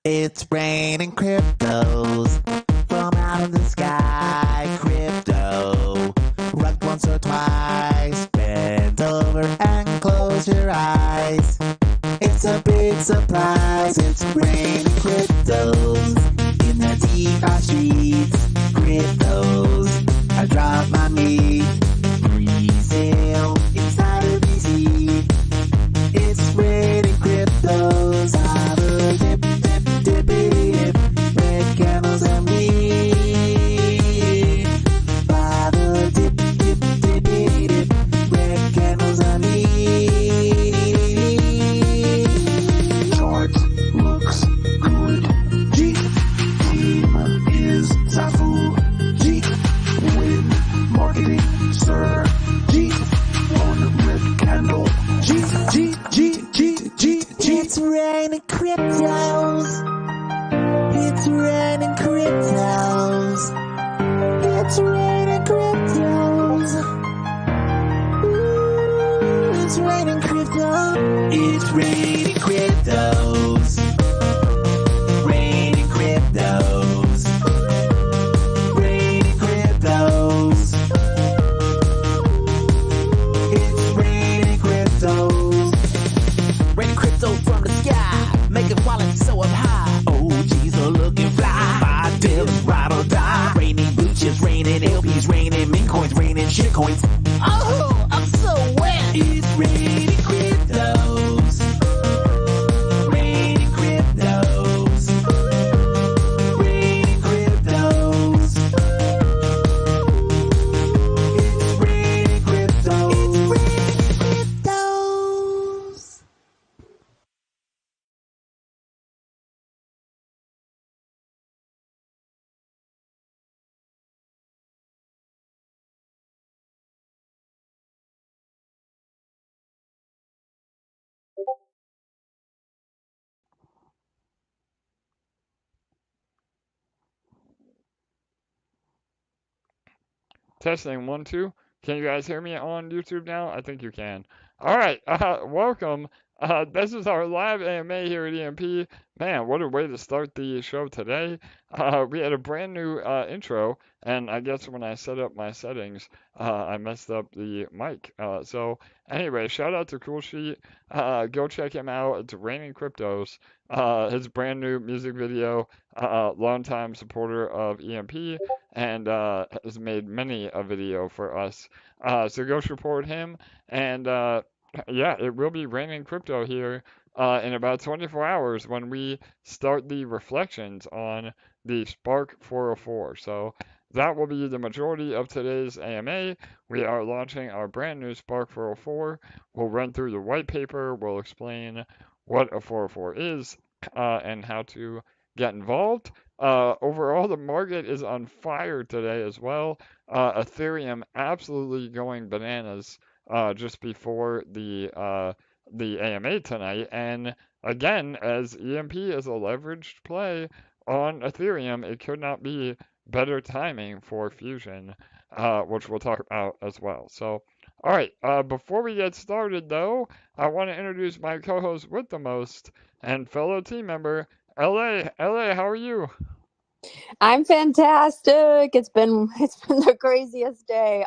It's raining cryptos from out of the sky. Crypto, rock once or twice. Bend over and close your eyes. It's a big surprise. It's raining cryptos in the DeFi streets. Cryptos, I drop my meat. Resale inside a VC. It's raining cryptos. Have a dip, dip, dippity dip. Red candles and me. Buy the dip, dip, dippity dip. Red candles and me. Chart looks good. G. Team is Zafu. G. Win marketing, sir. G. One red candle. G. It's raining cryptos. It's raining cryptos. It's raining cryptos. Ooh, it's raining cryptos. It's raining cryptos. Raining cryptos. Raining cryptos. It's raining cryptos. Raining crypto from the sky, making wallets so up high. OGs are looking fly. Buy deals, ride or die. Raining blue chips, raining LPs, raining mint coins, raining shit coins. Oh, I'm so wet. It's raining cryptos. Raining cryptos. Raining cryptos. It's raining cryptos. It's raining cryptos. Testing 1, 2. Can you guys hear me on YouTube now? I think you can. All right, welcome. This is our live AMA here at EMP. Man, what a way to start the show today. We had a brand new intro, and I guess when I set up my settings, I messed up the mic. So anyway, shout out to Cool Sheet. Go check him out. It's Raining Cryptos. His brand new music video. Longtime supporter of EMP and has made many a video for us. So go support him. And yeah, it will be raining crypto here in about 24 hours when we start the reflections on the SPARK404. So that will be the majority of today's AMA. We are launching our brand new SPARK404. We'll run through the white paper. We'll explain what a 404 is and how to get involved. Overall, the market is on fire today as well. Ethereum absolutely going bananas just before the AMA tonight. And again, as EMP is a leveraged play on Ethereum, it could not be better timing for Fusion, which we'll talk about as well. So, all right, before we get started though, I want to introduce my co-host with the most and fellow team member, LA. LA, how are you? I'm fantastic. It's been the craziest day.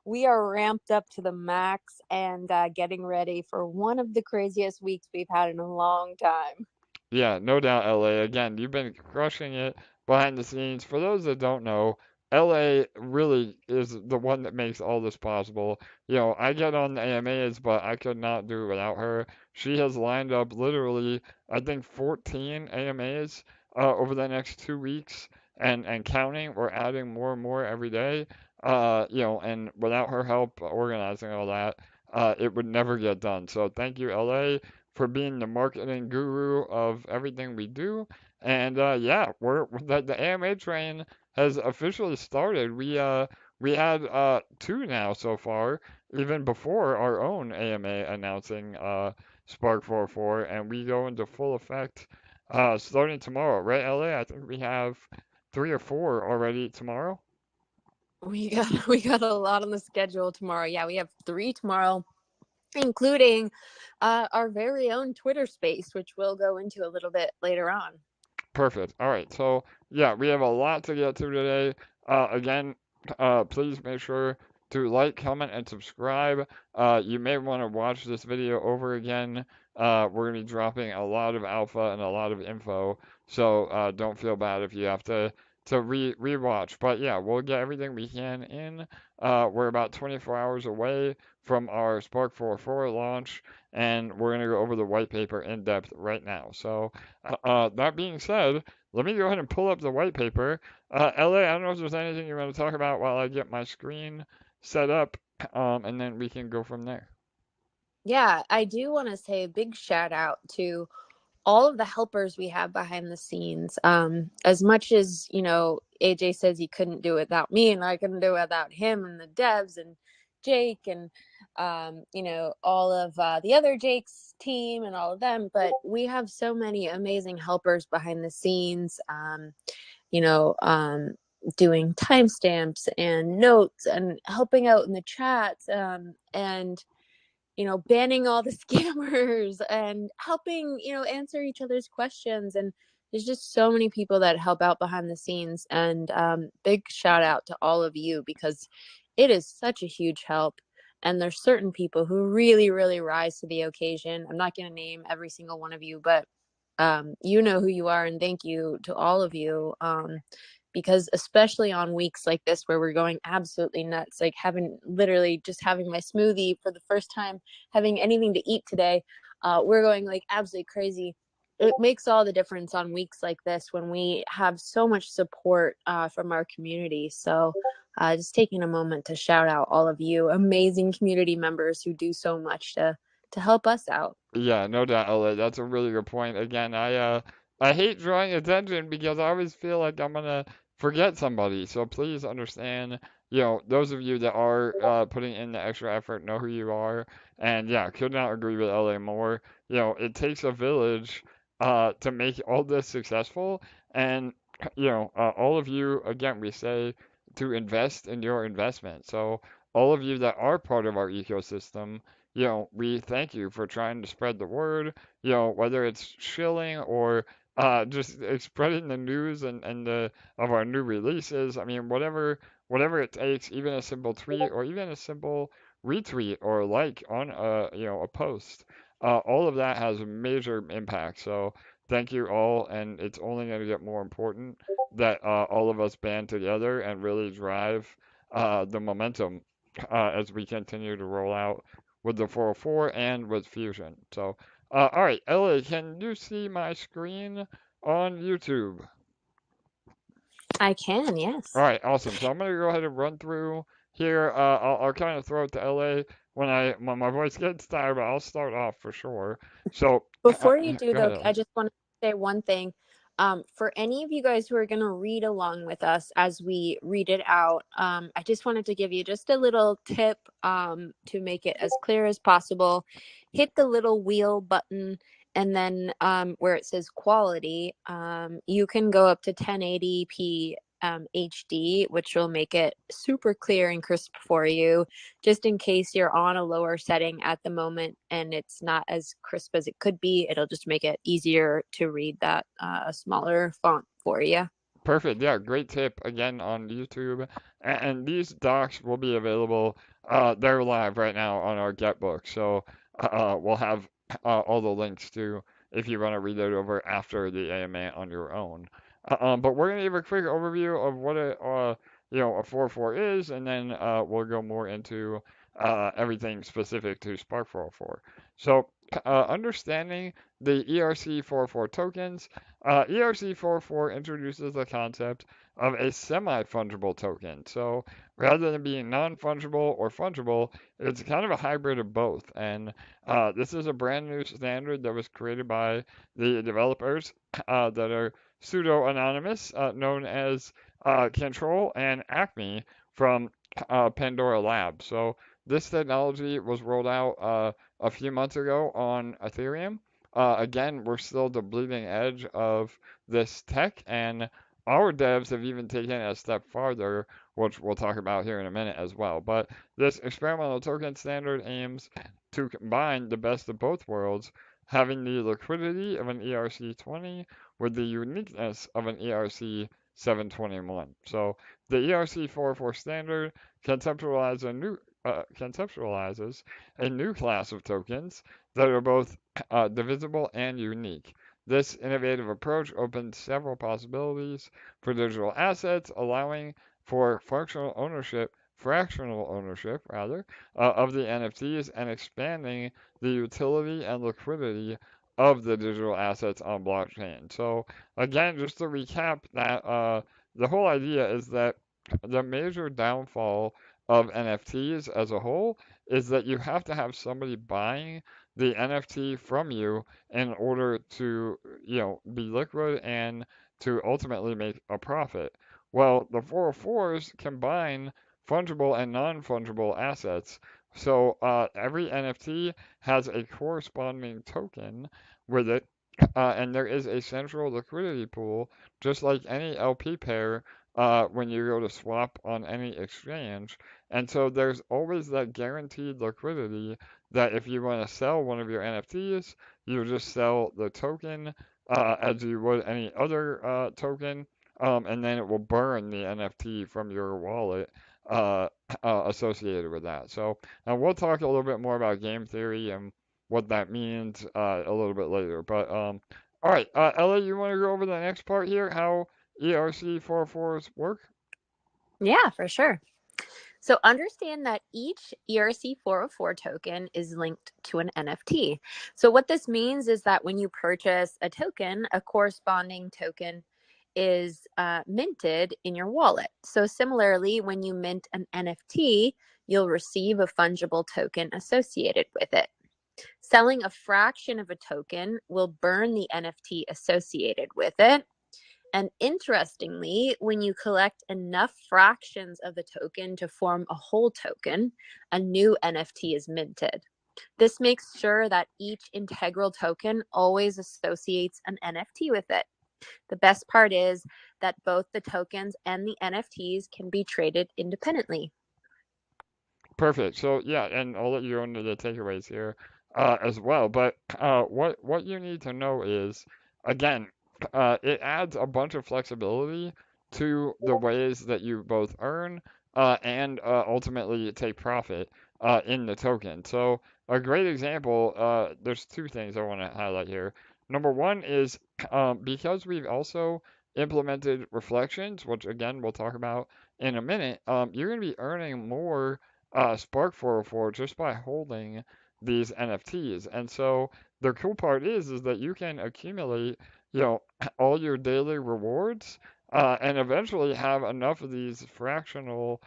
We are ramped up to the max and getting ready for one of the craziest weeks we've had in a long time. Yeah, no doubt, LA. Again, you've been crushing it behind the scenes. For those that don't know, LA really is the one that makes all this possible. You know, I get on the AMAs, but I could not do it without her. She has lined up literally, I think, 14 AMAs over the next 2 weeks and counting. We're adding more and more every day. You know, and without her help organizing all that, it would never get done. So thank you, LA, for being the marketing guru of everything we do. And yeah, the AMA train has officially started. We had two now so far, even before our own AMA announcing SPARK404, and we go into full effect starting tomorrow, right, LA? I think we have 3 or 4 already tomorrow. We got a lot on the schedule tomorrow. Yeah, we have 3 tomorrow, including our very own Twitter space, which we'll go into a little bit later on. Perfect. All right. So, yeah, we have a lot to get to today. Again, please make sure to like, comment, and subscribe. You may want to watch this video over again. We're going to be dropping a lot of alpha and a lot of info. So, don't feel bad if you have to rewatch. But yeah, we'll get everything we can in. We're about 24 hours away from our SPARK404 launch, and we're going to go over the white paper in depth right now. So, that being said, let me go ahead and pull up the white paper. LA, I don't know if there's anything you want to talk about while I get my screen set up, and then we can go from there. Yeah, I do want to say a big shout out to all of the helpers we have behind the scenes. As much as, AJ says he couldn't do it without me, and I couldn't do it without him and the devs and Jake and, all of the other Jake's team and all of them. But we have so many amazing helpers behind the scenes, doing timestamps and notes and helping out in the chats, and banning all the scammers and helping, answer each other's questions. And there's just so many people that help out behind the scenes. And big shout out to all of you, because it is such a huge help. And there's certain people who really, really rise to the occasion. I'm not going to name every single one of you, but you know who you are. And thank you to all of you. Because especially on weeks like this where we're going absolutely nuts, like having my smoothie for the first time, having anything to eat today, we're going like absolutely crazy. It makes all the difference on weeks like this when we have so much support from our community. So just taking a moment to shout out all of you amazing community members who do so much to help us out. Yeah, no doubt, LA. That's a really good point. Again, I hate drawing attention because I always feel like I'm gonna forget somebody. So please understand, those of you that are putting in the extra effort know who you are. And yeah, could not agree with LA more. It takes a village to make all this successful. And all of you, again, we say to invest in your investment. So all of you that are part of our ecosystem, we thank you for trying to spread the word, whether it's shilling or just spreading the news and of our new releases. I mean, whatever it takes, even a simple tweet or even a simple retweet or like on a post. All of that has a major impact. So thank you all, and it's only going to get more important that all of us band together and really drive the momentum as we continue to roll out with the 404 and with Fusion. So, all right, Ellie, can you see my screen on YouTube? I can, All yes. right, awesome. So I'm gonna go ahead and run through here. I'll kind of throw it to LA when my voice gets tired, but I'll start off for sure. So, Before you do, go though, ahead, I Ellie. just want to say one thing. For any of you guys who are going to read along with us as we read it out, I just wanted to give you just a little tip to make it as clear as possible. Hit the little wheel button, and then where it says quality, you can go up to 1080p HD, which will make it super clear and crisp for you, just in case you're on a lower setting at the moment and it's not as crisp as it could be. It'll just make it easier to read that smaller font for you. Perfect. Yeah, great tip again on YouTube. And these docs will be available. They're live right now on our Getbook. So we'll have all the links to if you want to read it over after the AMA on your own. But we're gonna give a quick overview of what a 404 is, and then we'll go more into everything specific to SPARK404. So understanding the ERC404 tokens. ERC404 introduces the concept of a semi-fungible token. So rather than being non-fungible or fungible, it's kind of a hybrid of both. And this is a brand new standard that was created by the developers that are pseudo-anonymous, known as Control and Acme from Pandora Labs. So this technology was rolled out a few months ago on Ethereum. Again, we're still the bleeding edge of this tech, and our devs have even taken it a step farther, which we'll talk about here in a minute as well. But this experimental token standard aims to combine the best of both worlds, having the liquidity of an ERC20 with the uniqueness of an ERC 721. So the ERC 404 standard conceptualizes a new class of tokens that are both divisible and unique. This innovative approach opens several possibilities for digital assets, allowing for fractional ownership rather, of the NFTs and expanding the utility and liquidity of the digital assets on blockchain. So again, just to recap that the whole idea is that the major downfall of NFTs as a whole is that you have to have somebody buying the NFT from you in order to, be liquid and to ultimately make a profit. Well, the 404s combine fungible and non-fungible assets. So every NFT has a corresponding token with it, and there is a central liquidity pool, just like any LP pair when you go to swap on any exchange. And so there's always that guaranteed liquidity that if you want to sell one of your NFTs, you just sell the token as you would any other token, and then it will burn the NFT from your wallet uh, associated with that. So, and we'll talk a little bit more about game theory and what that means a little bit later. But all right, Ella, you want to go over the next part here, how ERC 404s work? Yeah, for sure. So understand that each ERC 404 token is linked to an NFT. So what this means is that when you purchase a token, a corresponding token is minted in your wallet. So similarly, when you mint an NFT, you'll receive a fungible token associated with it. Selling a fraction of a token will burn the NFT associated with it. And interestingly, when you collect enough fractions of the token to form a whole token, a new NFT is minted. This makes sure that each integral token always associates an NFT with it. The best part is that both the tokens and the NFTs can be traded independently. Perfect. So yeah, and I'll let you go into the takeaways here as well. But what you need to know is, again, it adds a bunch of flexibility to the ways that you both earn and ultimately take profit in the token. So a great example, there's two things I want to highlight here. Number one is because we've also implemented reflections, which again we'll talk about in a minute, you're going to be earning more SPARK404 just by holding these NFTs. And so the cool part is that you can accumulate, all your daily rewards and eventually have enough of these fractional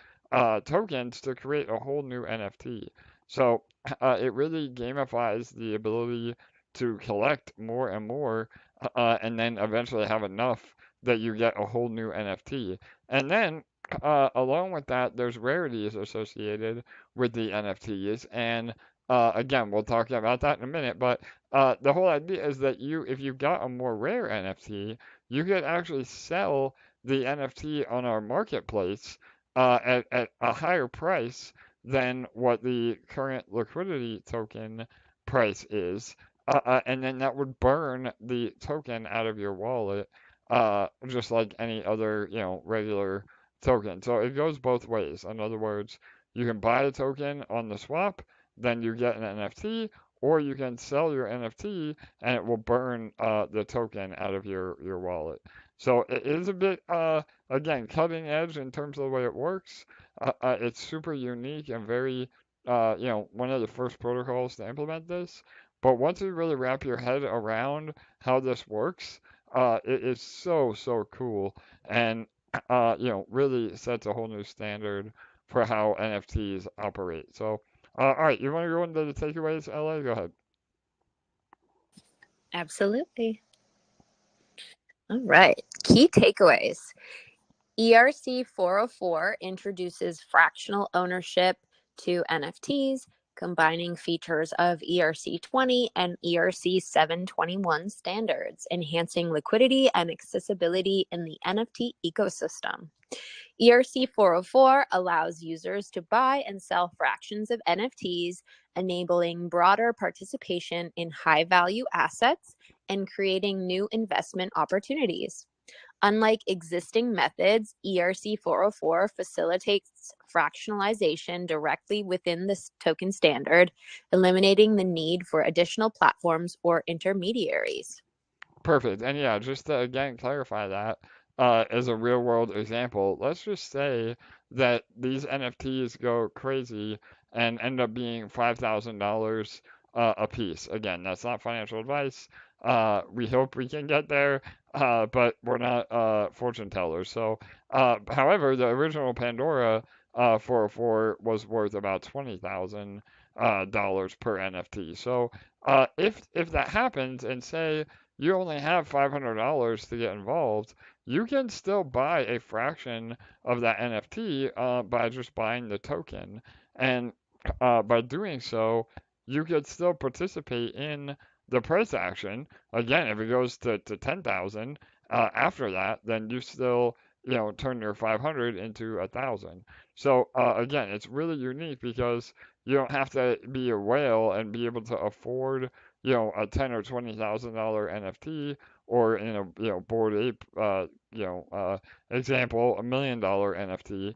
tokens to create a whole new NFT. So it really gamifies the ability to collect more and more and then eventually have enough that you get a whole new NFT. And then along with that, there's rarities associated with the NFTs, and again, we'll talk about that in a minute. But the whole idea is that if you got a more rare NFT, you could actually sell the NFT on our marketplace at a higher price than what the current liquidity token price is, and then that would burn the token out of your wallet, just like any other, regular token. So it goes both ways. In other words, you can buy a token on the swap, then you get an NFT, or you can sell your NFT and it will burn the token out of your wallet. So it is a bit, again, cutting edge in terms of the way it works. It's super unique and very, one of the first protocols to implement this. But once you really wrap your head around how this works, it is so, so cool. And really sets a whole new standard for how NFTs operate. So, all right, you want to go into the takeaways, LA? Go ahead. Absolutely. All right. Key takeaways. ERC 404 introduces fractional ownership to NFTs, combining features of ERC 20 and ERC 721 standards, enhancing liquidity and accessibility in the NFT ecosystem. ERC 404 allows users to buy and sell fractions of NFTs, enabling broader participation in high-value assets and creating new investment opportunities. Unlike existing methods, ERC404 facilitates fractionalization directly within the token standard, eliminating the need for additional platforms or intermediaries. Perfect. And yeah, just to again clarify that, as a real world example, let's just say that these NFTs go crazy and end up being $5,000 a piece. Again, that's not financial advice. We hope we can get there, but we're not fortune tellers. So, however, the original Pandora 404 was worth about $20,000 per NFT. So, if that happens, and say you only have $500 to get involved, you can still buy a fraction of that NFT by just buying the token. And by doing so, you could still participate in the price action. Again, if it goes to 10,000 after that, then you still, turn your 500 into 1,000. So again, it's really unique because you don't have to be a whale and be able to afford a $10,000 or $20,000 NFT, or in a Bored Ape example, $1 million NFT.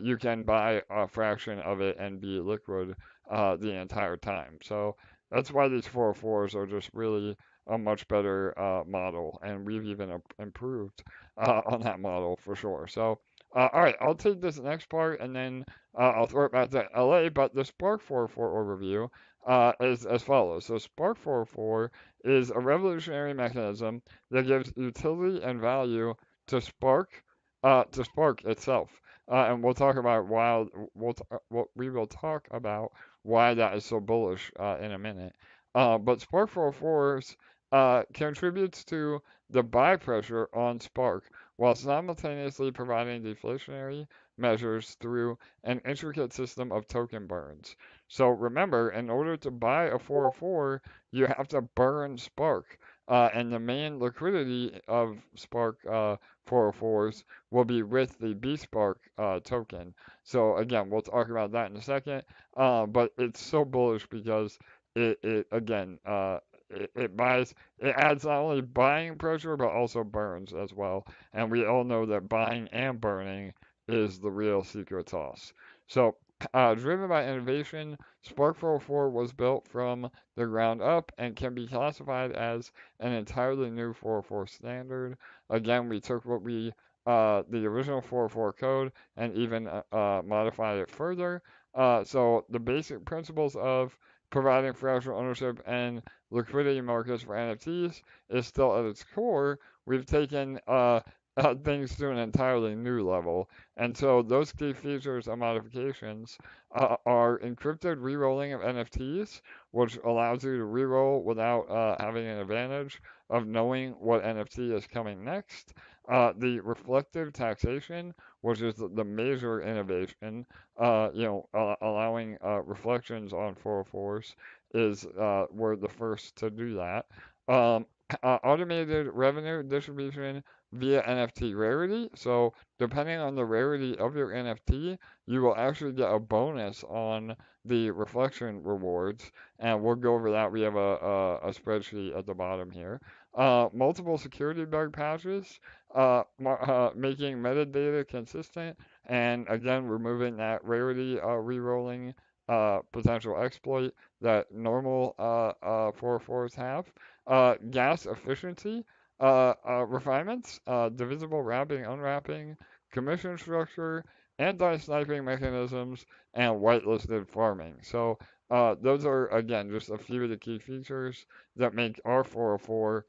You can buy a fraction of it and be liquid the entire time. So that's why these 404s are just really a much better model, and we've even improved on that model for sure. So, all right, I'll take this next part and then I'll throw it back to LA. But the SPARK404 overview is as follows. So SPARK404 is a revolutionary mechanism that gives utility and value to Spark itself. And we'll talk about we will talk about why that is so bullish in a minute. But Spark404s contributes to the buy pressure on Spark while simultaneously providing deflationary measures through an intricate system of token burns. So remember, in order to buy a 404, you have to burn Spark. And the main liquidity of Spark 404s will be with the bSPARK token. So again, we'll talk about that in a second. But it's so bullish because it again, it adds not only buying pressure but also burns as well. And we all know that buying and burning is the real secret sauce. So, driven by innovation, Spark404 was built from the ground up and can be classified as an entirely new 404 standard. Again, we took the original 404 code and even modified it further. So the basic principles of providing fractional ownership and liquidity markets for NFTs is still at its core. We've taken things to an entirely new level. And so those key features and modifications are encrypted rerolling of NFTs, which allows you to reroll without having an advantage of knowing what NFT is coming next. The reflective taxation, which is the major innovation, allowing reflections on 404s is we're the first to do that. Automated revenue distribution via NFT rarity. So depending on the rarity of your NFT, you will actually get a bonus on the reflection rewards, and we'll go over that. We have a spreadsheet at the bottom here. Multiple security bug patches, making metadata consistent, and again removing that rarity rerolling potential exploit that normal 404s have. Gas efficiency refinements, divisible wrapping, unwrapping, commission structure, anti-sniping mechanisms, and whitelisted farming. So those are, again, just a few of the key features that make our 404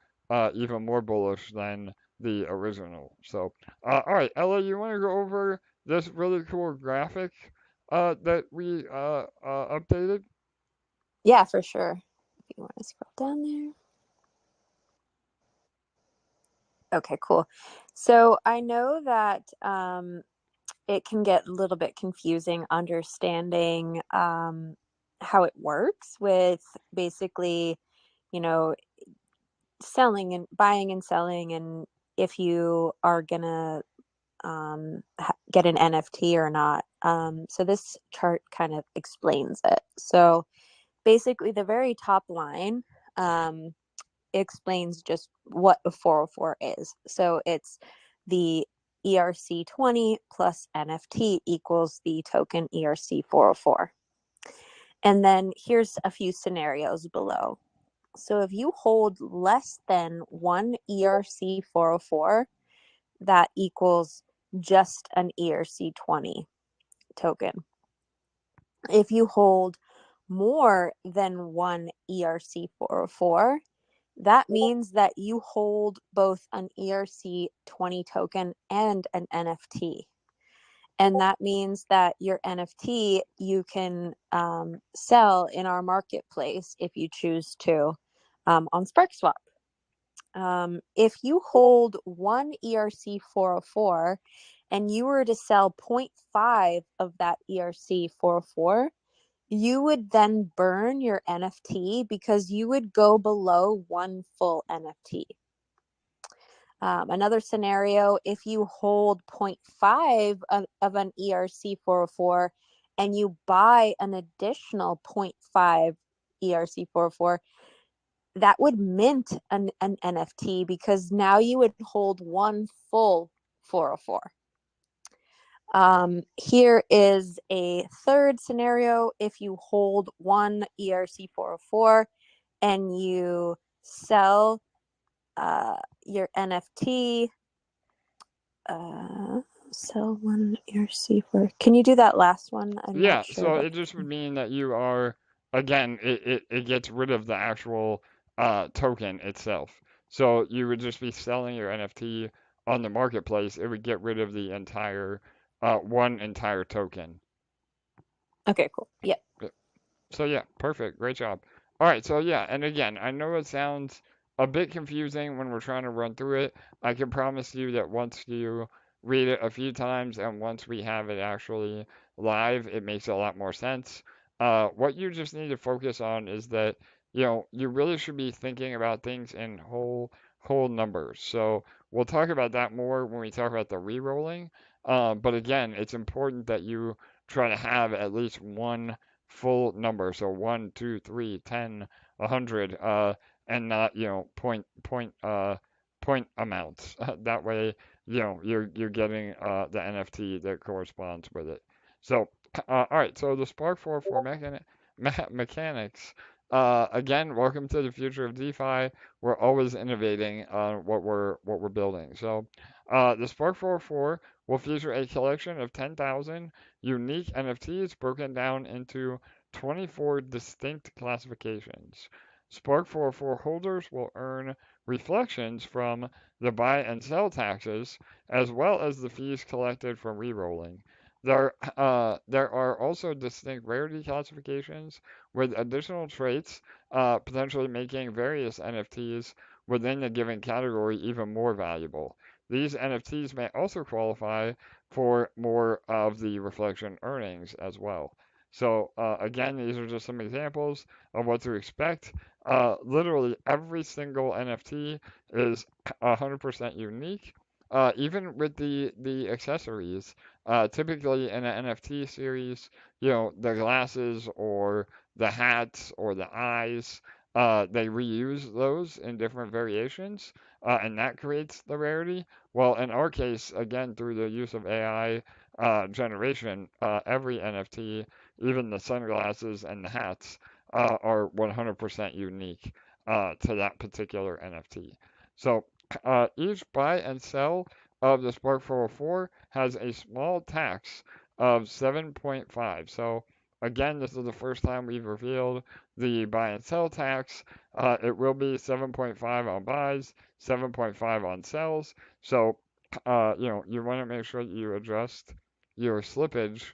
even more bullish than the original. So, all right, Ella, you want to go over this really cool graphic that we updated? Yeah, for sure. If you want to scroll down there. Okay, cool. So I know that it can get a little bit confusing understanding how it works with basically, selling and buying and selling, and if you are gonna get an NFT or not. So this chart kind of explains it. So basically, the very top line explains just what a 404 is. So it's the ERC20 plus NFT equals the token ERC404. And then here's a few scenarios below. So if you hold less than one ERC404, that equals just an ERC20 token. If you hold more than one ERC404, that means that you hold both an ERC20 token and an NFT. And that means that your NFT you can sell in our marketplace if you choose to on Sparkswap. If you hold one ERC404 and you were to sell 0.5 of that ERC404, you would then burn your NFT because you would go below one full NFT. Another scenario, if you hold 0.5 of an ERC404 and you buy an additional 0.5 ERC404, that would mint an NFT because now you would hold one full 404. Here is a third scenario. If you hold one ERC404 and you sell your NFT, sell one ERC4. Can you do that last one? I'm Yeah, not sure. so it just would mean that you are, again, it gets rid of the actual token itself. So you would just be selling your NFT on the marketplace. It would get rid of the entire one entire token. Okay, cool. Yeah. So yeah, perfect. Great job. All right, so yeah, and again, I know it sounds a bit confusing when we're trying to run through it. I can promise you that once you read it a few times and once we have it actually live, it makes a lot more sense. What you just need to focus on is that, you really should be thinking about things in whole numbers. So we'll talk about that more when we talk about the re-rolling. But again, it's important that you try to have at least one full number, so 1, 2, 3, 10, 100, and not point amounts. That way, you're getting the NFT that corresponds with it. So, all right. So the SPARK404 mechanics. Again, welcome to the future of DeFi. We're always innovating on what we're building. So, the SPARK404 will feature a collection of 10,000 unique NFTs broken down into 24 distinct classifications. SPARK404 holders will earn reflections from the buy and sell taxes, as well as the fees collected from rerolling. There are also distinct rarity classifications with additional traits, potentially making various NFTs within a given category even more valuable. These NFTs may also qualify for more of the reflection earnings as well. So again, these are just some examples of what to expect. Literally every single NFT is 100% unique. Even with the accessories, typically in an NFT series, the glasses or the hats or the eyes, they reuse those in different variations, and that creates the rarity. Well, in our case, again, through the use of AI generation, every NFT, even the sunglasses and the hats, are 100% unique to that particular NFT. So each buy and sell of the SPARK404 has a small tax of 7.5. So again, this is the first time we've revealed the buy and sell tax. It will be 7.5 on buys, 7.5 on sells. So you want to make sure that you adjust your slippage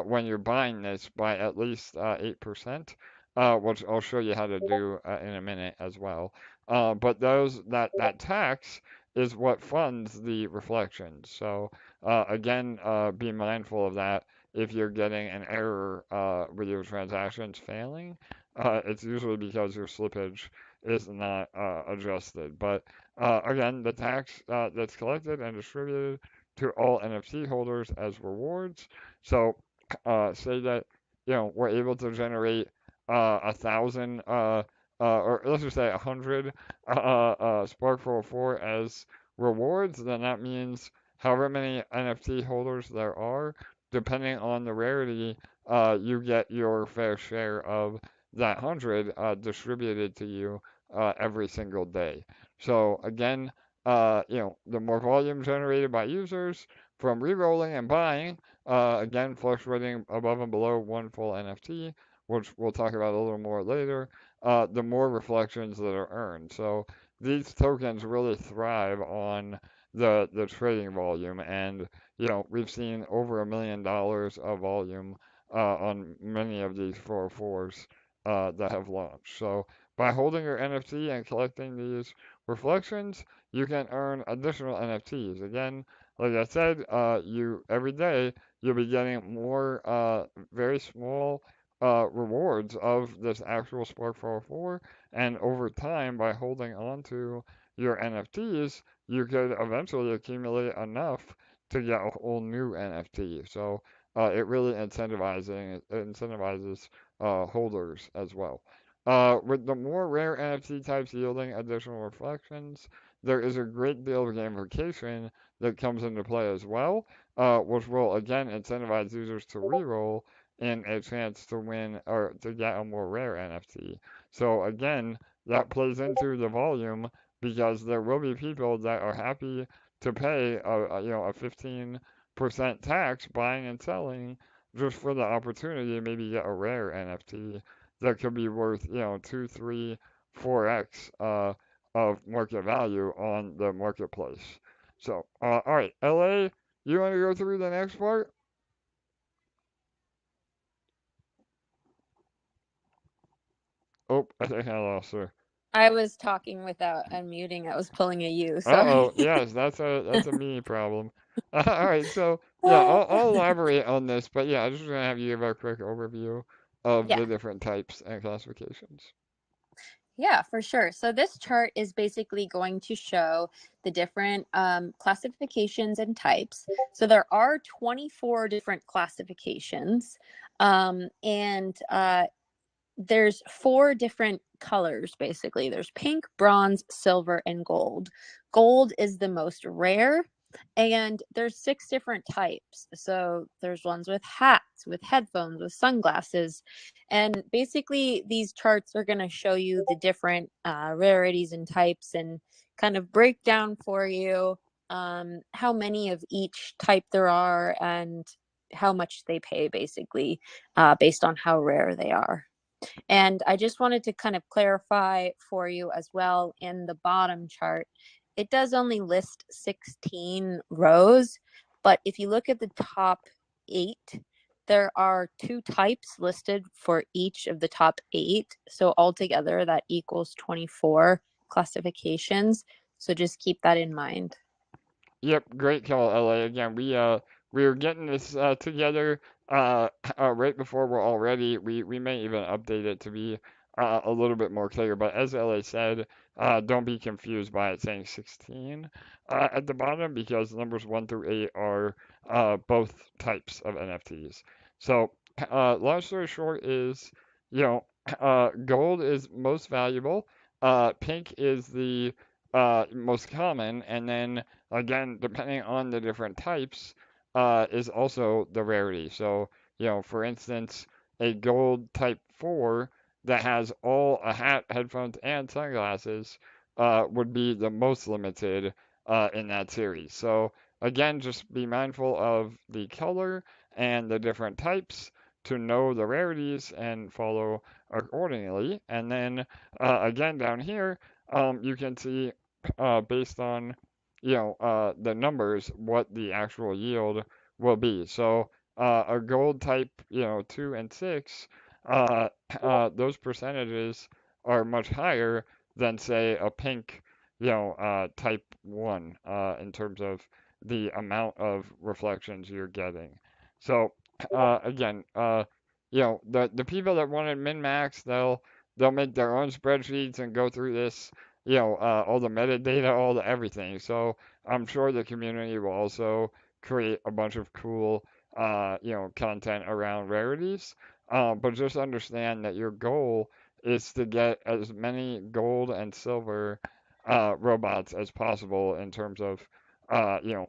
when you're buying this by at least 8%, which I'll show you how to do in a minute as well. But that tax is what funds the reflections. So again, be mindful of that. If you're getting an error with your transactions failing, it's usually because your slippage is not adjusted. But again, the tax that's collected and distributed to all NFT holders as rewards. So say that we're able to generate 1,000 or let's just say 100 SPARK404 as rewards, then that means however many NFT holders there are, depending on the rarity, you get your fair share of that 100 distributed to you every single day. So again, the more volume generated by users from re-rolling and buying, again, fluctuating above and below one full NFT, which we'll talk about a little more later, the more reflections that are earned. So these tokens really thrive on the trading volume, and we've seen over $1 million of volume on many of these 404s that have launched. So by holding your NFT and collecting these reflections, you can earn additional NFTs. Again, like I said, you every day you'll be getting more very small rewards of this actual SPARK404, and over time, by holding on to your NFTs, you could eventually accumulate enough to get a whole new NFT. So it really incentivizes holders as well. With the more rare NFT types yielding additional reflections, there is a great deal of gamification that comes into play as well, which will again incentivize users to reroll in a chance to win or to get a more rare NFT. So again, that plays into the volume because there will be people that are happy to pay a 15% tax buying and selling just for the opportunity to maybe get a rare NFT that could be worth 2, 3, 4x of market value on the marketplace. So all right, LA, you want to go through the next part? Oh, I think I lost her. I was talking without unmuting. I was pulling a U. Sorry. Uh-oh, yes, that's a me problem. All right, so yeah, I'll elaborate on this, but yeah, I just gonna have you give a quick overview of Yeah. the different types and classifications. Yeah, for sure. So this chart is basically going to show the different classifications and types. So there are 24 different classifications, and there's 4 different colors basically. There's pink, bronze, silver, and gold. Gold is the most rare, and there's 6 different types. So there's ones with hats, with headphones, with sunglasses, and basically these charts are going to show you the different rarities and types, and kind of break down for you how many of each type there are and how much they pay, basically based on how rare they are. And I just wanted to kind of clarify for you as well, in the bottom chart, it does only list 16 rows, but if you look at the top 8, there are 2 types listed for each of the top 8. So altogether that equals 24 classifications. So just keep that in mind. Yep, great call, LA. Again, we were getting this together right before we're all ready. We may even update it to be a little bit more clear. But as LA said, don't be confused by it saying 16 at the bottom, because numbers 1 through 8 are both types of NFTs. So long story short is, gold is most valuable. Pink is the most common, and then again, depending on the different types, is also the rarity. So, for instance, a gold type 4 that has all a hat, headphones, and sunglasses would be the most limited in that series. So, again, just be mindful of the color and the different types to know the rarities and follow accordingly. And then, again, down here, you can see based on the numbers, what the actual yield will be. So a gold type, 2 and 6, uh, those percentages are much higher than say a pink, type 1 in terms of the amount of reflections you're getting. So again, the people that want to min max, they'll make their own spreadsheets and go through this, all the metadata, all the everything. So I'm sure the community will also create a bunch of cool, content around rarities. But just understand that your goal is to get as many gold and silver robots as possible in terms of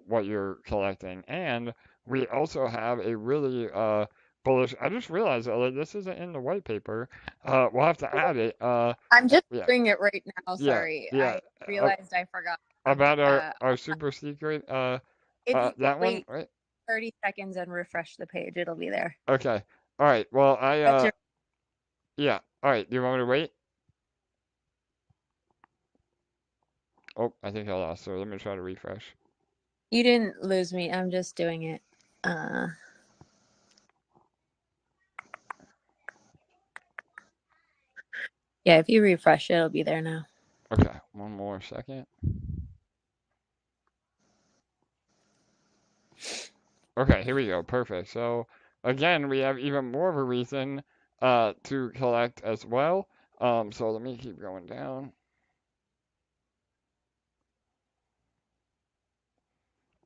what you're collecting. And we also have a really bullish. I just realized that like, this isn't in the white paper. We'll have to add it. I'm just Yeah, doing it right now. yeah, Sorry, yeah. I realized I forgot. About Uh, our super secret. if you That one, wait right? 30 seconds and refresh the page, it'll be there. Okay. All right. Well, That's your. yeah. All right. Do you want me to wait? Oh, I think I lost her. Let me try to refresh. You didn't lose me. I'm just doing it. Uh, yeah, if you refresh, it'll be there now. Okay. One more second. Okay. Here we go. Perfect. So again, we have even more of a reason to collect as well. So let me keep going down.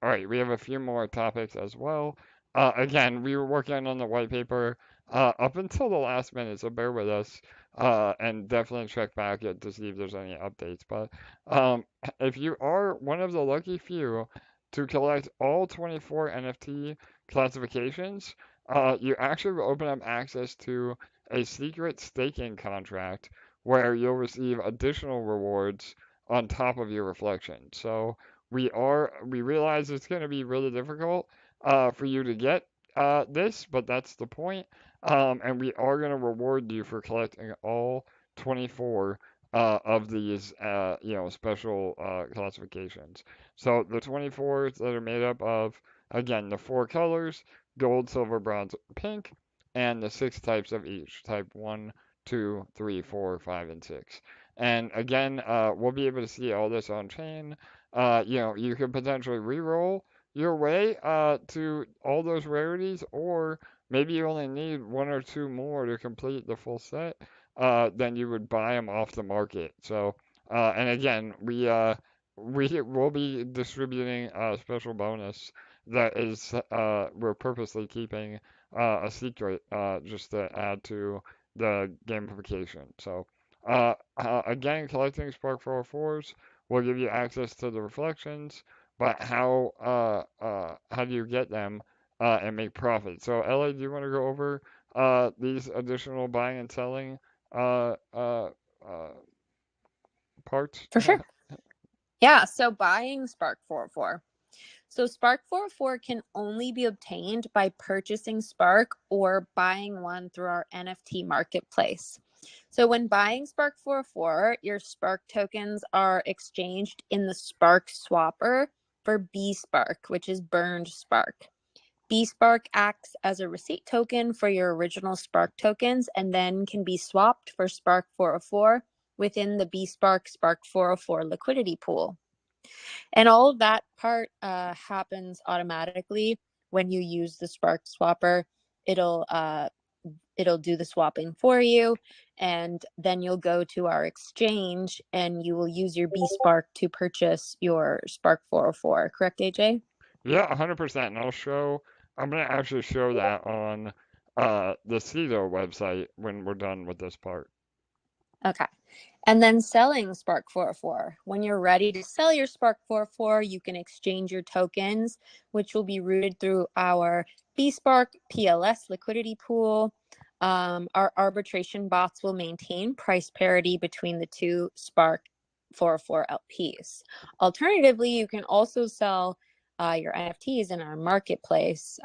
All right, we have a few more topics as well. Again, we were working on the white paper up until the last minute, so bear with us and definitely check back to see if there's any updates. But if you are one of the lucky few to collect all 24 NFT classifications, you actually will open up access to a secret staking contract where you'll receive additional rewards on top of your reflection. So we realize it's going to be really difficult for you to get this, but that's the point. And we are going to reward you for collecting all 24 of these, special classifications. So the 24 that are made up of, again, the four colors: gold, silver, bronze, pink, and the six types of each: type 1, 2, 3, 4, 5, and 6. And again, we'll be able to see all this on chain. You could potentially re-roll your way to all those rarities, or maybe you only need one or two more to complete the full set. Then you would buy them off the market. So, and again, we will be distributing a special bonus that is we're purposely keeping a secret just to add to the gamification. So, again, collecting Spark404s will give you access to the reflections, but how do you get them and make profit? So, Ellie, do you want to go over these additional buying and selling uh, uh, uh, parts? For sure. Yeah, so buying Spark404. So Spark404 can only be obtained by purchasing Spark or buying one through our NFT marketplace. So when buying Spark404, your Spark tokens are exchanged in the Spark swapper for bSPARK, which is burned Spark. bSPARK acts as a receipt token for your original Spark tokens and then can be swapped for Spark404 within the bSPARK Spark404 liquidity pool. And all of that part happens automatically when you use the Spark swapper. It'll do the swapping for you, and then you'll go to our exchange and you will use your bSPARK to purchase your Spark404. Correct, AJ? Yeah, 100%. And I'm going to actually show that on the CEDO website when we're done with this part. Okay. And then selling Spark404. When you're ready to sell your Spark404, you can exchange your tokens, which will be routed through our bSPARK PLS liquidity pool. Our arbitration bots will maintain price parity between the two Spark404 LPs. Alternatively, you can also sell your NFTs in our marketplace,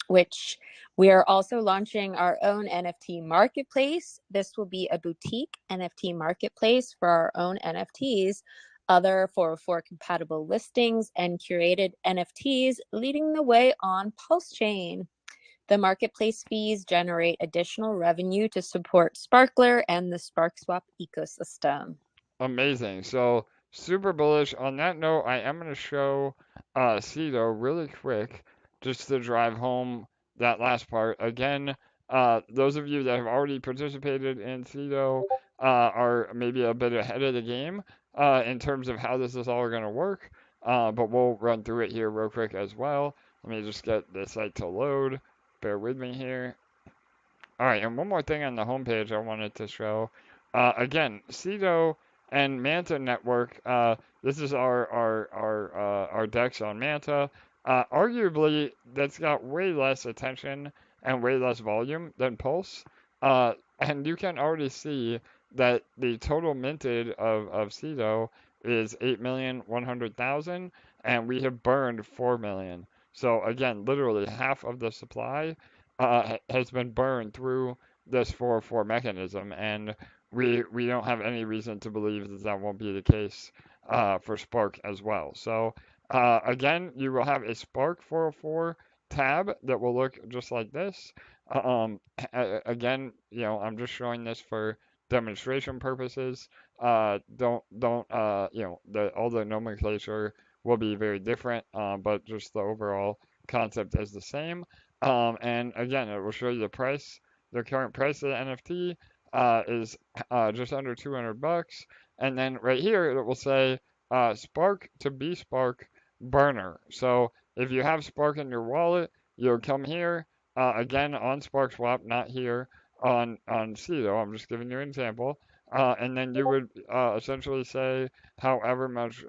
which we are also launching our own NFT marketplace. This will be a boutique NFT marketplace for our own NFTs, other 404 compatible listings, and curated NFTs, leading the way on Pulse Chain. The marketplace fees generate additional revenue to support Sparkler and the Sparkswap ecosystem. Amazing. So super bullish. On that note, I am going to show CEDO really quick just to drive home that last part. Again, those of you that have already participated in CEDO are maybe a bit ahead of the game in terms of how this is all going to work. But we'll run through it here real quick as well. Let me just get the site to load. Bear with me here. All right, and one more thing on the homepage I wanted to show. Again, Cedo and Manta Network. This is our DEX on Manta. Arguably, that's got way less attention and way less volume than Pulse. And you can already see that the total minted of Cedo is 8,100,000, and we have burned 4 million. So again, literally half of the supply has been burned through this 404 mechanism, and we don't have any reason to believe that that won't be the case for Spark as well. So again, you will have a Spark 404 tab that will look just like this. Again, I'm just showing this for demonstration purposes. Don't all the nomenclature will be very different, but just the overall concept is the same. And again, it will show you the price. The current price of the NFT is just under 200 bucks. And then right here, it will say Spark to bSPARK burner. So if you have Spark in your wallet, you'll come here again on Sparkswap, not here on Cedo. I'm just giving you an example. And then you would essentially say however much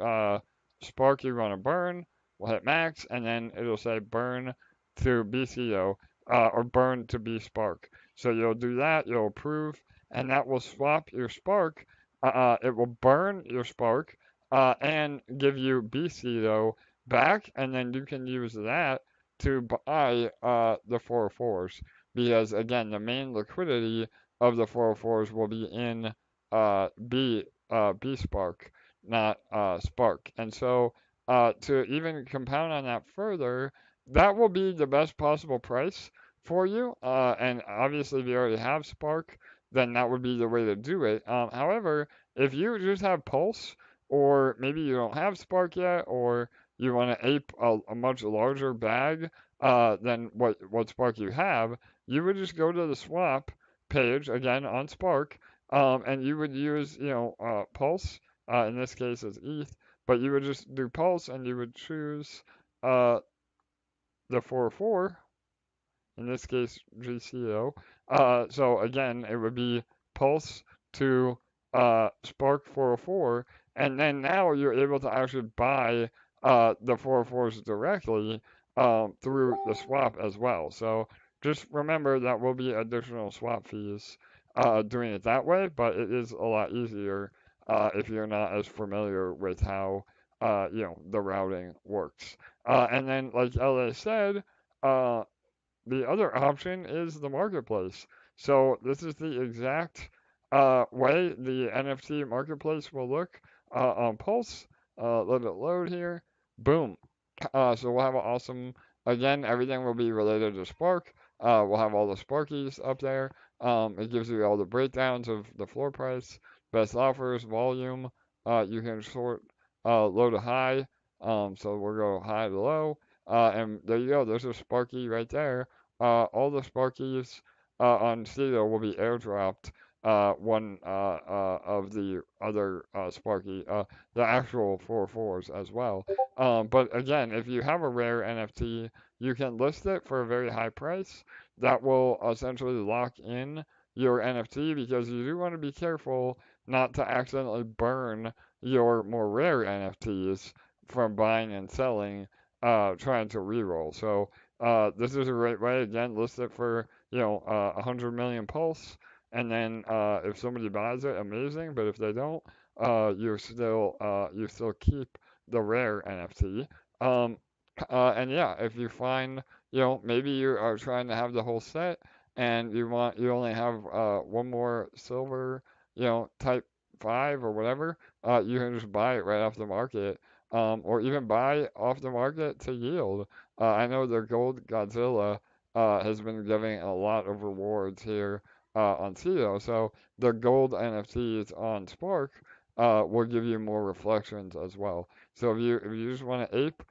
Spark you want to burn. We'll hit max, and then it'll say burn to BCO or burn to bSPARK. So you'll do that, you'll approve, and that will swap your Spark. It will burn your Spark and give you BCO back, and then you can use that to buy the 404s. Because again, the main liquidity of the 404s will be in bSPARK, not Spark. And so to even compound on that further, that will be the best possible price for you. And obviously, if you already have Spark, then that would be the way to do it. However, if you just have Pulse, or maybe you don't have Spark yet, or you want to ape a much larger bag than what Spark you have, you would just go to the swap page again on Spark, and you would use Pulse. In this case, it's ETH, but you would just do Pulse, and you would choose uh, the 404, in this case GCO. So again, it would be Pulse to SPARK404, and then now you're able to actually buy the 404s directly through the swap as well. So just remember that will be additional swap fees doing it that way, but it is a lot easier if you're not as familiar with how the routing works. And then, like LA said, uh, the other option is the marketplace. So this is the exact way the NFT marketplace will look on Pulse. Let it load here. Boom. So we'll have an awesome, again, everything will be related to Spark. We'll have all the Sparkies up there. It gives you all the breakdowns of the floor price, best offers, volume. You can sort low to high. So we'll go high to low. And there you go. There's a Sparky right there. All the Sparkies on Cedo will be airdropped. One of the other Sparky, the actual 404s as well. But again, if you have a rare NFT, you can list it for a very high price. That will essentially lock in your NFT, because you do want to be careful not to accidentally burn your more rare NFTs from buying and selling, trying to reroll. So this is a great way. Again, list it for 100 million pulse, and then if somebody buys it, amazing. But if they don't, you still keep the rare NFT. Um, and yeah, if you find maybe you are trying to have the whole set, and you only have one more silver type 5 or whatever, you can just buy it right off the market, or even buy off the market to yield. I know the Gold Godzilla has been giving a lot of rewards here on Cedo, so the gold NFTs on Spark will give you more reflections as well. So if you just want to ape,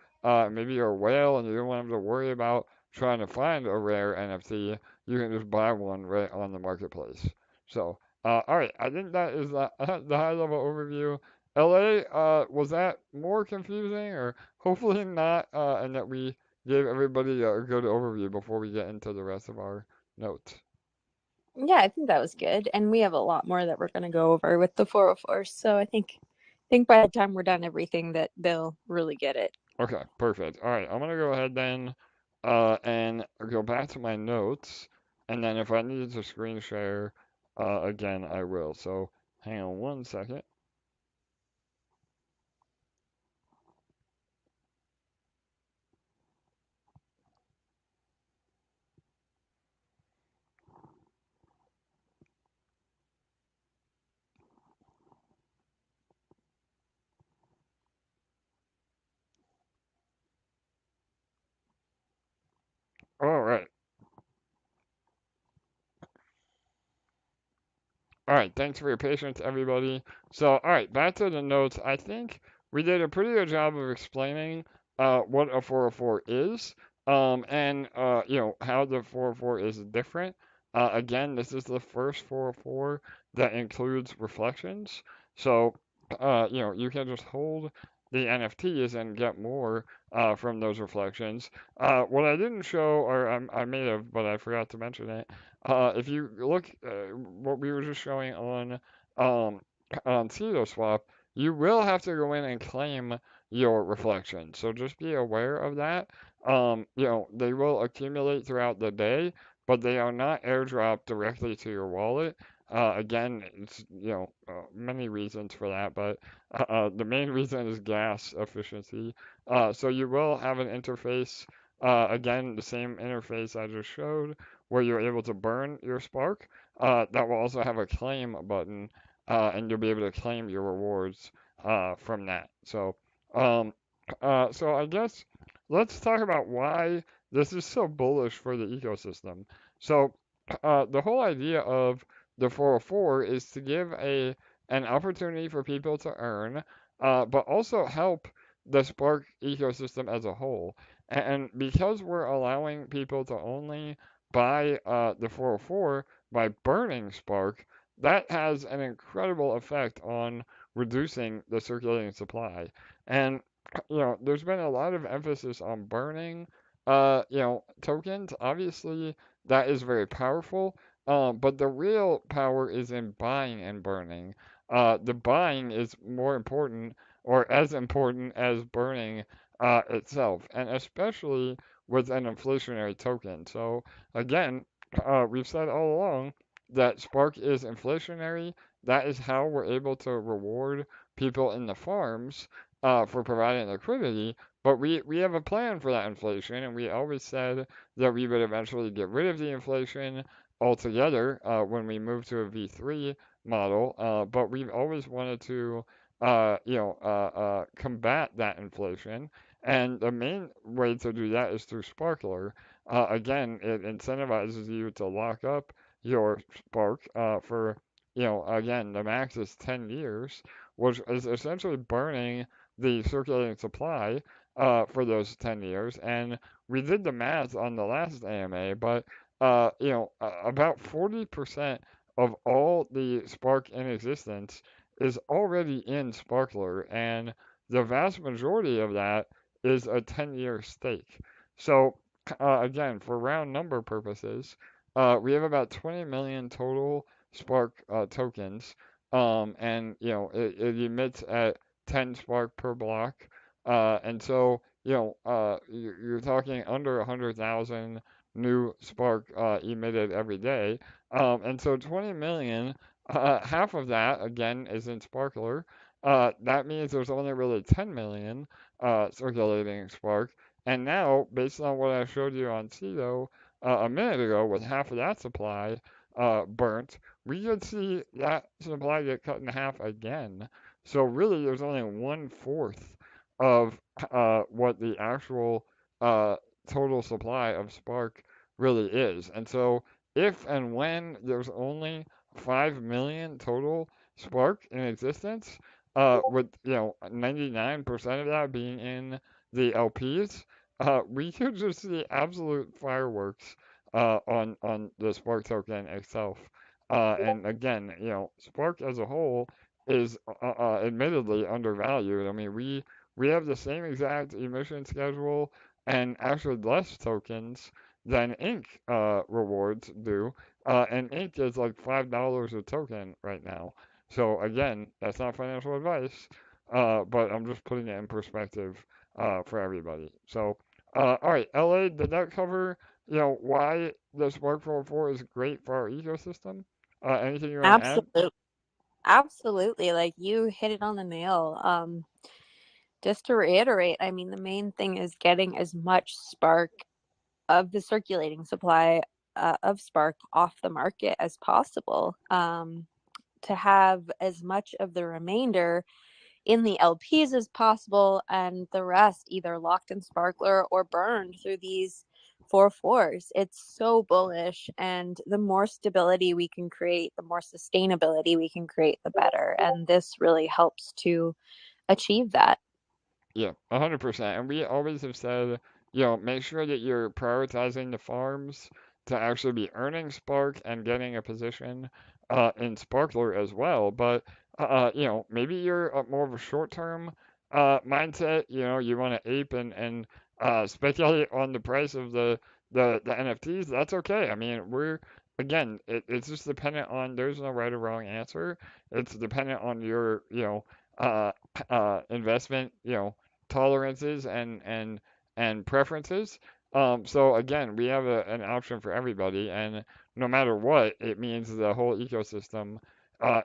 maybe you're a whale and you don't want to worry about trying to find a rare NFT, you can just buy one right on the marketplace. So, all right, I think that is the high level overview. LA, was that more confusing, or hopefully not, and that we gave everybody a good overview before we get into the rest of our notes? Yeah, I think that was good. And we have a lot more that we're going to go over with the 404. So I think by the time we're done everything that they'll really get it. Okay, perfect. All right, I'm gonna go ahead then and go back to my notes, and then if I need to screen share again, I will. So hang on one second. All right. All right, thanks for your patience, everybody. So, all right, back to the notes. I think we did a pretty good job of explaining what a 404 is, and how the 404 is different. Again, this is the first 404 that includes reflections. So, you can just hold the NFTs and get more from those reflections. What I didn't show, or I may have, but I forgot to mention it, if you look, what we were just showing um, on Swap, you will have to go in and claim your reflection. So just be aware of that. They will accumulate throughout the day, but they are not airdropped directly to your wallet. Again, it's many reasons for that, but the main reason is gas efficiency. So you will have an interface. Again, the same interface I just showed where you're able to burn your Spark. That will also have a claim button, and you'll be able to claim your rewards from that. So I guess let's talk about why this is so bullish for the ecosystem. So, the whole idea of the 404 is to give an opportunity for people to earn, but also help the Spark ecosystem as a whole. And because we're allowing people to only buy the 404 by burning Spark, that has an incredible effect on reducing the circulating supply. And there's been a lot of emphasis on burning, tokens. Obviously, that is very powerful. But the real power is in buying and burning. The buying is more important or as important as burning itself, and especially with an inflationary token. So again, we've said all along that Spark is inflationary. That is how we're able to reward people in the farms for providing liquidity. But we have a plan for that inflation, and we always said that we would eventually get rid of the inflation altogether when we move to a V3 model. But we've always wanted to, combat that inflation. And the main way to do that is through Sparkler. Again, it incentivizes you to lock up your Spark for, again, the max is 10 years, which is essentially burning the circulating supply for those 10 years. And we did the math on the last AMA, but, about 40% of all the Spark in existence is already in Sparkler, and the vast majority of that is a 10-year stake. So, again, for round number purposes, we have about 20 million total Spark tokens, and it emits at 10 Spark per block, and so you're talking under 100,000 new Spark emitted every day, and so 20 million. Half of that again is in Sparkler. That means there's only really 10 million circulating Spark. And now, based on what I showed you on Cedo a minute ago, with half of that supply burnt, we could see that supply get cut in half again. So really, there's only 1/4 of what the actual total supply of Spark really is. And so, if and when there's only 5 million total Spark in existence, with 99% of that being in the LPs, we could just see absolute fireworks on the Spark token itself. And again, Spark as a whole is admittedly undervalued. I mean, we have the same exact emission schedule and actually less tokens than Ink rewards do. And Ink is like $5 a token right now. So again, that's not financial advice, but I'm just putting it in perspective for everybody. So, all right, LA, did that cover, why the SPARK404 is great for our ecosystem? Anything you want to add? Absolutely. Absolutely. Like you hit it on the nail. Just to reiterate, I mean, the main thing is getting as much Spark of the circulating supply of Spark off the market as possible. To have as much of the remainder in the LPs as possible, and the rest either locked in Sparkler or burned through these 4/4s. It's so bullish, and the more stability we can create, the more sustainability we can create, the better. And this really helps to achieve that. Yeah, 100%. And we always have said, make sure that you're prioritizing the farms to actually be earning Spark and getting a position in Sparkler as well. But, maybe you're more of a short-term mindset. You want to ape and speculate on the price of the NFTs. That's okay. I mean, again, it's just dependent on, there's no right or wrong answer. It's dependent on your, uh, investment, tolerances and preferences. So again, we have an option for everybody, and no matter what, it means the whole ecosystem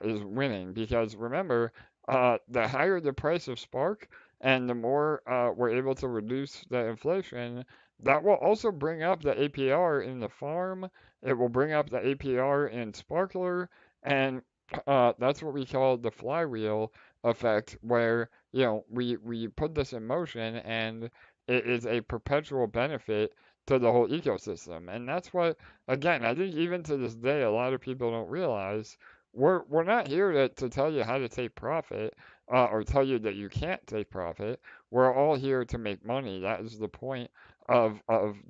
is winning. Because remember, the higher the price of Spark, and the more we're able to reduce the inflation, that will also bring up the APR in the farm. It will bring up the APR in Sparkler, and that's what we call the flywheel effect, where we put this in motion, and it is a perpetual benefit to the whole ecosystem. And that's what, again, I think even to this day, a lot of people don't realize. We're not here to tell you how to take profit, or tell you that you can't take profit. We're all here to make money. That is the point of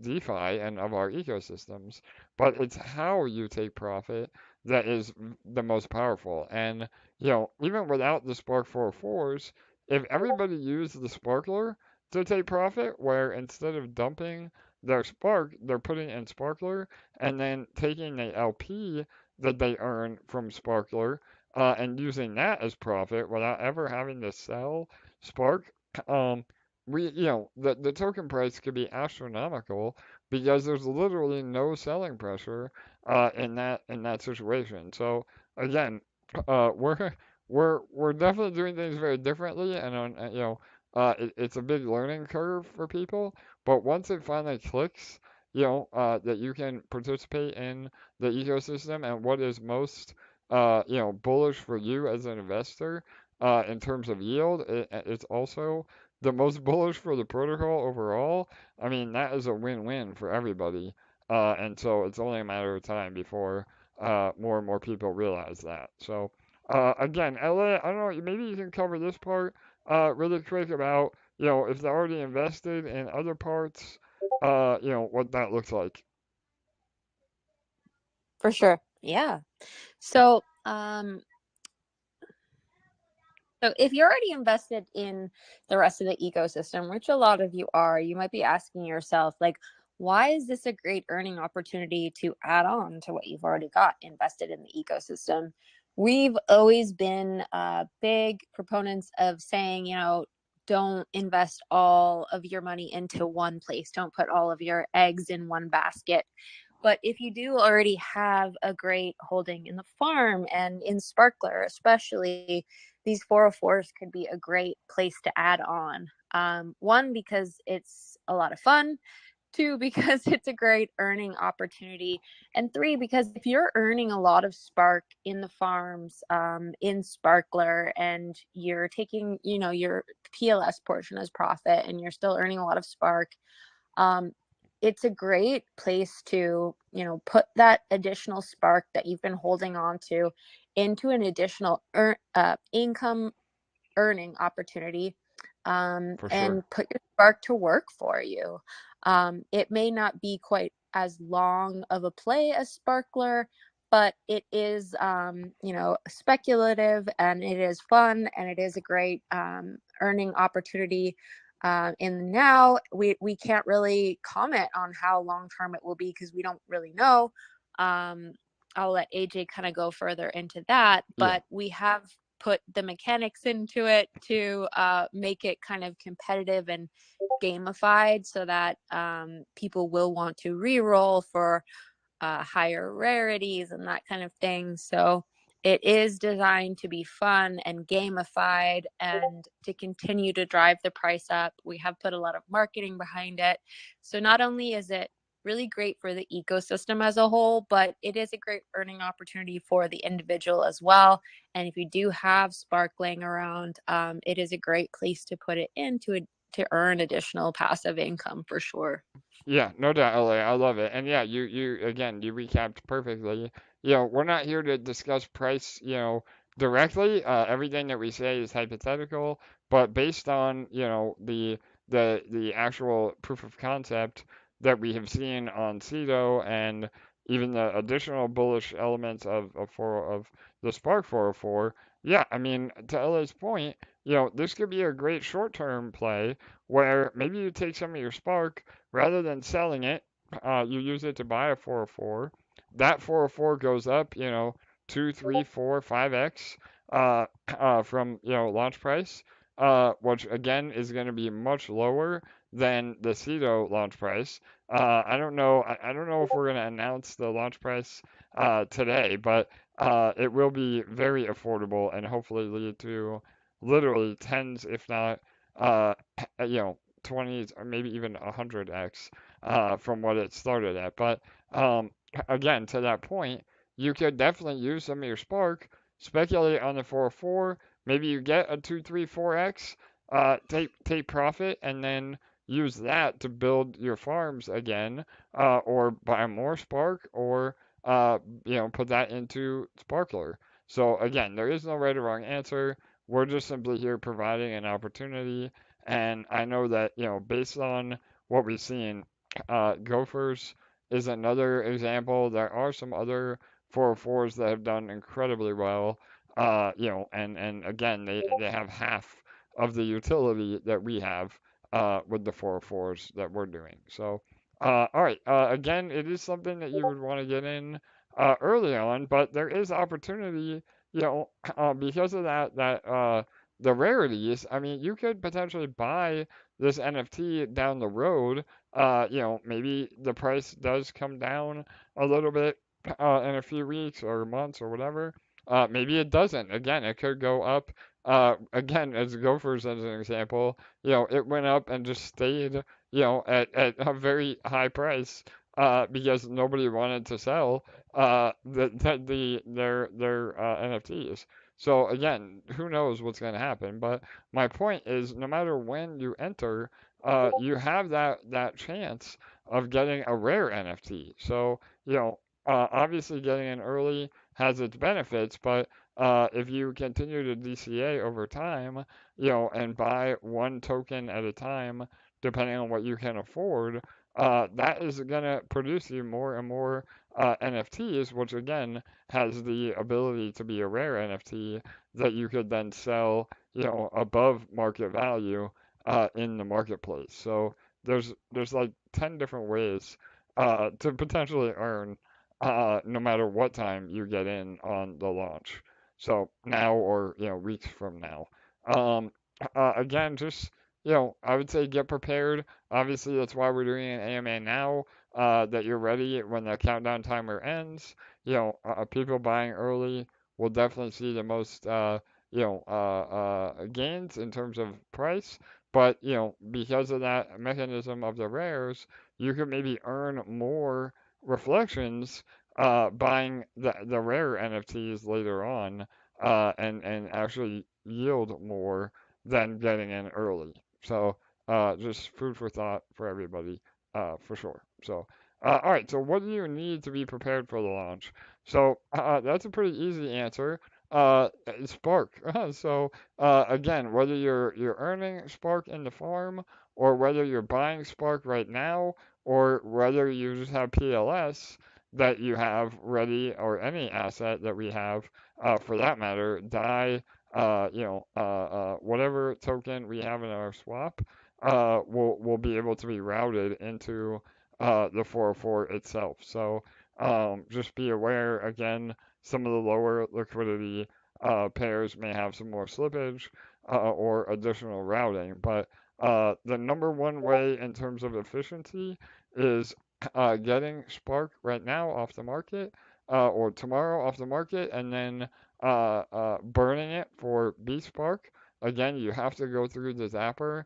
DeFi and of our ecosystems. But it's how you take profit that is the most powerful. And even without the SPARK404s, if everybody used the Sparkler to take profit, where instead of dumping their Spark, they're putting in Sparkler and then taking the LP that they earn from Sparkler and using that as profit without ever having to sell Spark, um, the token price could be astronomical because there's literally no selling pressure in that situation. So again, we're we're definitely doing things very differently, and it's a big learning curve for people. But once it finally clicks, that you can participate in the ecosystem and what is most, bullish for you as an investor, in terms of yield, it's also the most bullish for the protocol overall. I mean, that is a win-win for everybody. And so it's only a matter of time before more and more people realize that. So again, LA, I don't know, maybe you can cover this part really quick about, if they're already invested in other parts, what that looks like. For sure. Yeah. So, so if you're already invested in the rest of the ecosystem, which a lot of you are, you might be asking yourself, like, why is this a great earning opportunity to add on to what you've already got invested in the ecosystem? We've always been big proponents of saying, don't invest all of your money into one place. Don't put all of your eggs in one basket. But if you do already have a great holding in the farm and in Sparkler, especially, these 404s could be a great place to add on. One, because it's a lot of fun. Two, because it's a great earning opportunity. And three, because if you're earning a lot of Spark in the farms, in Sparkler, and you're taking, your PLS portion as profit, and you're still earning a lot of Spark, it's a great place to, put that additional Spark that you've been holding on to into an additional income earning opportunity, For sure. and put your Spark to work for you. It may not be quite as long of a play as Sparkler, but it is, speculative, and it is fun, and it is a great earning opportunity. And now we can't really comment on how long term it will be because we don't really know. I'll let AJ kind of go further into that, but we have put the mechanics into it to make it kind of competitive and gamified so that people will want to re-roll for higher rarities and that kind of thing. So it is designed to be fun and gamified and to continue to drive the price up. We have put a lot of marketing behind it. So not only is it really great for the ecosystem as a whole, but it is a great earning opportunity for the individual as well. And if you do have Spark laying around, it is a great place to put it in to earn additional passive income for sure. Yeah, no doubt, LA. I love it. And yeah, you again, you recapped perfectly. We're not here to discuss price, directly. Everything that we say is hypothetical, but based on, the actual proof of concept that we have seen on Cedo and even the additional bullish elements of the Spark 404. Yeah, I mean, to LA's point, this could be a great short-term play where maybe you take some of your Spark rather than selling it, you use it to buy a 404. That 404 goes up, 2, 3, 4, 5x from launch price, which again is going to be much lower than the Cedo launch price. I don't know. I don't know if we're going to announce the launch price today, but it will be very affordable and hopefully lead to literally tens, if not, uh, 20s or maybe even 100x from what it started at. But um, again, to that point, you could definitely use some of your Spark, speculate on the 404. Maybe you get a 2, 3, 4x, take profit, and then use that to build your farms again, or buy more Spark, or put that into Sparkler. So again, there is no right or wrong answer. We're just simply here providing an opportunity, and I know that, based on what we've seen, Gophers is another example. There are some other 404s that have done incredibly well. And again, they have half of the utility that we have with the 404s that we're doing. So, all right. Again, it is something that you would want to get in early on, but there is opportunity, because of the rarities. I mean, you could potentially buy this NFT down the road. Maybe the price does come down a little bit in a few weeks or months or whatever. Maybe it doesn't. Again, it could go up. Again, as Gophers as an example, it went up and just stayed, at a very high price because nobody wanted to sell their NFTs. So again, who knows what's going to happen? But my point is, no matter when you enter, you have that chance of getting a rare NFT. So obviously getting in early has its benefits, but if you continue to DCA over time, and buy one token at a time, depending on what you can afford, that is going to produce you more and more NFTs, which again has the ability to be a rare NFT that you could then sell, above market value in the marketplace. So there's like 10 different ways to potentially earn no matter what time you get in on the launch. So now or weeks from now. Um, Again, just I would say get prepared. Obviously, that's why we're doing an AMA now. That you're ready when the countdown timer ends. People buying early will definitely see the most gains in terms of price. But because of that mechanism of the rares, you could maybe earn more reflections buying the rare NFTs later on, and actually yield more than getting in early. So just food for thought for everybody, for sure. So all right. So what do you need to be prepared for the launch? So that's a pretty easy answer. Spark. So again, whether you're earning Spark in the farm, or whether you're buying Spark right now, or whether you just have PLS that you have ready, or any asset that we have, for that matter, DAI, whatever token we have in our swap, will be able to be routed into the 404 itself. So just be aware again, some of the lower liquidity pairs may have some more slippage or additional routing, but the number one way in terms of efficiency is getting Spark right now off the market or tomorrow off the market, and then burning it for bSPARK. Again, you have to go through the Zapper.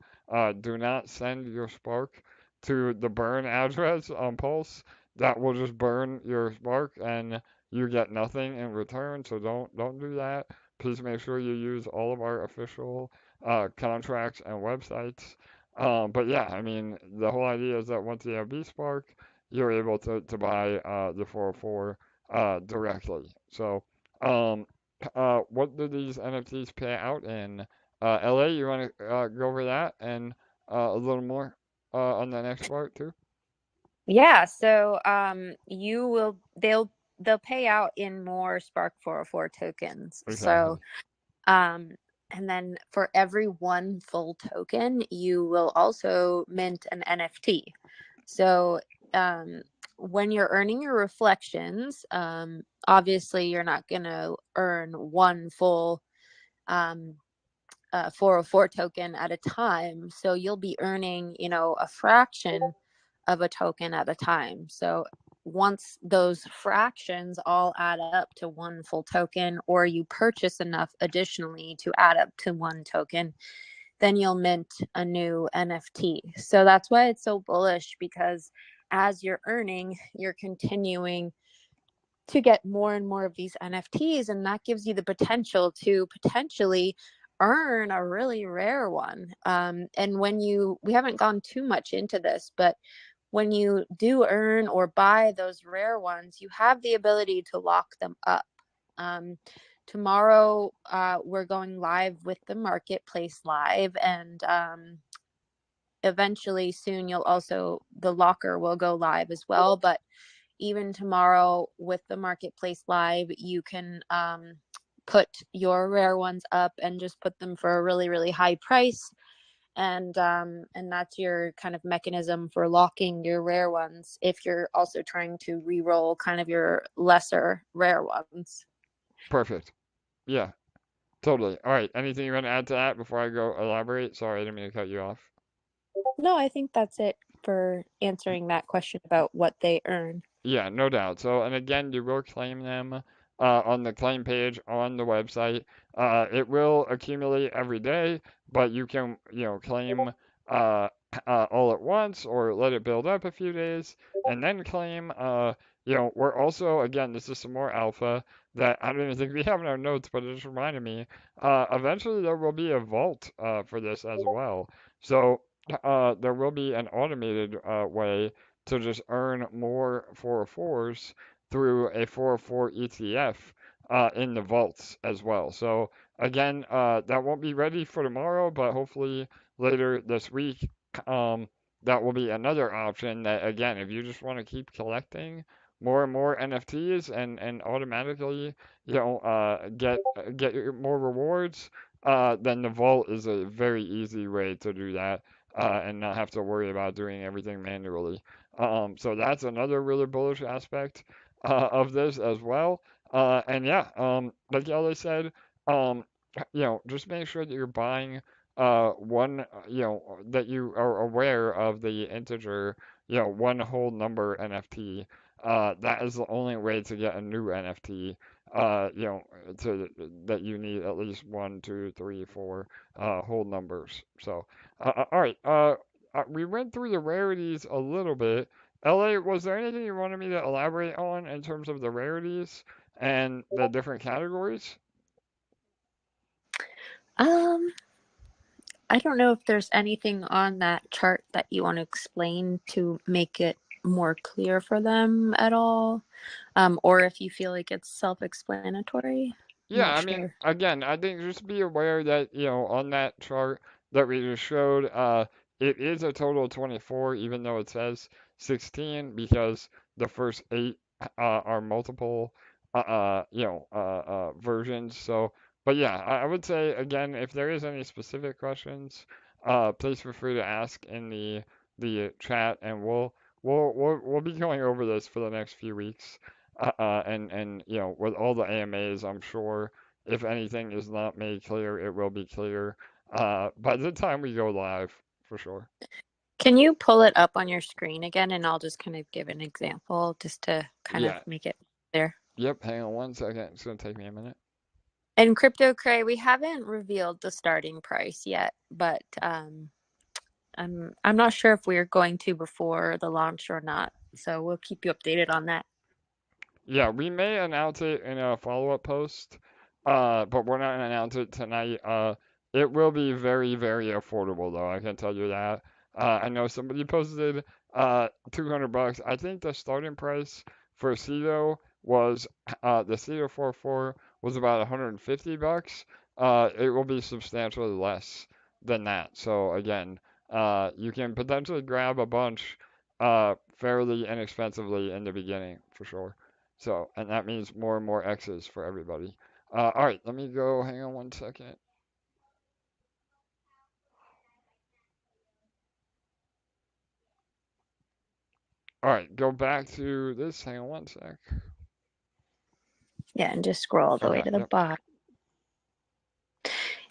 Do not send your Spark to the burn address on Pulse. That will just burn your Spark and you get nothing in return. So don't do that. Please make sure you use all of our official contracts and websites. But yeah, I mean, the whole idea is that once you have bSPARK, you're able to buy the 404 directly. So, what do these NFTs pay out in? LA, you want to go over that and a little more on the next part too? Yeah, so they'll pay out in more SPARK404 tokens. Exactly. So um and then for every one full token, you will also mint an NFT. So when you're earning your reflections, obviously you're not going to earn one full 404 token at a time. So you'll be earning, a fraction of a token at a time. So once those fractions all add up to one full token, or you purchase enough additionally to add up to one token, then you'll mint a new NFT. So that's why it's so bullish, because as you're earning, you're continuing to get more and more of these NFTs, and that gives you the potential to potentially earn a really rare one. And we haven't gone too much into this, but when you do earn or buy those rare ones, you have the ability to lock them up. Tomorrow, we're going live with the marketplace live, and eventually soon the locker will go live as well. But even tomorrow with the marketplace live, you can put your rare ones up and just put them for a really, really high price. And that's your kind of mechanism for locking your rare ones if you're also trying to re-roll kind of your lesser rare ones. Perfect. Yeah, totally. All right. Anything you want to add to that before I go elaborate? Sorry, I didn't mean to cut you off. No, I think that's it for answering that question about what they earn. Yeah, no doubt. So, and again, you will claim them on the claim page on the website. It will accumulate every day, but you can, claim all at once or let it build up a few days and then claim. We're also, again, this is some more alpha that I don't even think we have in our notes, but it just reminded me. Eventually, there will be a vault for this as well. So, there will be an automated way to just earn more 404s through a 404 ETF in the vaults as well. So again, that won't be ready for tomorrow, but hopefully later this week, that will be another option that again, if you just want to keep collecting more and more NFTs and automatically, get more rewards, then the vault is a very easy way to do that. And not have to worry about doing everything manually. So that's another really bullish aspect of this as well. And yeah, like Ellie said, um, just make sure that you're buying one, that you are aware of the integer, one whole number NFT. That is the only way to get a new NFT. That you need at least one, two, three, four whole numbers. So, all right. We went through the rarities a little bit. LA, was there anything you wanted me to elaborate on in terms of the rarities and the different categories? Um, I don't know if there's anything on that chart that you want to explain to make it more clear for them at all, or if you feel like it's self-explanatory. I'm Yeah, not I mean, sure. again, I think just be aware that, on that chart that we just showed, it is a total of 24, even though it says 16, because the first eight are multiple, versions. So, but yeah, I would say, again, if there is any specific questions, please feel free to ask in the chat, and we'll be going over this for the next few weeks. And you know, with all the AMAs, I'm sure if anything is not made clear, it will be clear by the time we go live, for sure. Can you pull it up on your screen again, and I'll just kind of give an example just to kind of Yeah. make it clear. Yep. Hang on one second. It's gonna take me a minute. And Crypto Cray, we haven't revealed the starting price yet, but I'm not sure if we're going to before the launch or not. So we'll keep you updated on that. Yeah, we may announce it in a follow-up post, but we're not gonna announce it tonight. It will be very, very affordable though, I can tell you that. I know somebody posted 200 bucks. I think the starting price for Cedo was the Cedo 404 was about 150 bucks. It will be substantially less than that. So again, you can potentially grab a bunch fairly inexpensively in the beginning for sure. So, and that means more and more X's for everybody. All right, let me go. Hang on one second. All right, go back to this. Hang on one sec. Yeah, and just scroll all the way Okay, to the yep. bottom.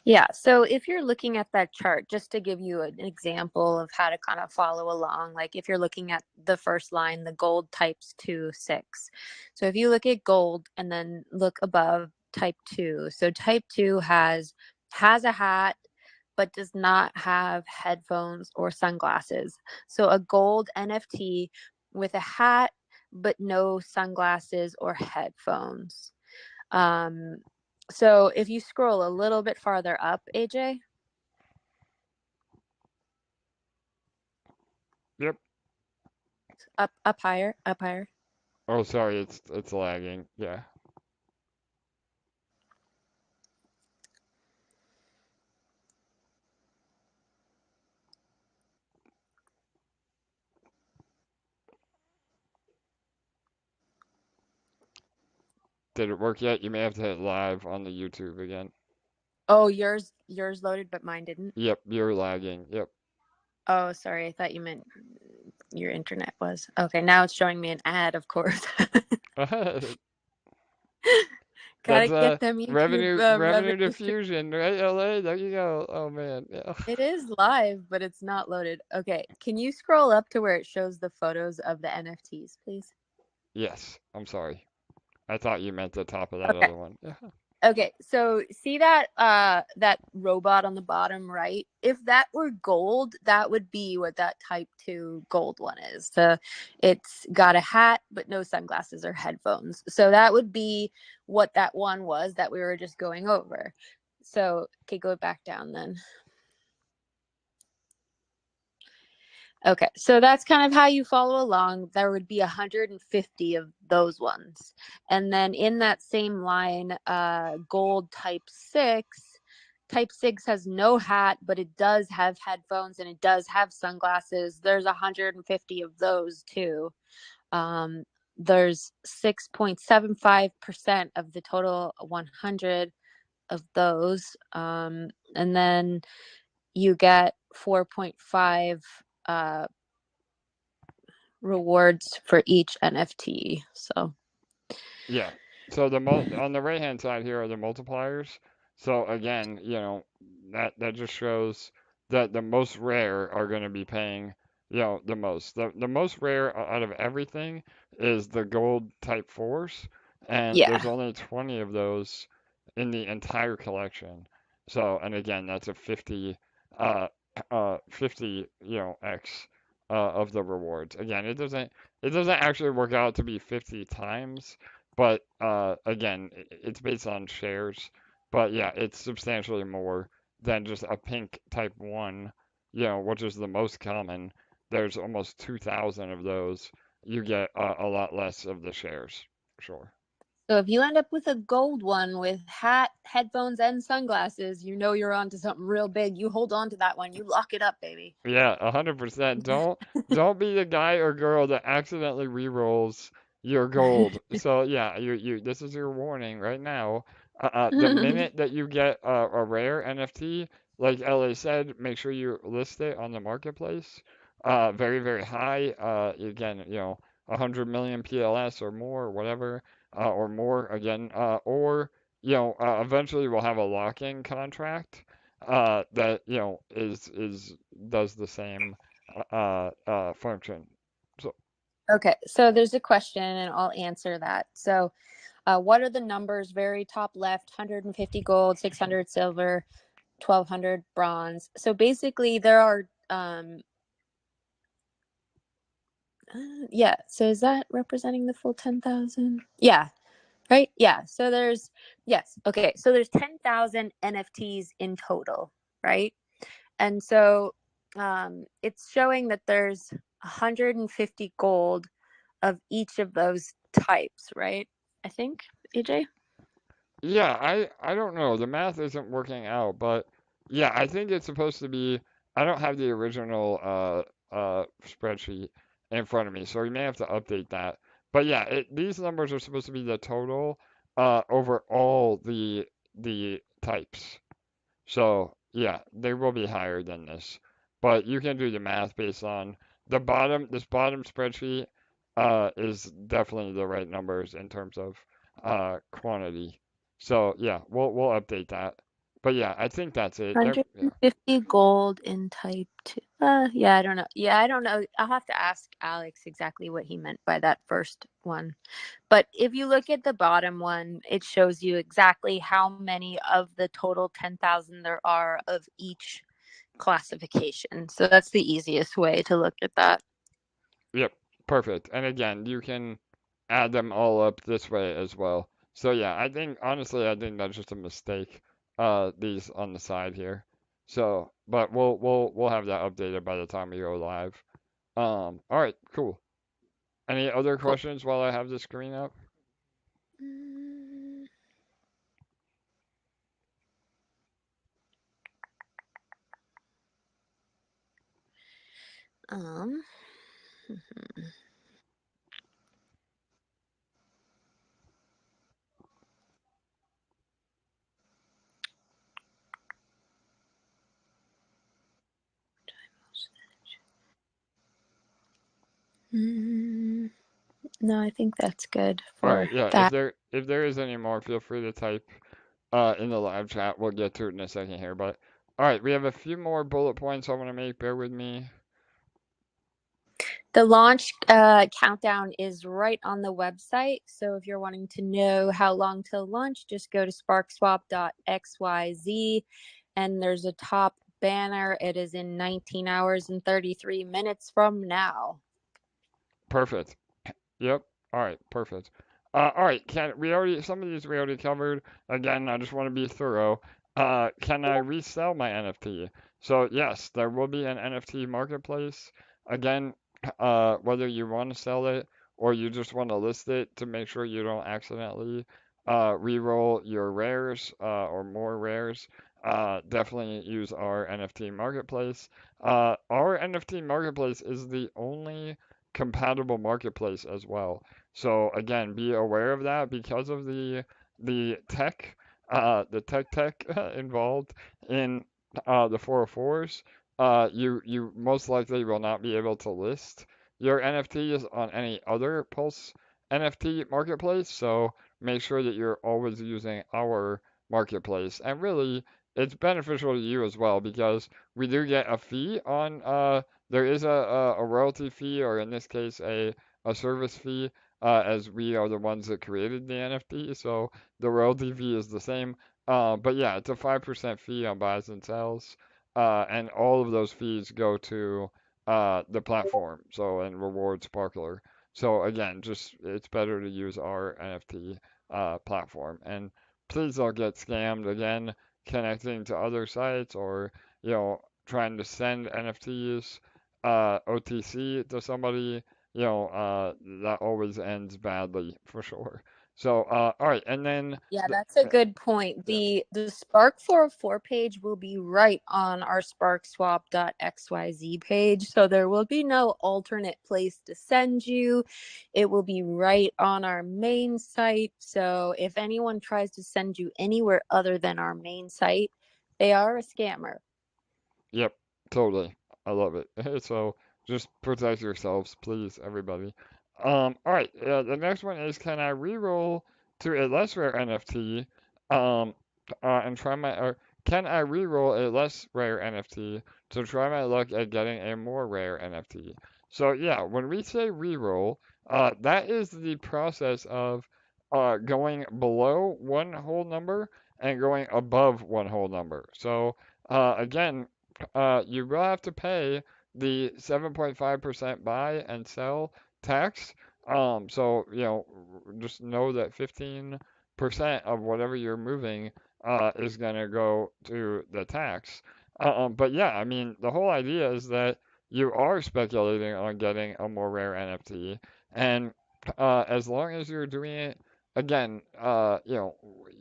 Yeah, so if you're looking at that chart, just to give you an example of how to kind of follow along, like if you're looking at the first line, the gold types 2, 6. So if you look at gold and then look above type 2. So type 2 has a hat, but does not have headphones or sunglasses. So a gold NFT with a hat, but no sunglasses or headphones. So if you scroll a little bit farther up, AJ. Yep. Up higher, up higher. Oh, sorry, it's lagging. Yeah. Did it work yet? You may have to hit live on the YouTube again. Oh, yours loaded, but mine didn't. Yep, you're lagging. Yep. Oh, sorry. I thought you meant your internet was. Okay, now it's showing me an ad, of course. Gotta That's get them YouTube revenue revenue. diffusion, right? LA, there you go. Oh man, yeah. It is live, but it's not loaded. Okay, can you scroll up to where it shows the photos of the NFTs, please? Yes, I'm sorry. I thought you meant the top of that Okay. other one. Yeah. Okay, so see that that robot on the bottom right? If that were gold, that would be what that type 2 gold one is. So it's got a hat but no sunglasses or headphones. So that would be what that one was that we were just going over. So okay, go back down then. Okay, so that's kind of how you follow along. There would be 150 of those ones. And then in that same line, gold type 6. Type 6 has no hat, but it does have headphones and it does have sunglasses. There's 150 of those too. There's 6.75% of the total 100 of those. And then you get 4.5 rewards for each NFT. So Yeah. So on the right hand side here are the multipliers. So again, you know, that just shows that the most rare are going to be paying, you know, the most. The most rare out of everything is the gold type 4s, and yeah. there's only 20 of those in the entire collection. So, and again, that's a uh 50, you know, X of the rewards. Again, it doesn't actually work out to be 50 times, but again, it's based on shares. But yeah, it's substantially more than just a pink type 1, you know, which is the most common. There's almost 2,000 of those. You get a lot less of the shares, for sure. So if you end up with a gold one with hat, headphones, and sunglasses, you know you're onto something real big. You hold on to that one. You lock it up, baby. Yeah, 100%. Don't be the guy or girl that accidentally re-rolls your gold. So yeah, you this is your warning right now. The minute that you get a rare NFT, like LA said, make sure you list it on the marketplace. Very, very high. Again, 100 million PLS or more, or whatever, or more again, or eventually we'll have a lock-in contract that is does the same function. So Okay, so there's a question and I'll answer that. So what are the numbers? Very top left, 150 gold, 600 silver, 1200 bronze. So basically there are yeah, so is that representing the full 10,000? Yeah, right? Yeah. So there's yes. Okay. So there's 10,000 NFTs in total, right? And so it's showing that there's 150 gold of each of those types, right? I think, AJ? yeah, I don't know. The math isn't working out, but yeah, I think it's supposed to be. I don't have the original spreadsheet in front of me, so we may have to update that. But yeah, these numbers are supposed to be the total over all the types. So yeah, they will be higher than this. But you can do the math based on this bottom spreadsheet is definitely the right numbers in terms of quantity. So yeah, we'll update that. But yeah, I think that's it. Yeah. 150 gold in type 2. Yeah, I don't know. Yeah, I don't know. I'll have to ask Alex exactly what he meant by that first one. But if you look at the bottom one, it shows you exactly how many of the total 10,000 there are of each classification. So that's the easiest way to look at that. Yep, perfect. And again, you can add them all up this way as well. So yeah, honestly, I think that's just a mistake. These on the side here. So, but we'll have that updated by the time we go live. All right, cool. Any other Cool. questions while I have the screen up? Um. No, I think that's good All for right, yeah. If that. there is any more, feel free to type in the live chat. We'll get to it in a second here. But all right, we have a few more bullet points I want to make. Bear with me. The launch countdown is right on the website. So if you're wanting to know how long till launch, just go to sparkswap.xyz and there's a top banner. It is in 19 hours and 33 minutes from now. Perfect. Yep. All right. Perfect. All right. Some of these we already covered. Again, I just want to be thorough. Can I resell my NFT? So yes, there will be an NFT marketplace. Again, whether you want to sell it or you just want to list it to make sure you don't accidentally re-roll your rares or more rares, definitely use our NFT marketplace. Our NFT marketplace is the only compatible marketplace as well. So again, be aware of that because of the tech, the tech involved in the 404s. You most likely will not be able to list your NFTs on any other Pulse NFT marketplace. So make sure that you're always using our marketplace. And really, it's beneficial to you as well because we do get a fee on there is a royalty fee, or in this case, a service fee, as we are the ones that created the NFT. So the royalty fee is the same. But yeah, it's a 5% fee on buys and sells. And all of those fees go to the platform, so and reward Sparkler. So again, just it's better to use our NFT platform. And please don't get scammed again connecting to other sites or trying to send NFTs OTC to somebody, that always ends badly for sure. So, all right, and then Yeah, that's a good point. yeah, The SPARK404 page will be right on our sparkswap.xyz page. So there will be no alternate place to send you. It will be right on our main site. So if anyone tries to send you anywhere other than our main site, they are a scammer. Yep, totally. I love it. So just protect yourselves, please, everybody. All right. The next one is, can I reroll to a less rare NFT? Um, and try my, or can I reroll a less rare NFT to try my luck at getting a more rare NFT? So yeah, when we say reroll, that is the process of going below one whole number and going above one whole number. So again, you will have to pay the 7.5% buy and sell tax. So, just know that 15% of whatever you're moving is going to go to the tax. But yeah, I mean, the whole idea is that you are speculating on getting a more rare NFT. And as long as you're doing it, again,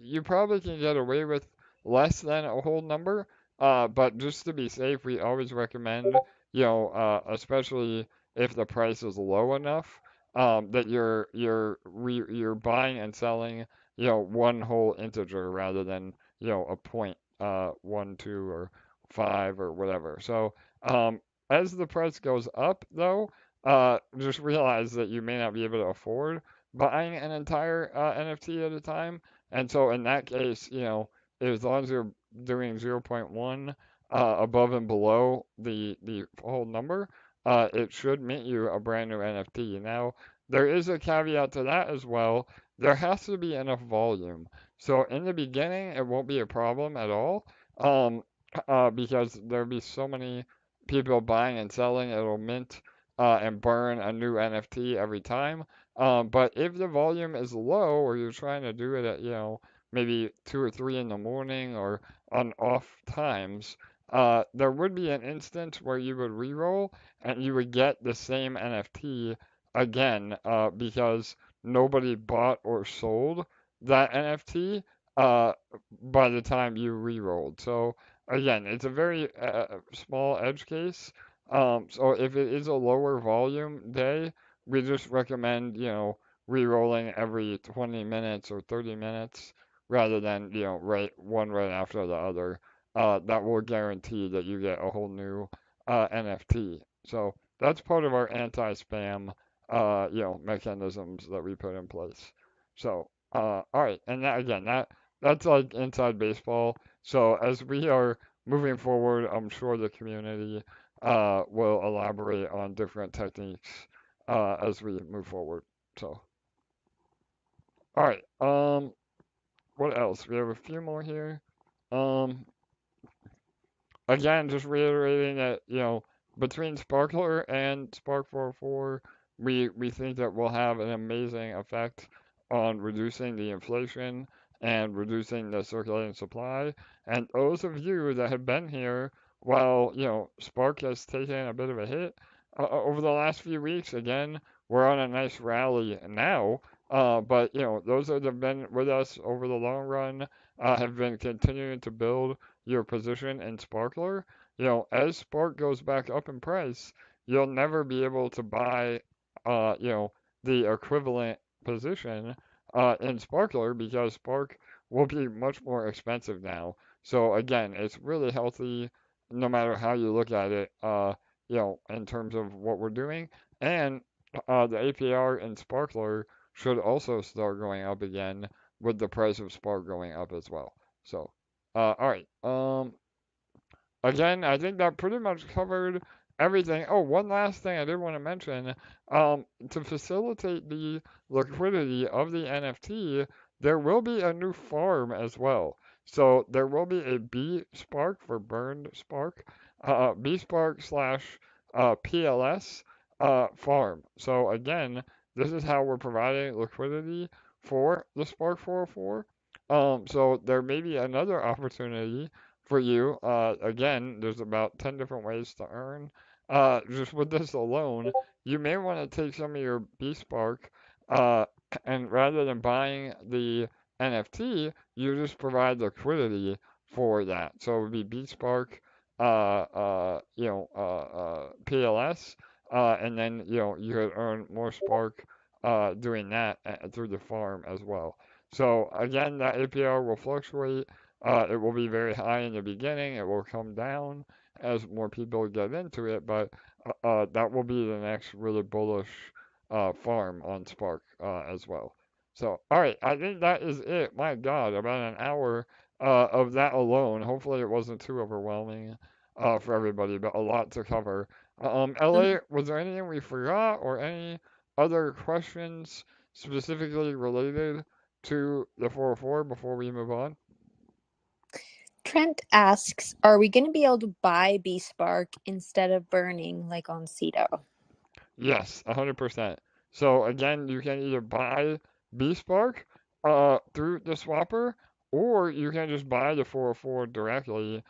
you probably can get away with less than a whole number, but just to be safe, we always recommend, especially if the price is low enough, that you're buying and selling, one whole integer rather than, a point, 1, 2, or 5 or whatever. So, as the price goes up, though, just realize that you may not be able to afford buying an entire NFT at a time. And so in that case, as long as you're doing zero point 0.1 above and below the whole number, it should mint you a brand new NFT. Now, there is a caveat to that as well. There has to be enough volume. So in the beginning, it won't be a problem at all, because there'll be so many people buying and selling, it'll mint and burn a new NFT every time. But if the volume is low, or you're trying to do it at, maybe 2 or 3 in the morning or on off times, there would be an instance where you would reroll and you would get the same NFT again, because nobody bought or sold that NFT by the time you rerolled. So again, it's a very small edge case. So if it is a lower volume day, we just recommend, re-rolling every 20 minutes or 30 minutes rather than, right after the other. That will guarantee that you get a whole new NFT. So that's part of our anti-spam, mechanisms that we put in place. So, all right, and that again, that's like inside baseball. So as we are moving forward, I'm sure the community will elaborate on different techniques as we move forward. So, all right. What else? We have a few more here. Um, Again, just reiterating that, between Sparkler and Spark404, we think that will have an amazing effect on reducing the inflation and reducing the circulating supply. And those of you that have been here while, Spark has taken a bit of a hit over the last few weeks, again, we're on a nice rally now. But, those that have been with us over the long run have been continuing to build your position in Sparkler, as Spark goes back up in price, you'll never be able to buy, uh, you know, the equivalent position in Sparkler because Spark will be much more expensive now. So again, it's really healthy no matter how you look at it, in terms of what we're doing. And the APR in Sparkler should also start going up again with the price of Spark going up as well. So, all right. Again, I think that pretty much covered everything. Oh, one last thing I did want to mention. To facilitate the liquidity of the NFT, there will be a new farm as well. So there will be a bSPARK for burned spark, bSPARK slash PLS farm. So again, this is how we're providing liquidity for the Spark404. So there may be another opportunity for you. Again, there's about 10 different ways to earn. Just with this alone, you may want to take some of your bSPARK, uh, and rather than buying the NFT, you just provide liquidity for that. So it would be bSPARK, PLS, and then, you could earn more Spark doing that through the farm as well. So again, that APR will fluctuate. It will be very high in the beginning. It will come down, as more people get into it, but that will be the next really bullish farm on Spark as well. So, all right, I think that is it. My God, about an hour of that alone. Hopefully, it wasn't too overwhelming for everybody, but a lot to cover. LA, was there anything we forgot or any other questions specifically related to the 404 before we move on? Trent asks, are we going to be able to buy bSPARK instead of burning like on Cedo? Yes, 100%. So again, you can either buy bSPARK through the swapper, or you can just buy the 404 directly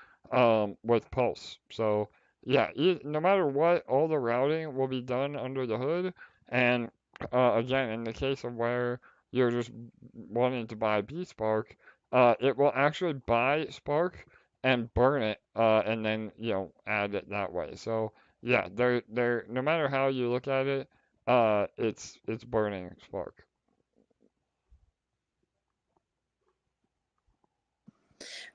with Pulse. So yeah, no matter what, all the routing will be done under the hood. And again, in the case of where you're just wanting to buy bSPARK, it will actually buy Spark and burn it, and then add it that way. So yeah, they're no matter how you look at it, it's burning Spark.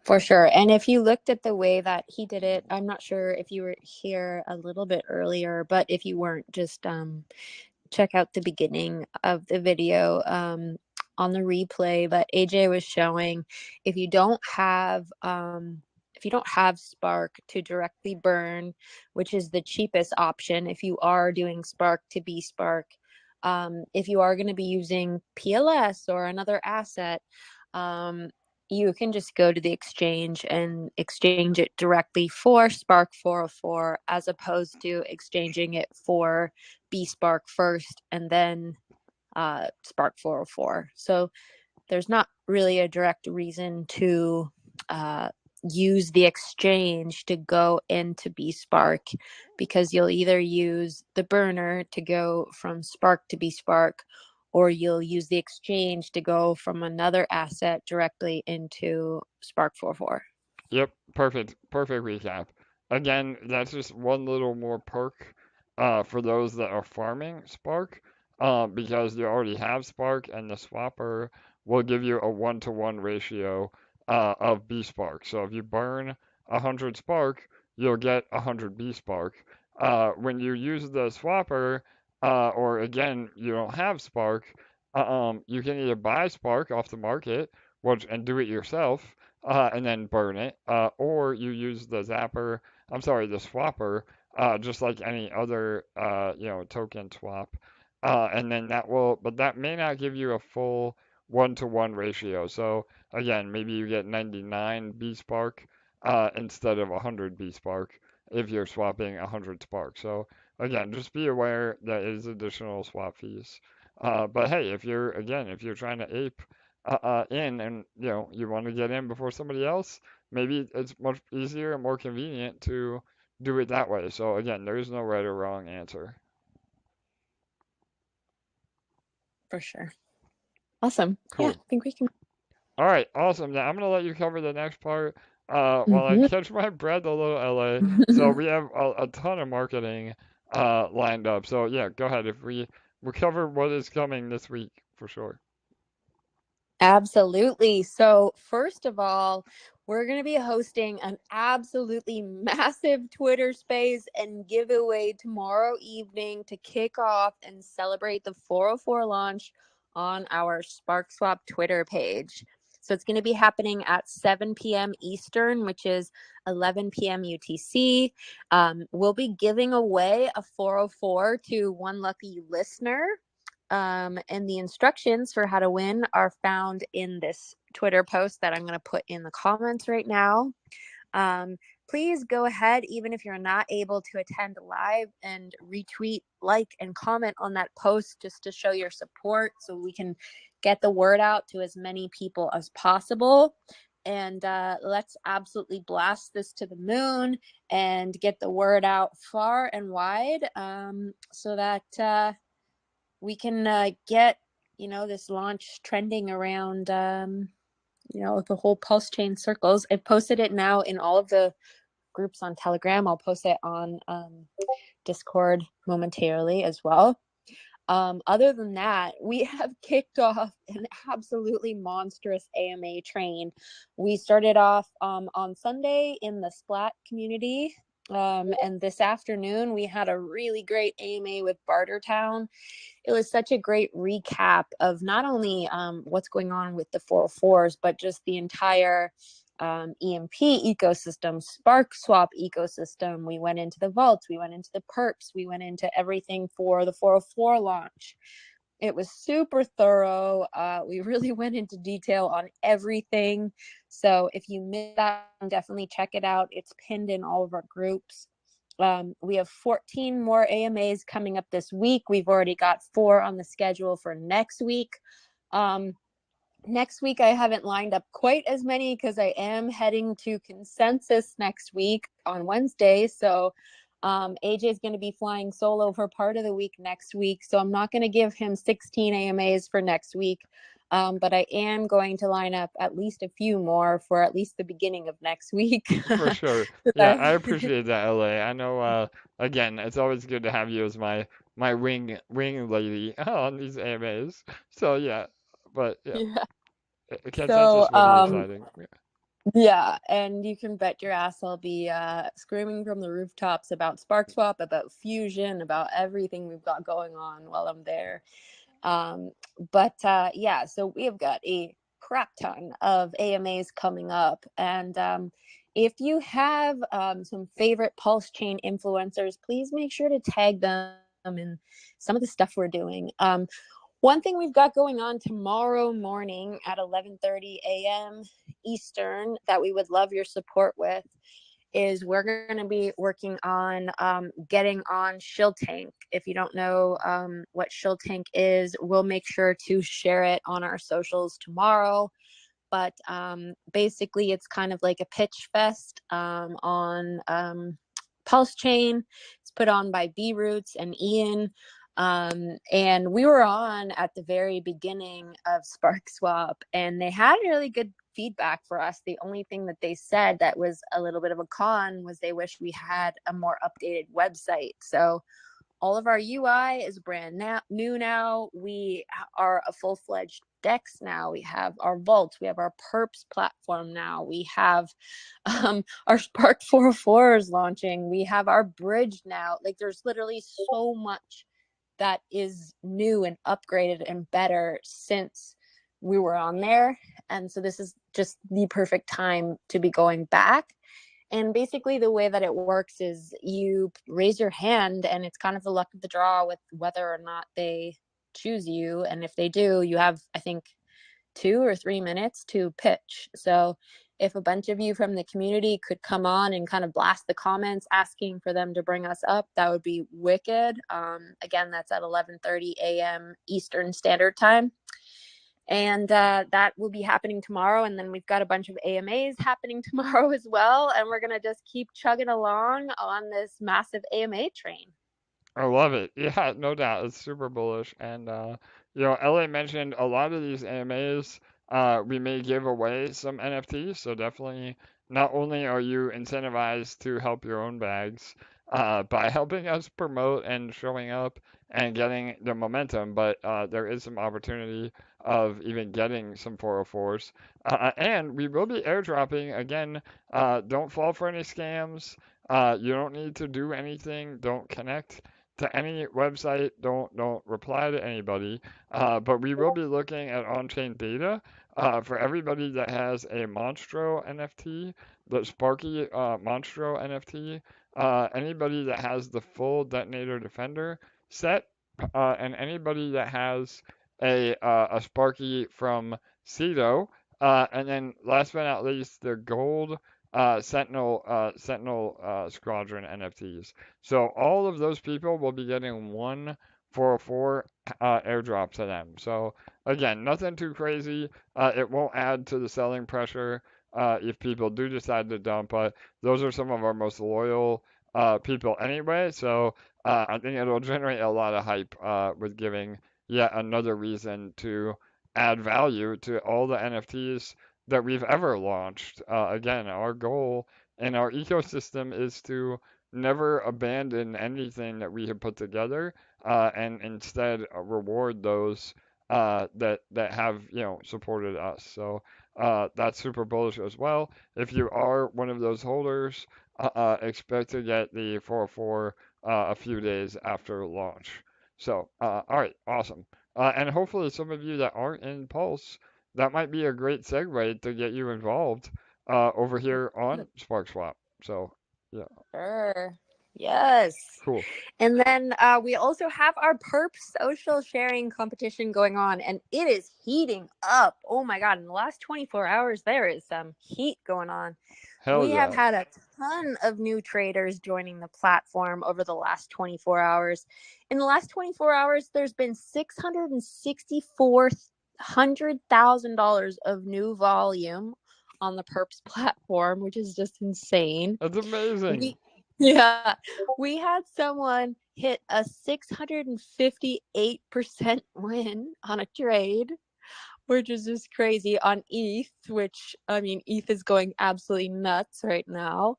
For sure. And if you looked at the way that he did it, I'm not sure if you were here a little bit earlier, but if you weren't, just check out the beginning of the video on the replay. But AJ was showing if you don't have Spark to directly burn, which is the cheapest option, if you are doing Spark to bSPARK, if you are going to be using PLS or another asset, you can just go to the exchange and exchange it directly for SPARK404 as opposed to exchanging it for bSPARK first and then SPARK404. So there's not really a direct reason to use the exchange to go into bSPARK, because you'll either use the burner to go from Spark to bSPARK, or you'll use the exchange to go from another asset directly into SPARK404. Yep, perfect recap. Again, that's just one little more perk for those that are farming Spark, because you already have Spark, and the swapper will give you a 1-to-1 ratio of bSpark. So if you burn 100 Spark, you'll get 100 bSpark. When you use the swapper, or again you don't have Spark, you can either buy Spark off the market, and do it yourself, and then burn it, or you use the the swapper, just like any other, token swap, and then but that may not give you a full 1-to-1 ratio. So again, maybe you get 99 bSpark, instead of 100 bSpark if you're swapping 100 Spark. So again, just be aware that is additional swap fees. But hey, if you're trying to ape in, and you want to get in before somebody else, maybe it's much easier and more convenient to do it that way. So again, there is no right or wrong answer. For sure. Awesome. Cool. Yeah, I think we can. All right, awesome. Now I'm gonna let you cover the next part while I catch my breath a little, LA. So we have a ton of marketing lined up. So yeah, go ahead. If we cover what is coming this week for sure. Absolutely. So first of all, we're going to be hosting an absolutely massive Twitter space and giveaway tomorrow evening to kick off and celebrate the 404 launch on our Sparkswap Twitter page. So it's going to be happening at 7 p.m. Eastern, which is 11 p.m. UTC. We'll be giving away a 404 to one lucky listener. And the instructions for how to win are found in this Twitter post that I'm going to put in the comments right now. Please go ahead, even if you're not able to attend live, and retweet, like, and comment on that post just to show your support so we can get the word out to as many people as possible. And let's absolutely blast this to the moon and get the word out far and wide, so that we can get, this launch trending around, the whole Pulse chain circles. I've posted it now in all of the groups on Telegram. I'll post it on Discord momentarily as well. Other than that, we have kicked off an absolutely monstrous AMA train. We started off on Sunday in the Splat community. And this afternoon, we had a really great AMA with Bartertown. It was such a great recap of not only what's going on with the 404s, but just the entire EMP ecosystem, Sparkswap ecosystem. We went into the vaults, we went into the PERPS, we went into everything for the 404 launch. It was super thorough. We really went into detail on everything. So if you missed that, definitely check it out. It's pinned in all of our groups. We have 14 more AMAs coming up this week. We've already got 4 on the schedule for next week. Next week, I haven't lined up quite as many because I am heading to Consensus next week on Wednesday. So AJ is going to be flying solo for part of the week next week. So I'm not going to give him 16 AMAs for next week. But I am going to line up at least a few more for at least the beginning of next week. For sure. Yeah, I appreciate that, LA. I know, again, it's always good to have you as my wing lady on these AMAs. So yeah, but yeah, Yeah. Consensus So will be exciting. yeah, and you can bet your ass I'll be screaming from the rooftops about Sparkswap, about Fusion, about everything we've got going on while I'm there. But yeah, so we have got a crap ton of AMAs coming up. And if you have some favorite Pulse Chain influencers, please make sure to tag them in some of the stuff we're doing. One thing we've got going on tomorrow morning at 11:30 a.m. Eastern that we would love your support with is we're going to be working on getting on ShillTank. If you don't know what ShillTank is, we'll make sure to share it on our socials tomorrow. But basically, it's kind of like a pitch fest on Pulse Chain. It's put on by B Roots and Ian. And we were on at the very beginning of Sparkswap, and they had really good feedback for us. The only thing that they said that was a little bit of a con was they wish we had a more updated website. So all of our UI is brand new now. We are a full-fledged DEX now. We have our vaults. We have our PERPS platform now. We have our SPARK404 is launching. We have our bridge now. Like, there's literally so much that is new and upgraded and better since we were on there. And so this is just the perfect time to be going back. And basically the way that it works is you raise your hand, and it's kind of the luck of the draw with whether or not they choose you. And if they do, you have, I think, 2 or 3 minutes to pitch. So if a bunch of you from the community could come on and kind of blast the comments asking for them to bring us up, that would be wicked. Again, that's at 11:30 a.m. Eastern Standard Time. And that will be happening tomorrow. And then we've got a bunch of AMAs happening tomorrow as well. And we're going to just keep chugging along on this massive AMA train. I love it. Yeah, no doubt. It's super bullish. And, LA mentioned a lot of these AMAs, we may give away some NFTs. So definitely, not only are you incentivized to help your own bags by helping us promote and showing up and getting the momentum, but there is some opportunity of even getting some 404s. And we will be airdropping. Again, don't fall for any scams. You don't need to do anything. Don't connect to any website. Don't reply to anybody. But we will be looking at on-chain data for everybody that has a Monstro NFT, the Sparky Monstro NFT. Anybody that has the full Detonator Defender set, and anybody that has a Sparky from Cedo, and then last but not least, the gold Sentinel Squadron NFTs. So all of those people will be getting one 404 airdrop to them. So again, nothing too crazy. It won't add to the selling pressure if people do decide to dump, but those are some of our most loyal people anyway. So I think it'll generate a lot of hype with giving yet another reason to add value to all the NFTs that we've ever launched. Again, our goal in our ecosystem is to never abandon anything that we have put together, and instead reward those that have supported us. So that's super bullish as well. If you are one of those holders, expect to get the 404 a few days after launch. So, all right, awesome. And hopefully some of you that aren't in Pulse, that might be a great segue to get you involved over here on Sparkswap. So, yeah, Sure. Yes. cool. And then we also have our PERPS social sharing competition going on, and it is heating up. Oh my God. In the last 24 hours, there is some heat going on. Hell We have yeah. had a ton of new traders joining the platform over the last 24 hours. In the last 24 hours, there's been $664,000 of new volume on the Perps platform, which is just insane. That's amazing. Yeah, we had someone hit a 658% win on a trade, which is just crazy on ETH, which I mean, ETH is going absolutely nuts right now.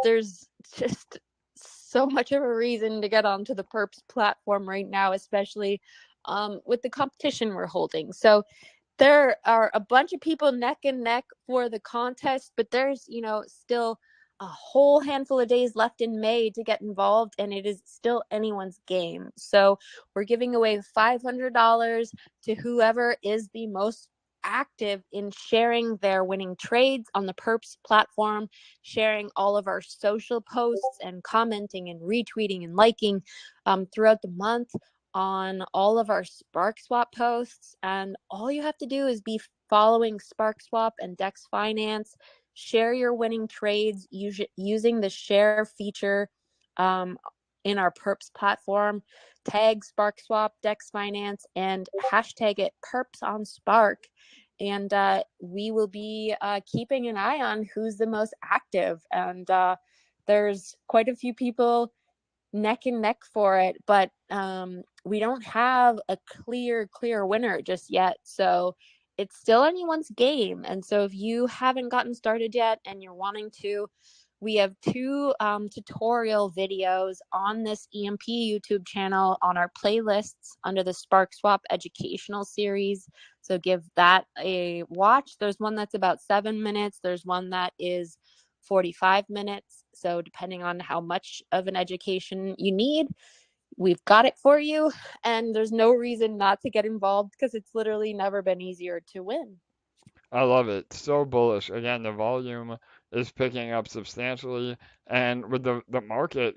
There's just so much of a reason to get onto the Perps platform right now, especially with the competition we're holding. So there are a bunch of people neck and neck for the contest, but there's, still a whole handful of days left in May to get involved, and it is still anyone's game. So we're giving away $500 to whoever is the most active in sharing their winning trades on the Perps platform, sharing all of our social posts and commenting and retweeting and liking throughout the month on all of our Sparkswap posts. And all you have to do is be following Sparkswap and Dex Finance. Share your winning trades using the share feature in our Perps platform. Tag Sparkswap, Dex Finance, and hashtag it Perps on Spark. And we will be keeping an eye on who's the most active. And there's quite a few people neck and neck for it, but we don't have a clear winner just yet. So it's still anyone's game. And so if you haven't gotten started yet and you're wanting to, we have two tutorial videos on this EMP YouTube channel on our playlists under the Sparkswap educational series. So give that a watch. There's one that's about 7 minutes. There's one that is 45 minutes. So depending on how much of an education you need, we've got it for you. And there's no reason not to get involved because it's literally never been easier to win. I love it. So bullish. Again, the volume is picking up substantially, and with the market,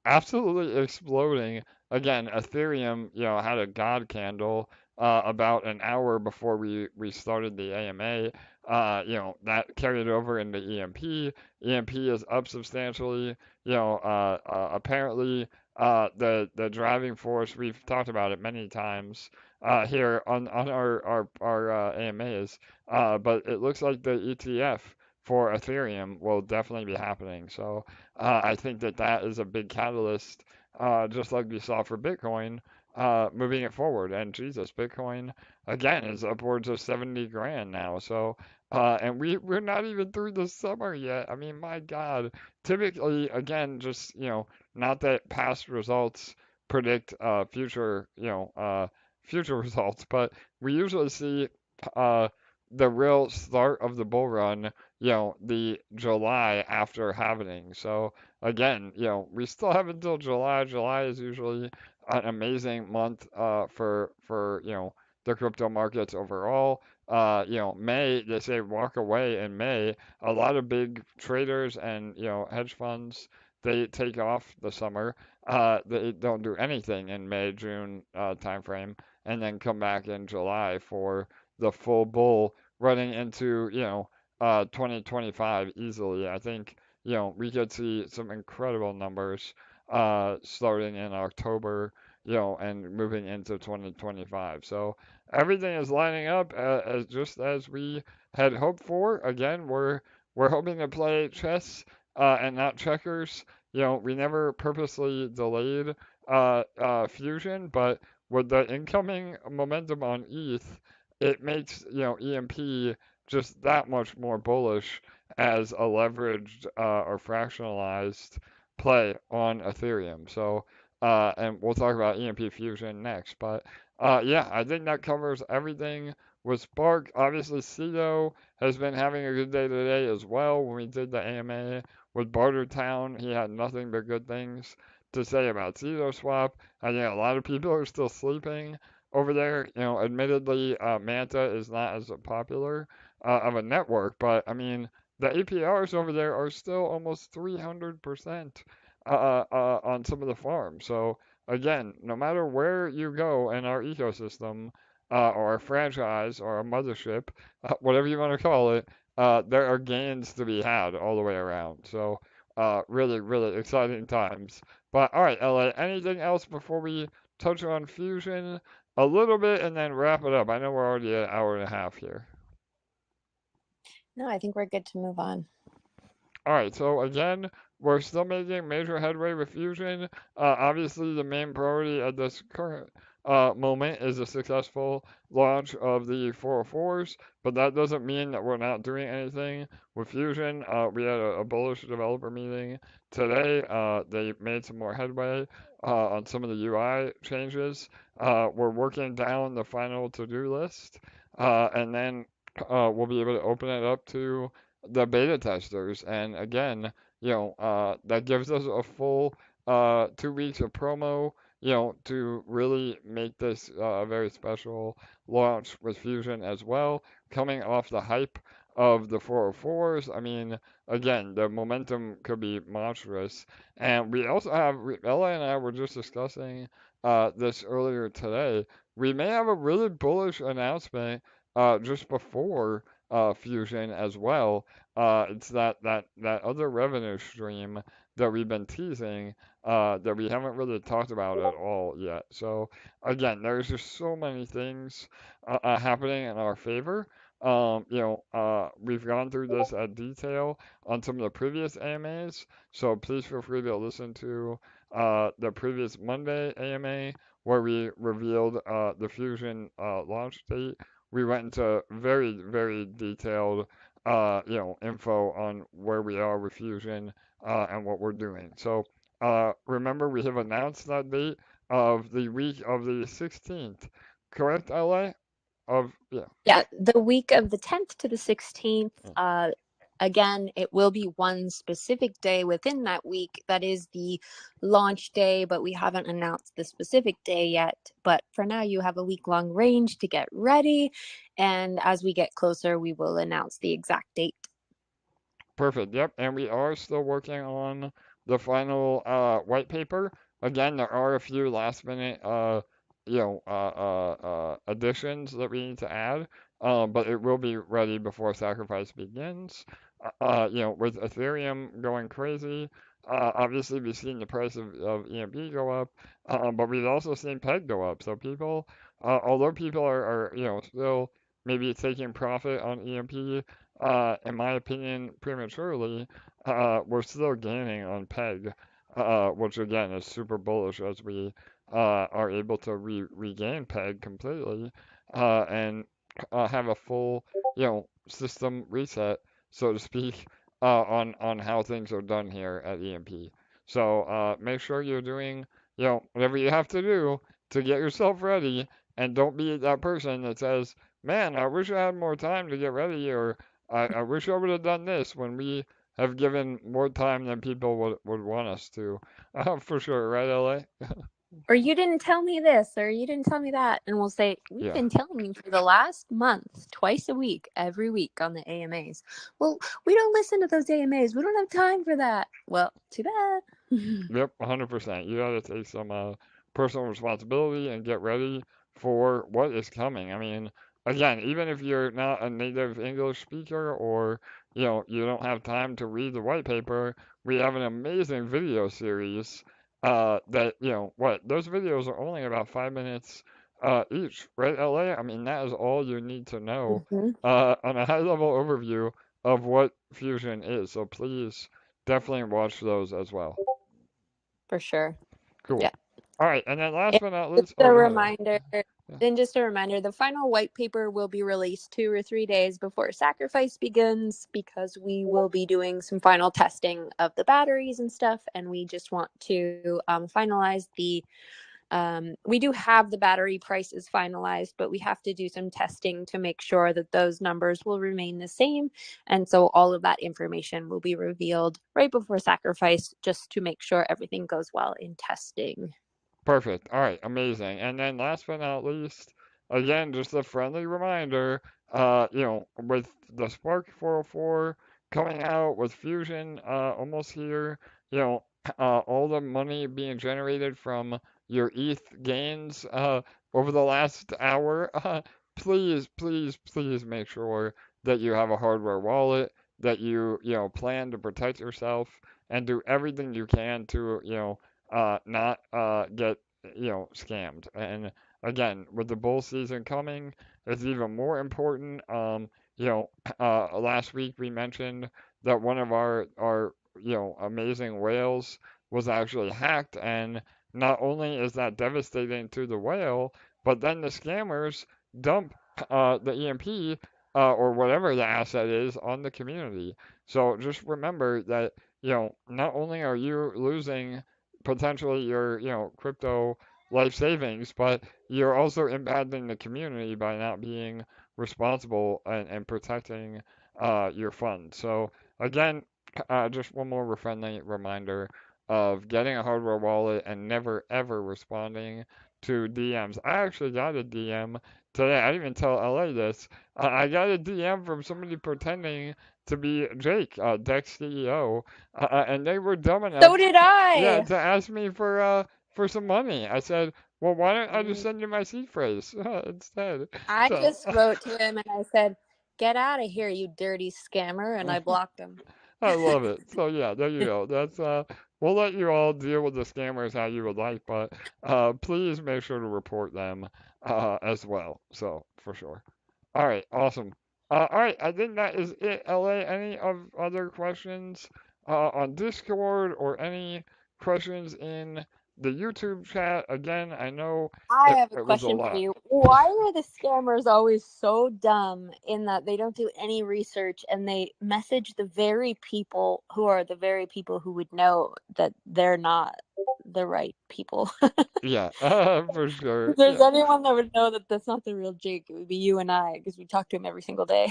absolutely exploding. Again, Ethereum, had a god candle about an hour before we started the AMA. That carried over into EMP. EMP is up substantially. Apparently, the driving force, we've talked about it many times here on our AMAs. But it looks like the ETF for Ethereum will definitely be happening. So I think that is a big catalyst, just like we saw for Bitcoin, moving it forward. And Jesus, Bitcoin again is upwards of 70 grand now. So and we're not even through the summer yet. I mean, my God. Typically, again, just not that past results predict future results, but we usually see the real start of the bull run, the July after halving. So again, we still have until July. July is usually an amazing month for the crypto markets overall. May, they say walk away in May. A lot of big traders and hedge funds, they take off the summer. They don't do anything in May, June timeframe, and then come back in July for the full bull running into 2025 easily. I think we could see some incredible numbers starting in October, and moving into 2025. So everything is lining up as just as we had hoped for. Again, we're hoping to play chess and not checkers. We never purposely delayed fusion, but with the incoming momentum on ETH, it makes EMP just that much more bullish as a leveraged or fractionalized play on Ethereum. So and we'll talk about EMP fusion next, but Yeah, I think that covers everything with Spark. Obviously, Cito has been having a good day today as well. When we did the AMA with Bartertown, he had nothing but good things to say about Cito Swap. I think a lot of people are still sleeping over there. You know, admittedly, Manta is not as popular of a network, but I mean, the APRs over there are still almost 300% on some of the farms. So again, no matter where you go in our ecosystem, or a franchise, or a mothership, whatever you want to call it, there are gains to be had all the way around. So, really, really exciting times. But all right, LA, anything else before we touch on Fusion a little bit and then wrap it up? I know we're already at an hour and a half here. No, I think we're good to move on. All right, so again, we're still making major headway with Fusion. Obviously, the main priority at this current moment is a successful launch of the 404s, but that doesn't mean that we're not doing anything with Fusion. We had a bullish developer meeting today. They made some more headway on some of the UI changes. We're working down the final to-do list, and then we'll be able to open it up to the beta testers. And again, that gives us a full 2 weeks of promo, to really make this a very special launch with Fusion as well, coming off the hype of the 404s. I mean, again, the momentum could be monstrous. And we also have, Ella and I were just discussing this earlier today. We may have a really bullish announcement just before Fusion as well. It's that other revenue stream that we've been teasing that we haven't really talked about at all yet. So again, there's just so many things happening in our favor. We've gone through this at detail on some of the previous AMAs, so please feel free to listen to the previous Monday AMA where we revealed the Fusion launch date. We went into very, very detailed info on where we are with Fusion and what we're doing. So remember, we have announced that date of the week of the 16th, correct, LA? Yeah, the week of the 10th to the 16th. Again, it will be one specific day within that week. That is the launch day, but we haven't announced the specific day yet. But for now, you have a week-long range to get ready. And as we get closer, we will announce the exact date. Perfect. Yep. And we are still working on the final white paper. Again, there are a few last minute additions that we need to add. But it will be ready before sacrifice begins. With Ethereum going crazy, obviously we've seen the price of EMP go up, but we've also seen PEG go up. So people, although people are still maybe taking profit on EMP, in my opinion, prematurely, we're still gaining on PEG, which again is super bullish as we are able to regain PEG completely and have a full, system reset, so to speak, on how things are done here at EMP. So make sure you're doing, whatever you have to do to get yourself ready, and don't be that person that says, "Man, I wish I had more time to get ready," or I wish I would have done this when we have given more time than people would want us to. For sure, right, LA? Or you didn't tell me this, or you didn't tell me that. And we'll say, we've been telling you for the last month, twice a week, every week on the AMAs. Well, we don't listen to those AMAs. We don't have time for that. Well, too bad. Yep, 100%. You gotta take some personal responsibility and get ready for what is coming. I mean, again, even if you're not a native English speaker or, you don't have time to read the white paper, we have an amazing video series that, those videos are only about 5 minutes each, right, LA? I mean, that is all you need to know on a high-level overview of what Fusion is. So please definitely watch those as well. For sure. Cool. Yeah. All right, and then last And but not least, just a go ahead. reminder, just a reminder, the final white paper will be released 2 or 3 days before sacrifice begins, because we will be doing some final testing of the batteries and stuff, and we just want to finalize the We do have the battery prices finalized, but we have to do some testing to make sure that those numbers will remain the same. And so all of that information will be revealed right before sacrifice, just to make sure everything goes well in testing. Perfect. All right, amazing. And then last but not least, again, just a friendly reminder, with the Spark 404 coming out with Fusion almost here, all the money being generated from your ETH gains over the last hour, please, please, please make sure that you have a hardware wallet, that you plan to protect yourself and do everything you can to, not get scammed. And again, with the bull season coming, it's even more important. Last week we mentioned that one of our amazing whales was actually hacked, and not only is that devastating to the whale, but then the scammers dump the EMP or whatever the asset is on the community. So just remember that not only are you losing potentially your crypto life savings, but you're also impacting the community by not being responsible and protecting your funds. So again, just one more friendly reminder of getting a hardware wallet and never ever responding to DMs. I actually got a DM today. I didn't even tell LA this. I got a DM from somebody pretending to be Jake, Dex CEO, and they were dumb enough, So did yeah, I. to ask me for some money. I said, well, why don't I just send you my seed phrase instead? I So just wrote to him and I said, "Get out of here, you dirty scammer," and I blocked him. I love it. So yeah, there you go. That's we'll let you all deal with the scammers how you would like, but please make sure to report them as well. So for sure. All right, awesome. All right, I think that is it. LA, any of other questions on Discord or any questions in the YouTube chat? Again, I know I it, have a it was a question for lot. you. Why are the scammers always so dumb in that they don't do any research and they message the very people who are the very people who would know that they're not the right people? Yeah, for sure. If there's Yeah, anyone that would know that that's not the real Jake, it would be you and I, because we talk to him every single day.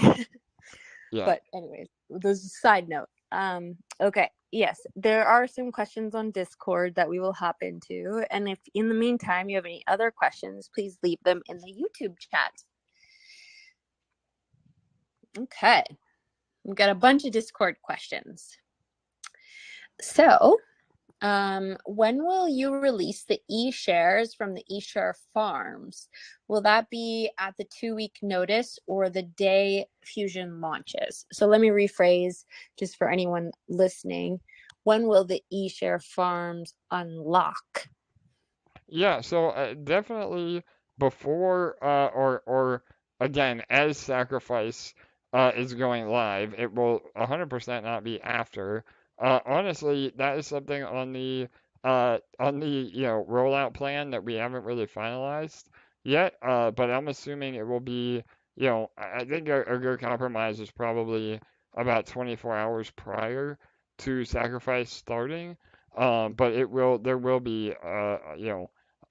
yeah. But anyways, those side note. Okay, yes, there are some questions on Discord that we will hop into, and if in the meantime you have any other questions, please leave them in the YouTube chat. Okay, we've got a bunch of Discord questions. So, when will you release the e-shares from the Eshare Farms? Will that be at the 2-week notice or the day Fusion launches? So let me rephrase just for anyone listening. When will the Eshare Farms unlock? Yeah, so definitely before or again as sacrifice is going live, it will 100% not be after. Honestly, that is something on the rollout plan that we haven't really finalized yet. But I'm assuming it will be I think a good compromise is probably about 24 hours prior to sacrifice starting. But there will be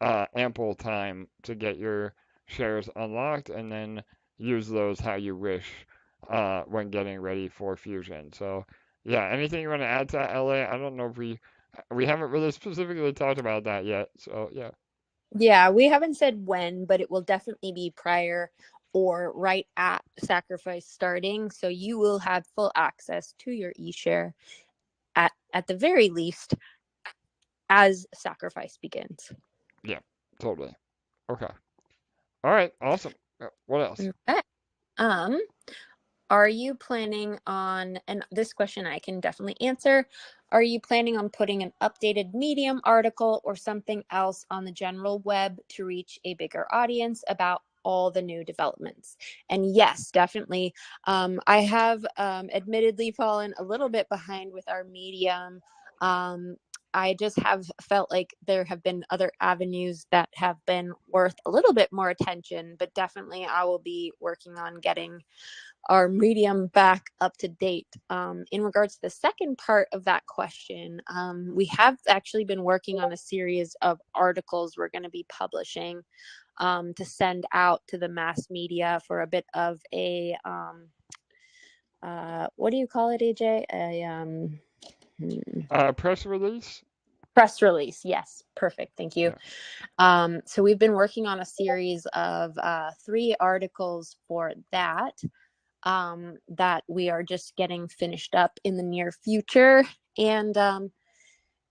ample time to get your shares unlocked and then use those how you wish when getting ready for Fusion. So, yeah, anything you want to add to that, LA? I don't know if we haven't really specifically talked about that yet. So, yeah. Yeah, we haven't said when, but it will definitely be prior or right at sacrifice starting. So you will have full access to your eShare at the very least as sacrifice begins. Yeah, totally. Okay. All right, awesome. What else? Okay. Are you planning on, and this question I can definitely answer, are you planning on putting an updated Medium article or something else on the general web to reach a bigger audience about all the new developments? And yes, definitely. I have admittedly fallen a little bit behind with our Medium. I just have felt like there have been other avenues that have been worth a little bit more attention, but definitely I will be working on getting our medium back up to date. In regards to the second part of that question, we have actually been working on a series of articles we're going to be publishing to send out to the mass media for a bit of a, what do you call it, AJ? Press release? Press release. Yes, perfect. Thank you. Yeah. So we've been working on a series of 3 articles for that. That we are just getting finished up in the near future. And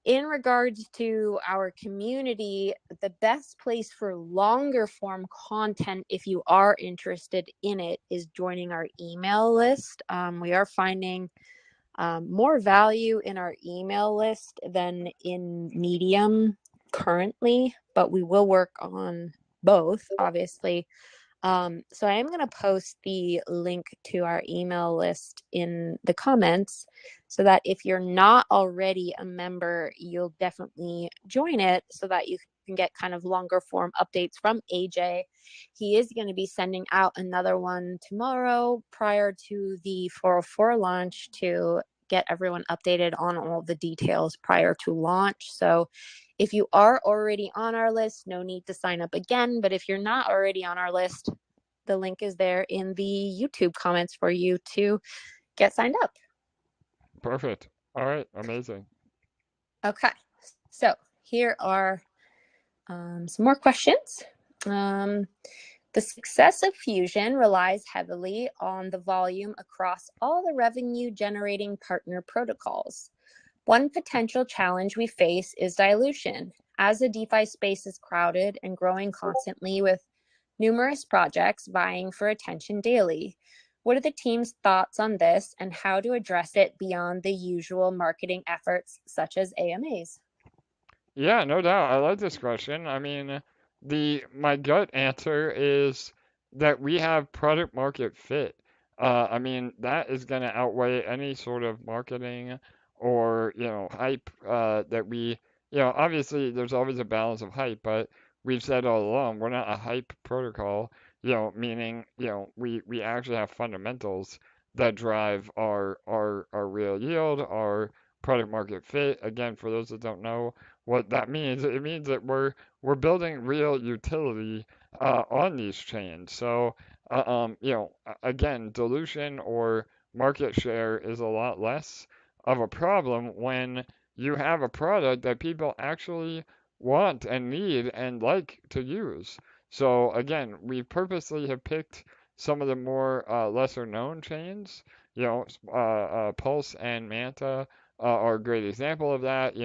in regards to our community, the best place for longer form content, if you are interested in it, is joining our email list. We are finding more value in our email list than in Medium currently, but we will work on both, obviously. So I am going to post the link to our email list in the comments so that if you're not already a member, you'll definitely join it so that you can get kind of longer form updates from AJ. He is going to be sending out another one tomorrow prior to the 404 launch to get everyone updated on all the details prior to launch. So if you are already on our list, no need to sign up again. But if you're not already on our list, the link is there in the YouTube comments for you to get signed up. Perfect. All right. Amazing. Okay. So here are some more questions. The success of Fusion relies heavily on the volume across all the revenue-generating partner protocols. One potential challenge we face is dilution. As the DeFi space is crowded and growing constantly with numerous projects vying for attention daily, what are the team's thoughts on this and how to address it beyond the usual marketing efforts such as AMAs? Yeah, no doubt. I like this question. I mean, my gut answer is that we have product market fit. I mean, that is going to outweigh any sort of marketing or, hype that obviously there's always a balance of hype, but we've said all along, we're not a hype protocol, meaning, we actually have fundamentals that drive our real yield, our product market fit. Again, for those that don't know, what that means, it means that we're building real utility on these chains. So, again, dilution or market share is a lot less of a problem when you have a product that people actually want and need and like to use. So again, we purposely have picked some of the more lesser known chains. Pulse and Manta are a great example of that.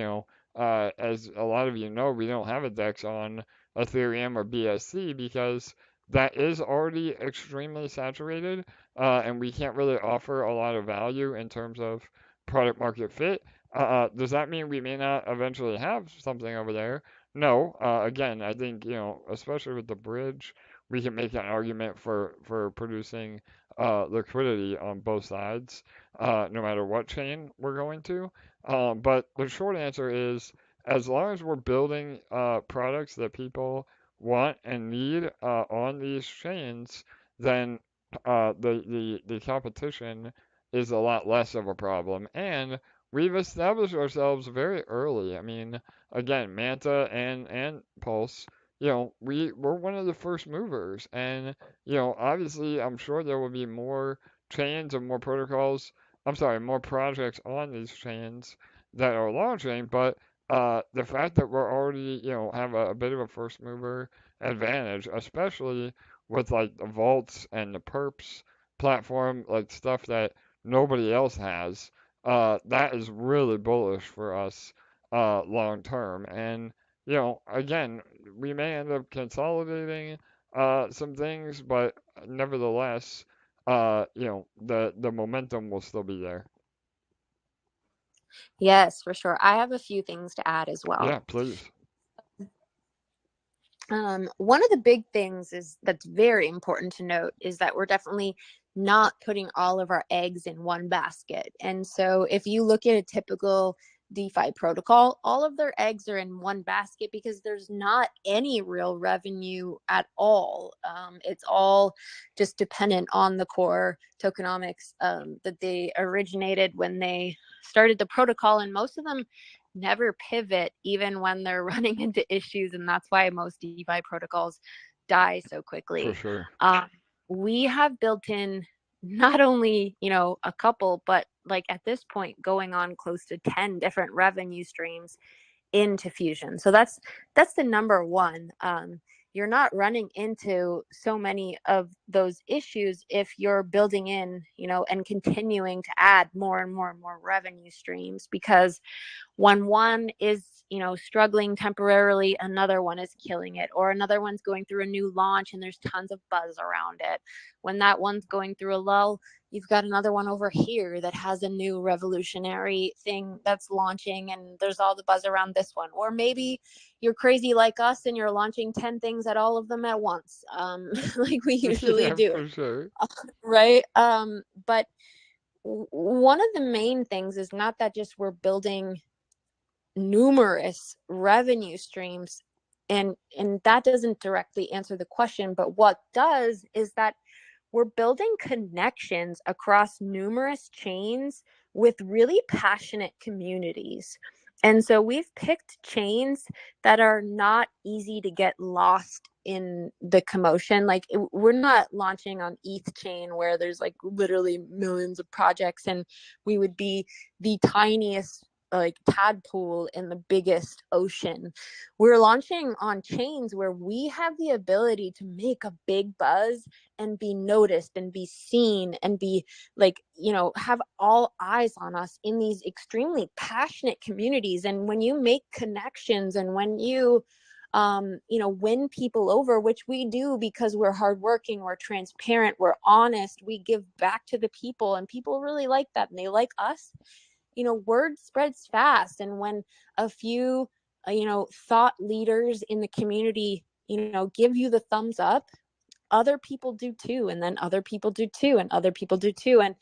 As a lot of you know, we don't have a DEX on Ethereum or BSC because that is already extremely saturated, and we can't really offer a lot of value in terms of product market fit. Does that mean we may not eventually have something over there? No. Again, I think, especially with the bridge, we can make an argument for producing liquidity on both sides, no matter what chain we're going to. But the short answer is, as long as we're building products that people want and need on these chains, then the competition is a lot less of a problem. And we've established ourselves very early. I mean, again, Manta and Pulse, we're one of the first movers. And, obviously, I'm sure there will be more chains and more protocols. I'm sorry, more projects on these chains that are launching, but the fact that we're already, have a bit of a first mover advantage, especially with like the vaults and the perps platform, like stuff that nobody else has, that is really bullish for us long term. And, again, we may end up consolidating some things, but nevertheless, the momentum will still be there. Yes, for sure. I have a few things to add as well. Yeah, please. One of the big things that's very important to note is that we're definitely not putting all of our eggs in one basket. And so if you look at a typical DeFi protocol, all of their eggs are in one basket because there's not any real revenue at all. It's all just dependent on the core tokenomics that they originated when they started the protocol, and most of them never pivot even when they're running into issues, and that's why most DeFi protocols die so quickly. For sure. We have built in not only, a couple, but like at this point going on close to 10 different revenue streams into Fusion. So that's the number one. You're not running into so many of those issues if you're building in, and continuing to add more and more and more revenue streams, because when one is, struggling temporarily, another one is killing it, or another one's going through a new launch and there's tons of buzz around it. When that one's going through a lull, you've got another one over here that has a new revolutionary thing that's launching, and there's all the buzz around this one. Or maybe you're crazy like us and you're launching 10 things at all of them at once, like we usually Yeah, do. for sure. Right? But one of the main things is not that just we're building numerous revenue streams, and that doesn't directly answer the question, but what does is that we're building connections across numerous chains with really passionate communities. And so we've picked chains that are not easy to get lost in the commotion. Like, we're not launching on ETH chain where there's like literally millions of projects and we would be the tiniest like tadpole in the biggest ocean. We're launching on chains where we have the ability to make a big buzz and be noticed and be seen and be like, have all eyes on us in these extremely passionate communities. And when you make connections and when you win people over, which we do because we're hardworking, we're transparent, we're honest, we give back to the people, and people really like that and they like us. Word spreads fast. And when a few, thought leaders in the community, give you the thumbs up, other people do too. And then other people do too. And other people do too. And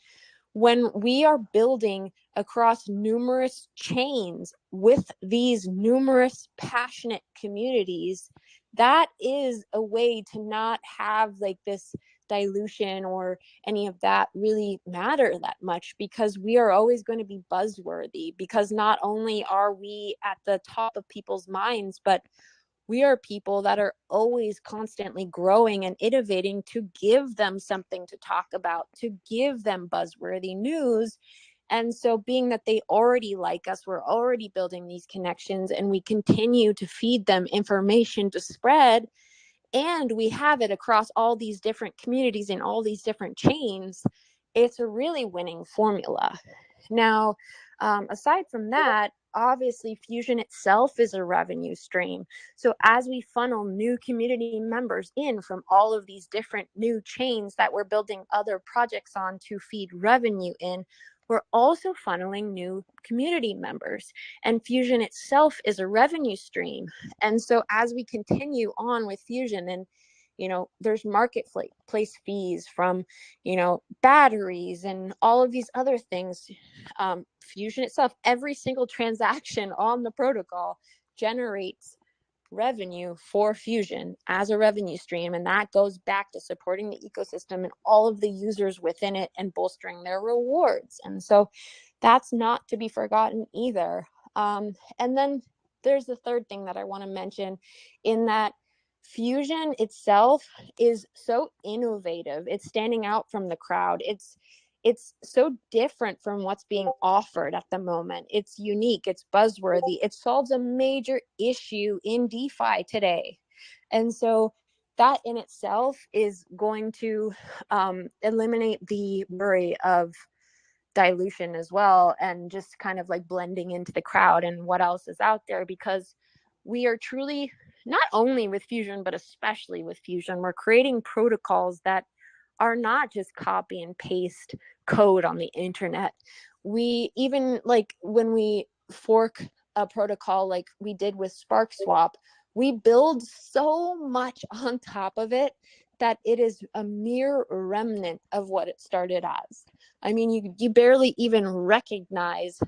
when we are building across numerous chains with these numerous passionate communities, that is a way to not have like this dilution or any of that really matter that much, because we are always going to be buzzworthy, because not only are we at the top of people's minds, but we are people that are always constantly growing and innovating to give them something to talk about, to give them buzzworthy news. And so being that they already like us, we're already building these connections and we continue to feed them information to spread, and we have it across all these different communities and all these different chains, it's a really winning formula. Now, aside from that, obviously Fusion itself is a revenue stream. So as we funnel new community members in from all of these different new chains that we're building other projects on to feed revenue in, we're also funneling new community members, and Fusion itself is a revenue stream. And so as we continue on with Fusion, and there's marketplace fees from batteries and all of these other things, Fusion itself, every single transaction on the protocol generates revenue for Fusion as a revenue stream, and that goes back to supporting the ecosystem and all of the users within it and bolstering their rewards. And so that's not to be forgotten either. And then there's the third thing that I want to mention, in that Fusion itself is so innovative. It's standing out from the crowd. It's so different from what's being offered at the moment. It's unique, it's buzzworthy, it solves a major issue in DeFi today. And so that in itself is going to eliminate the worry of dilution as well, and just kind of like blending into the crowd and what else is out there, because we are truly, not only with Fusion, but especially with Fusion, we're creating protocols that are not just copy and paste code on the internet. We even, like, when we fork a protocol like we did with Sparkswap, we build so much on top of it that it is a mere remnant of what it started as. I mean, you barely even recognize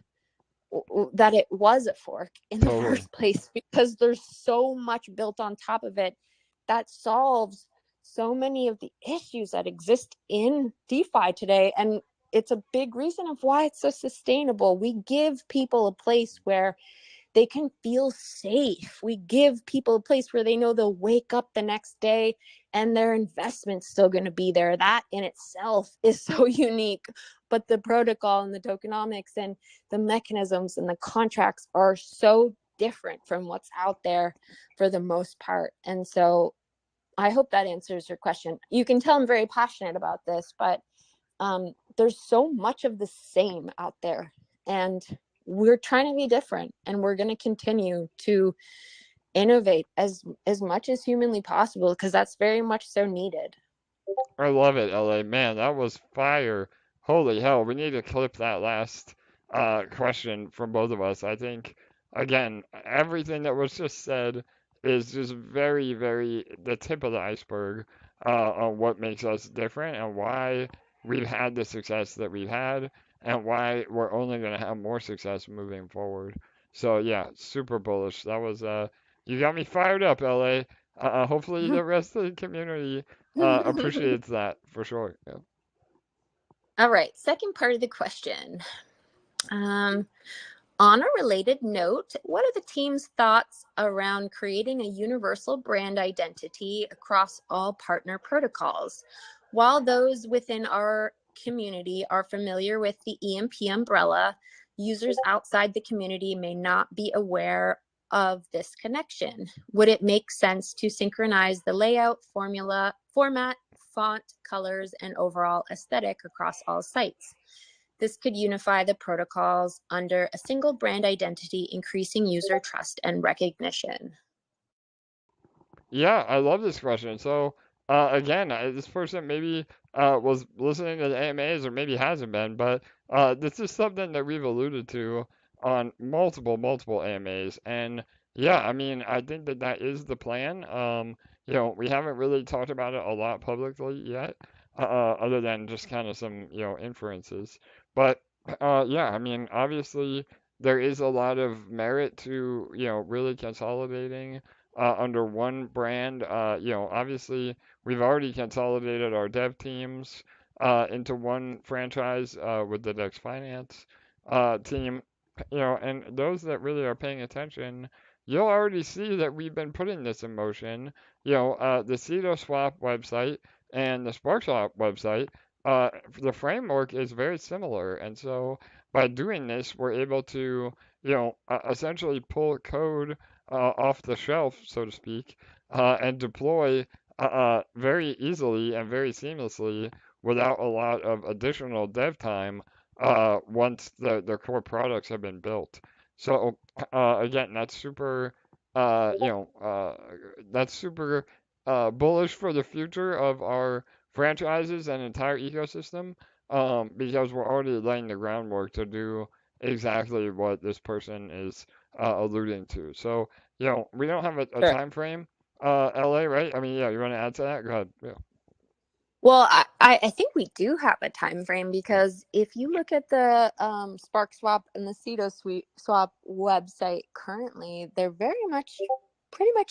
that it was a fork in the Totally. first place, because there's so much built on top of it that solves so many of the issues that exist in DeFi today. And it's a big reason of why it's so sustainable. We give people a place where they can feel safe. We give people a place where they know they'll wake up the next day and their investment's still going to be there. That in itself is so unique. But the protocol and the tokenomics and the mechanisms and the contracts are so different from what's out there for the most part. And so I hope that answers your question. You can tell I'm very passionate about this, but there's so much of the same out there. And we're trying to be different, and we're going to continue to innovate as much as humanly possible, because that's very much so needed. I love it, LA. Man, that was fire. Holy hell, we need to clip that last question from both of us. I think, again, everything that was just said is just very, very the tip of the iceberg on what makes us different and why we've had the success that we've had and why we're only going to have more success moving forward. So, yeah, super bullish. That was, you got me fired up, LA. Hopefully the rest of the community appreciates that for sure. Yeah. All right, second part of the question. On a related note, what are the team's thoughts around creating a universal brand identity across all partner protocols? While those within our community are familiar with the EMP umbrella, users outside the community may not be aware of this connection. Would it make sense to synchronize the layout, format, font, colors, and overall aesthetic across all sites? This could unify the protocols under a single brand identity, increasing user trust and recognition. Yeah, I love this question. So, again, this person maybe was listening to the AMAs or maybe hasn't been, but this is something that we've alluded to on multiple AMAs. And yeah, I mean, I think that that is the plan. We haven't really talked about it a lot publicly yet, other than just kind of some, inferences. But yeah, I mean, obviously there is a lot of merit to, really consolidating under one brand. Obviously, we've already consolidated our dev teams into one franchise with the Dex Finance team. And those that really are paying attention, you'll already see that we've been putting this in motion. The Swap website and the Sparkswap website, the framework is very similar. And so by doing this, we're able to, essentially pull code off the shelf, so to speak, and deploy very easily and very seamlessly without a lot of additional dev time once the core products have been built. So again, that's super bullish for the future of our franchises and entire ecosystem because we're already laying the groundwork to do exactly what this person is alluding to. So, we don't have a Sure. time frame, LA, right? I mean, yeah, you want to add to that? Go ahead. Yeah. Well, I think we do have a time frame, because if you look at the Sparkswap and the Swap website currently, they're pretty much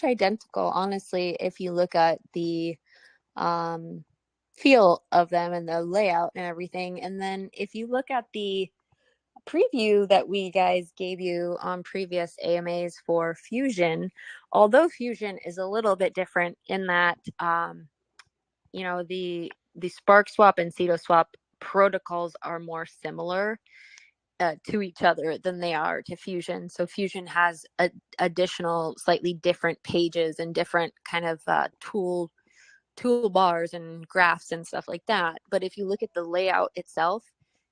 identical, honestly, if you look at the feel of them and the layout and everything. And then if you look at the preview that we guys gave you on previous AMAs for Fusion, although Fusion is a little bit different in that the Sparkswap and Swap protocols are more similar to each other than they are to Fusion. So Fusion has additional, slightly different pages and different kind of toolbars and graphs and stuff like that. But if you look at the layout itself,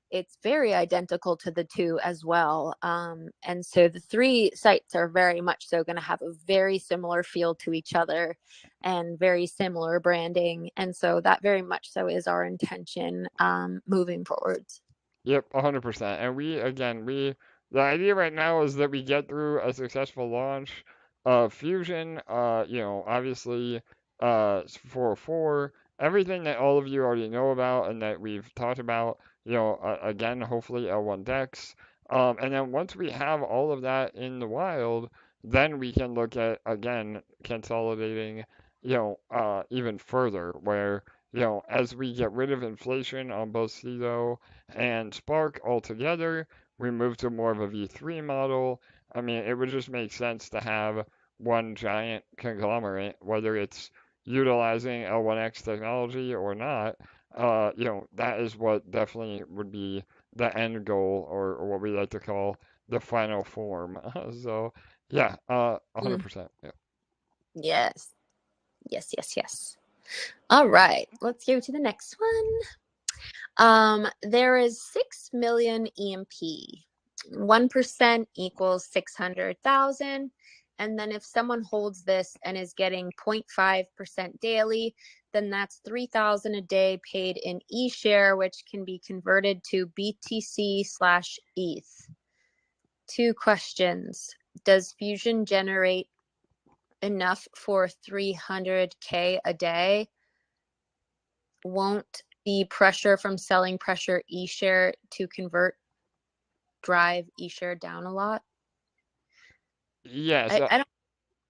it's very identical to the two as well. And so the three sites are very much so going to have a very similar feel to each other and very similar branding. And so that very much so is our intention moving forwards. Yep, 100%. And the idea right now is that we get through a successful launch of Fusion, obviously, 404, everything that all of you already know about and that we've talked about, again, hopefully L1 Dex, And then once we have all of that in the wild, then we can look at, again, consolidating, even further, where, as we get rid of inflation on both CEDO and Spark altogether, we move to more of a V3 model. I mean, it would just make sense to have one giant conglomerate, whether it's utilizing L1X technology or not. That is what definitely would be the end goal, or what we like to call the final form. So, yeah, Mm, 100%. Yeah. yes. Yes, yes, yes. All right, let's go to the next one. There is 6 million EMP. 1% equals 600,000. And then if someone holds this and is getting 0.5% daily, then that's 3,000 a day paid in eShare, which can be converted to BTC/ETH. 2 questions. Does Fusion generate enough for 300K a day? Won't the pressure from selling pressure eShare to convert drive eShare down a lot? Yes, I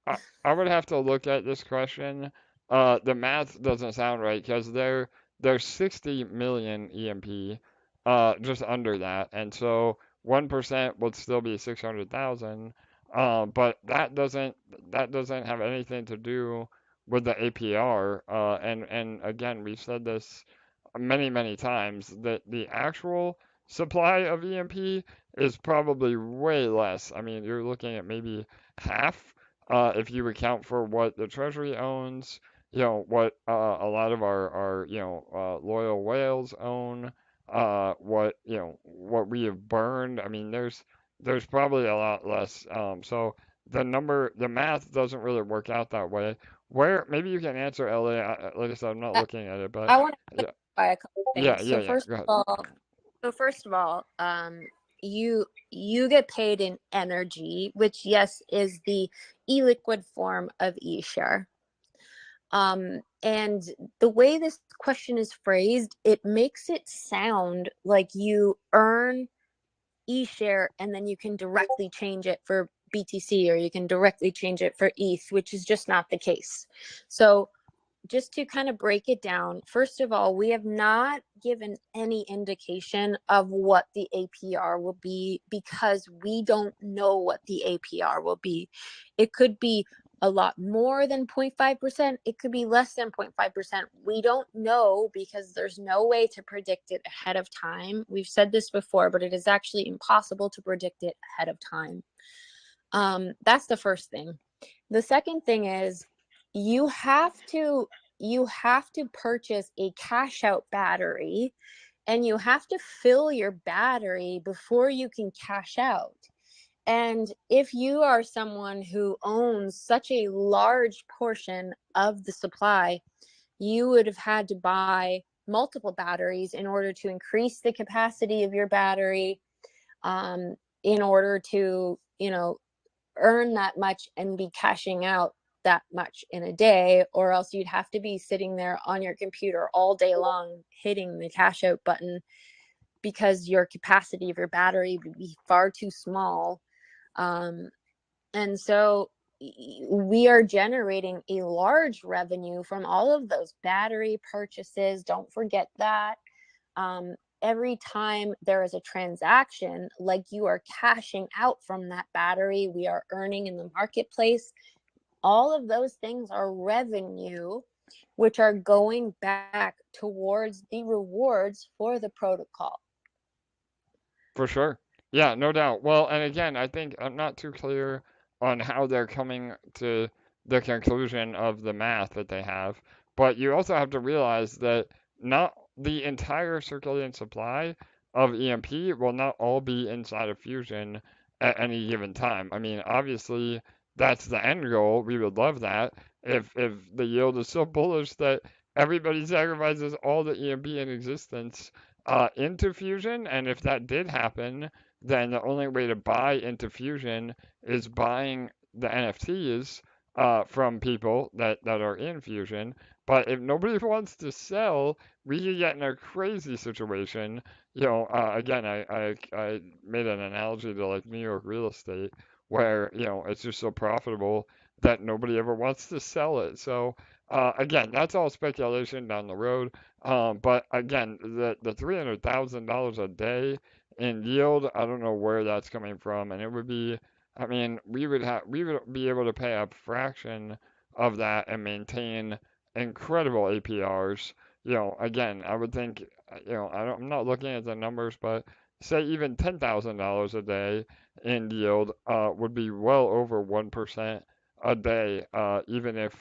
don't. I would have to look at this question. The math doesn't sound right because there's 60 million EMP, just under that, and so 1% would still be 600,000. But that doesn't have anything to do with the APR. And again, we've said this many, many times that the actual supply of EMP is probably way less. I mean, you're looking at maybe half, if you account for what the Treasury owns, what a lot of our loyal whales own, what we have burned. I mean, there's probably a lot less. So the math doesn't really work out that way. Where maybe you can answer, LA. Like I said, I'm not looking at it, but I want to yeah, clarify a couple yeah, things. yeah, yeah. Go ahead. First of all, you get paid in energy, which yes is the e-liquid form of eShare. And the way this question is phrased, it makes it sound like you earn eShare and then you can directly change it for BTC or you can directly change it for ETH, which is just not the case. So just to kind of break it down, first of all, we have not given any indication of what the APR will be because we don't know what the APR will be. It could be a lot more than 0.5%. It could be less than 0.5%. We don't know because there's no way to predict it ahead of time. We've said this before, but it is actually impossible to predict it ahead of time. That's the first thing. The second thing is you have to purchase a cash out battery and you have to fill your battery before you can cash out. And if you are someone who owns such a large portion of the supply, you would have had to buy multiple batteries in order to increase the capacity of your battery, in order to, earn that much and be cashing out that much in a day, or else you'd have to be sitting there on your computer all day long hitting the cash out button because your capacity of your battery would be far too small. And so we are generating a large revenue from all of those battery purchases. Don't forget that. Every time there is a transaction, like you are cashing out from that battery, we are earning in the marketplace. All of those things are revenue, which are going back towards the rewards for the protocol. For sure. Yeah, no doubt. Well, and again, I think I'm not too clear on how they're coming to the conclusion of the math that they have, but you also have to realize that not the entire circulating supply of EMP will not all be inside of Fusion at any given time. I mean, obviously, that's the end goal. We would love that if the yield is so bullish that everybody sacrifices all the EMP in existence into Fusion, and if that did happen, then the only way to buy into Fusion is buying the NFTs from people that are in Fusion. But if nobody wants to sell, we could get in a crazy situation. Again, I made an analogy to like New York real estate, where it's just so profitable that nobody ever wants to sell it. So again, that's all speculation down the road. But again, the $300,000 a day in yield, I don't know where that's coming from, and it would be, I mean, we would be able to pay a fraction of that and maintain incredible APRs. Again, I would think, I'm not looking at the numbers, but say even $10,000 a day in yield would be well over 1% a day, even if,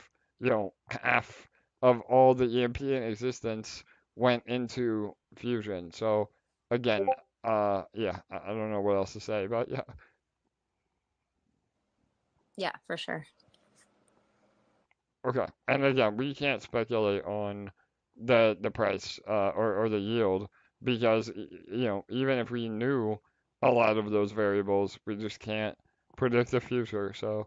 half of all the EMP in existence went into fusion. So again, yeah, I don't know what else to say, but yeah. Yeah, for sure. Okay. And again, we can't speculate on the price or the yield because even if we knew a lot of those variables, we just can't predict the future. So,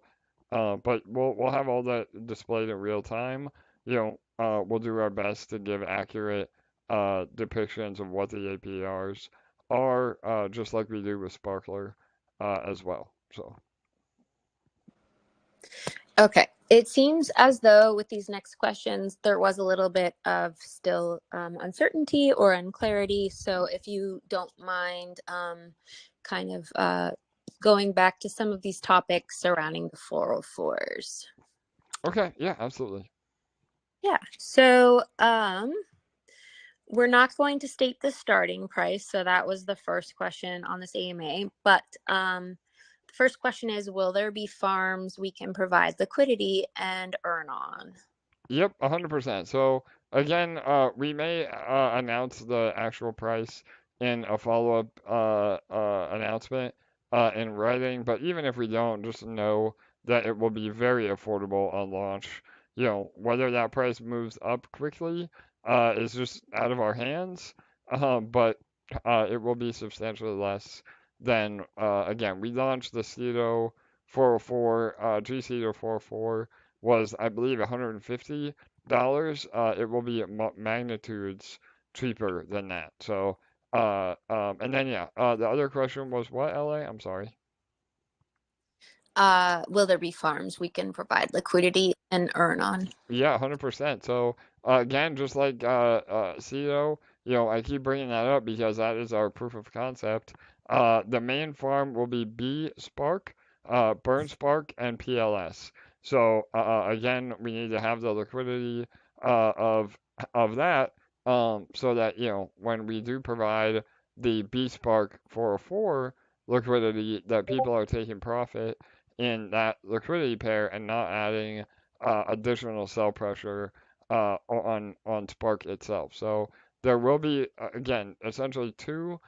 but we'll have all that displayed in real time. We'll do our best to give accurate depictions of what the APRs are, just like we do with Sparkler as well. So. Okay. It seems as though with these next questions, there was a little bit of still uncertainty or unclarity. So if you don't mind kind of going back to some of these topics surrounding the 404s. Okay. Yeah, absolutely. Yeah. So we're not going to state the starting price. So that was the first question on this AMA. But the first question is, will there be farms we can provide liquidity and earn on? Yep, 100%. So again, we may announce the actual price in a follow-up announcement in writing, but even if we don't, just know that it will be very affordable on launch. Whether that price moves up quickly is just out of our hands, but it will be substantially less than, again, we launched the CETO 404, GCETO 404 was, I believe, $150. It will be magnitudes cheaper than that. So, and then yeah, the other question was what, LA? I'm sorry. Will there be farms we can provide liquidity and earn on? Yeah, 100%. So, again, just like CEO, I keep bringing that up because that is our proof of concept. The main farm will be bSPARK, bSPARK, and PLS. So, again, we need to have the liquidity of that, so that when we do provide the bSPARK 404 liquidity, that people are taking profit in that liquidity pair and not adding additional sell pressure on Spark itself. So there will be again essentially two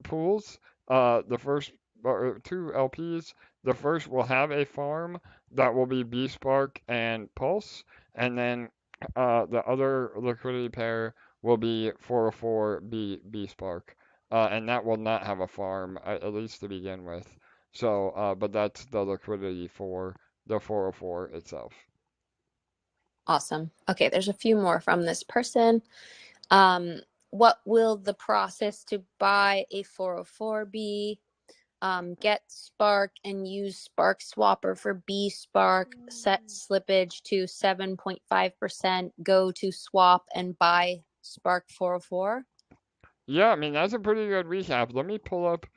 pools. The first or two LPs. The first will have a farm that will be bSpark and Pulse, and then the other liquidity pair will be 404 bSpark, and that will not have a farm at least to begin with. So, but that's the liquidity for the 404 itself. Awesome. Okay, there's a few more from this person. What will the process to buy a 404 be? Get Spark and use Sparkswapper for bSpark, set slippage to 7.5%, go to swap and buy SPARK404. Yeah, I mean that's a pretty good recap. Let me pull up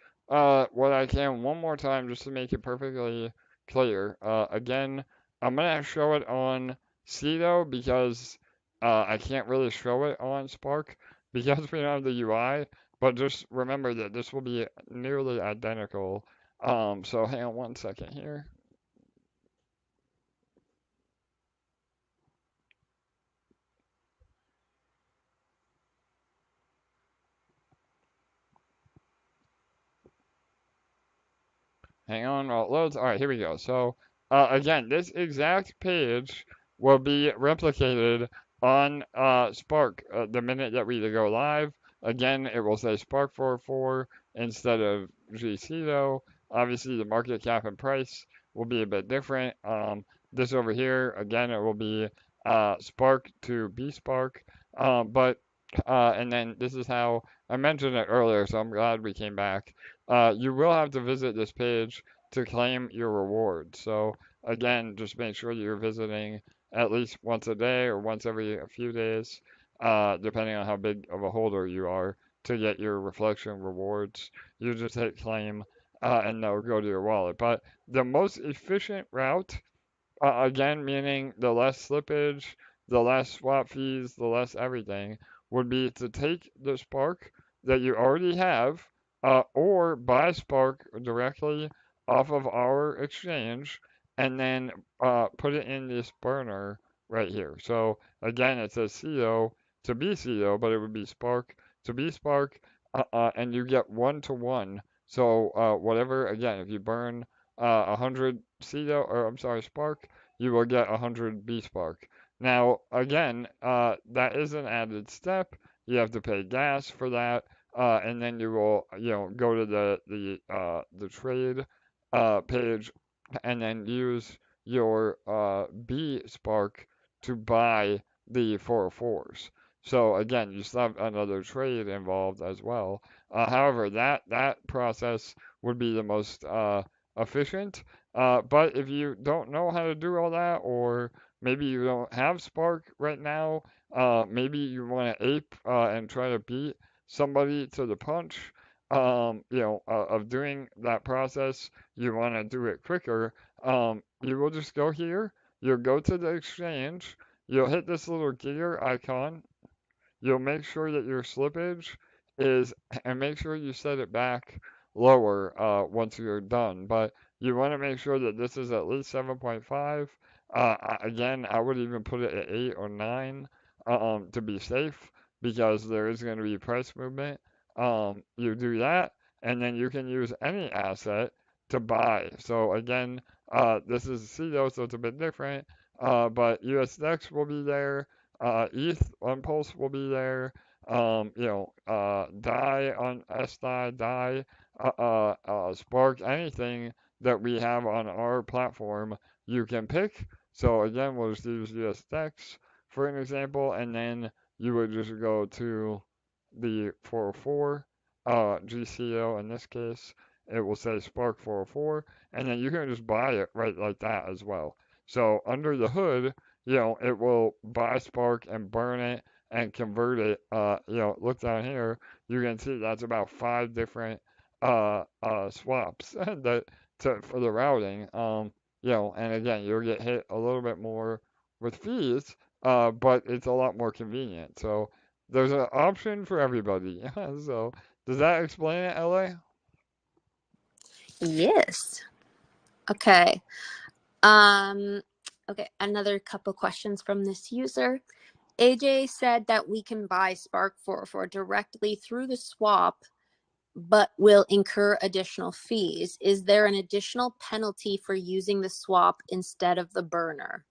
what I can one more time just to make it perfectly clear. Again, I'm gonna show it on Cedo because I can't really show it on Spark because we don't have the UI. But just remember that this will be nearly identical. So hang on one second here. Hang on while it loads. All right, here we go. So again, this exact page will be replicated on Spark the minute that we go live. Again, it will say Spark404 instead of GC though. Obviously, the market cap and price will be a bit different. This over here, again, it will be Spark to bSPARK. And then this is how I mentioned it earlier, so I'm glad we came back. You will have to visit this page to claim your reward. So again, just make sure you're visiting at least once a day or once every a few days, depending on how big of a holder you are, to get your reflection rewards. You just hit claim, and they'll go to your wallet. But the most efficient route, again, meaning the less slippage, the less swap fees, the less everything, would be to take the Spark that you already have, or buy Spark directly off of our exchange, and then put it in this burner right here. So again, it says CO to BCO, but it would be Spark to bSPARK, and you get 1-to-1. So whatever, again, if you burn 100 CO, or I'm sorry, Spark, you will get 100 bSPARK. Now, again, that is an added step. You have to pay gas for that, and then you will, go to the trade page, and then use your bSPARK to buy the 404s. So again, you still have another trade involved as well. However, that process would be the most efficient. But if you don't know how to do all that, or maybe you don't have Spark right now, maybe you want to ape and try to beat somebody to the punch, of doing that process, you want to do it quicker, you will just go here, you'll go to the exchange, you'll hit this little gear icon, you'll make sure that your slippage is, and make sure you set it back lower once you're done. But you want to make sure that this is at least 7.5. Again, I would even put it at 8 or 9 to be safe, because there is going to be price movement. You do that, and then you can use any asset to buy. So again, this is CDO, so it's a bit different. But USDX will be there. ETH on Pulse will be there. DAI on SDAI, DAI, Spark, anything that we have on our platform, you can pick. So again, we'll just use USDX for an example, and then you would just go to the 404 GCO in this case. It will say SPARK404, and then you can just buy it right like that as well. So under the hood, it will buy Spark and burn it and convert it. Look down here, you can see that's about 5 different swaps for the routing. And again, you'll get hit a little bit more with fees, but it's a lot more convenient. So there's an option for everybody. So does that explain it, LA? Yes. Okay. Okay, another couple questions from this user. AJ said that we can buy SPARK404 directly through the swap, but will incur additional fees. Is there an additional penalty for using the swap instead of the burner?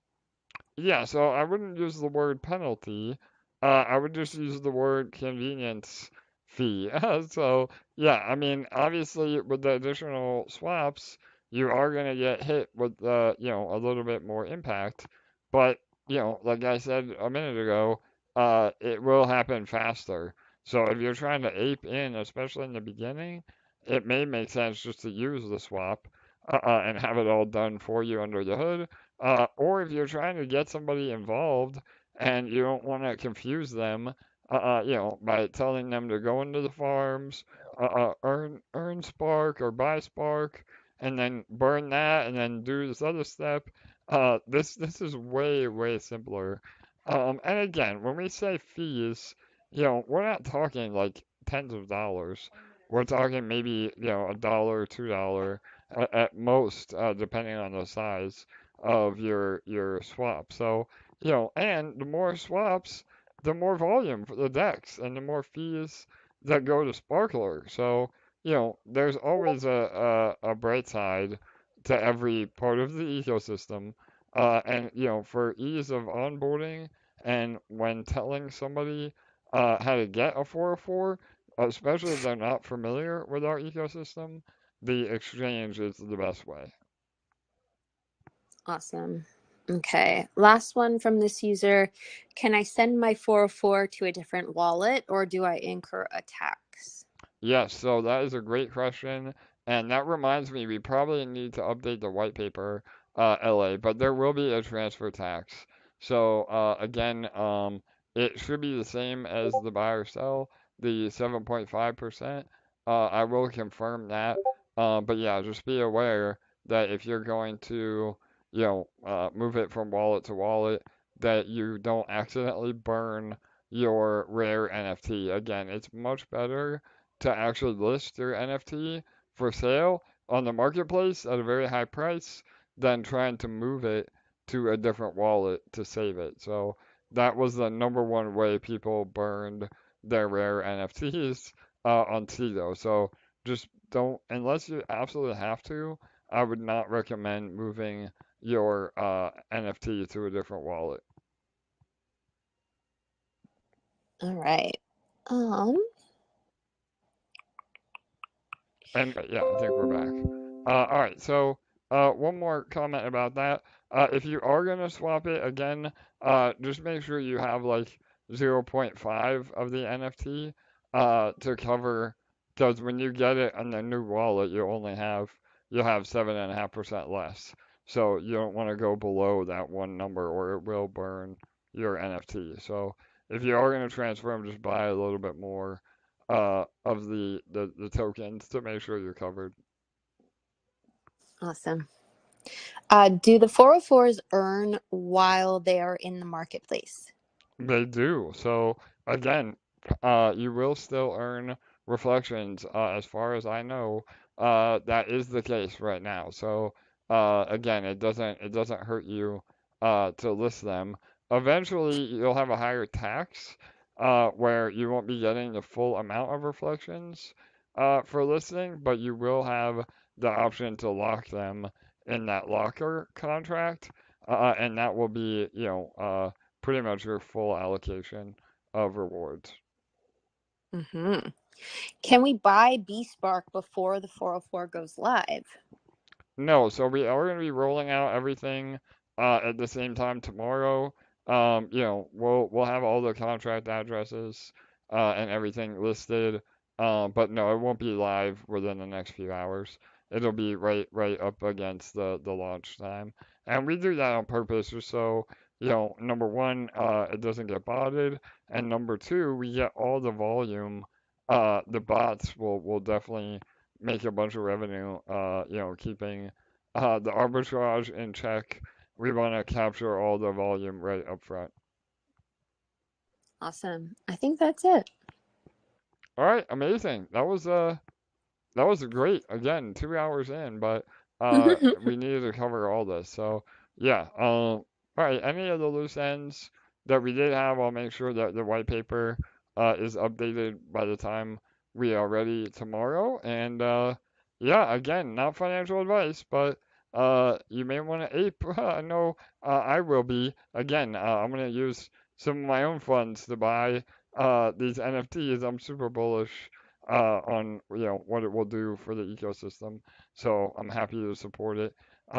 Yeah, so I wouldn't use the word penalty. I would just use the word convenience fee. So, yeah, I mean, obviously with the additional swaps, you are going to get hit with, a little bit more impact. But, like I said a minute ago, it will happen faster. So if you're trying to ape in, especially in the beginning, it may make sense just to use the swap, and have it all done for you under the hood. Or if you're trying to get somebody involved and you don't want to confuse them, by telling them to go into the farms, earn Spark or buy Spark, and then burn that, and then do this other step. This is way simpler. And again, when we say fees, we're not talking like tens of dollars. We're talking maybe $1, $2 at most, depending on the size of your swap. So, and the more swaps, the more volume for the DEX and the more fees that go to Sparkler. So, there's always a bright side to every part of the ecosystem. And, for ease of onboarding and when telling somebody how to get a 404, especially if they're not familiar with our ecosystem, the exchange is the best way. Awesome. Okay, last one from this user. Can I send my 404 to a different wallet or do I incur a tax? Yes, so that is a great question. And that reminds me, we probably need to update the white paper, LA, but there will be a transfer tax. So again, it should be the same as the buy or sell, the 7.5%. I will confirm that. But yeah, just be aware that if you're going to, move it from wallet to wallet, that you don't accidentally burn your rare NFT. Again, it's much better to actually list your NFT for sale on the marketplace at a very high price than trying to move it to a different wallet to save it. So that was the number one way people burned their rare NFTs on Tito. So just don't, unless you absolutely have to, I would not recommend moving your NFT to a different wallet. All right. And yeah, I think we're back. All right, so one more comment about that. If you are gonna swap it again, just make sure you have like zero point 0.5 of the NFT to cover, because when you get it on the new wallet, you'll have 7.5% less. So you don't want to go below that one number, or it will burn your NFT. So if you are gonna transfer them, just buy a little bit more of the tokens to make sure you're covered. Awesome. Do the 404s earn while they are in the marketplace? They do. So again, you will still earn reflections. As far as I know, that is the case right now. So again, it doesn't hurt you to list them. Eventually, you'll have a higher tax where you won't be getting the full amount of reflections for listing, but you will have the option to lock them in that locker contract, and that will be, pretty much your full allocation of rewards. Mm-hmm. Can we buy bSPARK before the 404 goes live? No, so we are going to be rolling out everything at the same time tomorrow. We'll have all the contract addresses and everything listed, but no, it won't be live within the next few hours. It'll be right up against the launch time, and we do that on purpose just so number one, it doesn't get botted, and number two, we get all the volume. The bots will definitely make a bunch of revenue, keeping the arbitrage in check. We want to capture all the volume right up front. Awesome. I think that's it. All right, amazing. That was great. Again, 2 hours in, but we needed to cover all this. So yeah. All right. Any of the loose ends that we did have, I'll make sure that the white paper is updated by the time we are ready tomorrow. And yeah, again, not financial advice, but you may want to ape. I know I will be. Again, I'm gonna use some of my own funds to buy these NFTs. I'm super bullish on what it will do for the ecosystem. So I'm happy to support it.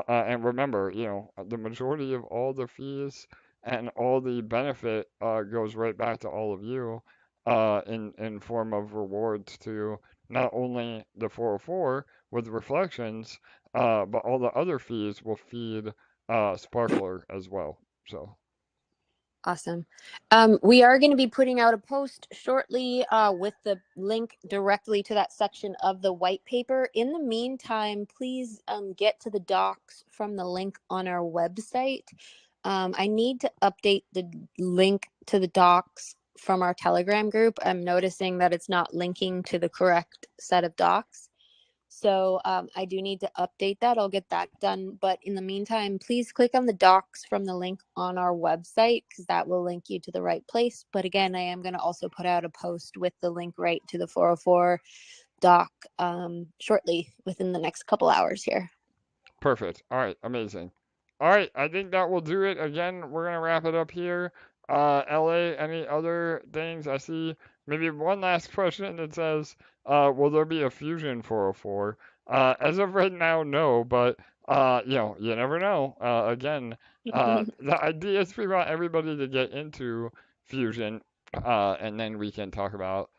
And remember, the majority of all the fees and all the benefit goes right back to all of you in form of rewards to not only the 404 with reflections, but all the other fees will feed Sparkler as well. So. Awesome. We are going to be putting out a post shortly with the link directly to that section of the white paper. In the meantime, please get to the docs from the link on our website. I need to update the link to the docs from our Telegram group. I'm noticing that it's not linking to the correct set of docs. So I do need to update that. I'll get that done. But in the meantime, please click on the docs from the link on our website because that will link you to the right place. But again, I am going to also put out a post with the link right to the 404 doc shortly within the next couple hours here. Perfect. All right. Amazing. All right. I think that will do it. Again, we're going to wrap it up here. LA, any other things? I see maybe one last question that says, will there be a Fusion 404? As of right now, no, but You never know. Again, the idea is we want everybody to get into Fusion, and then we can talk about,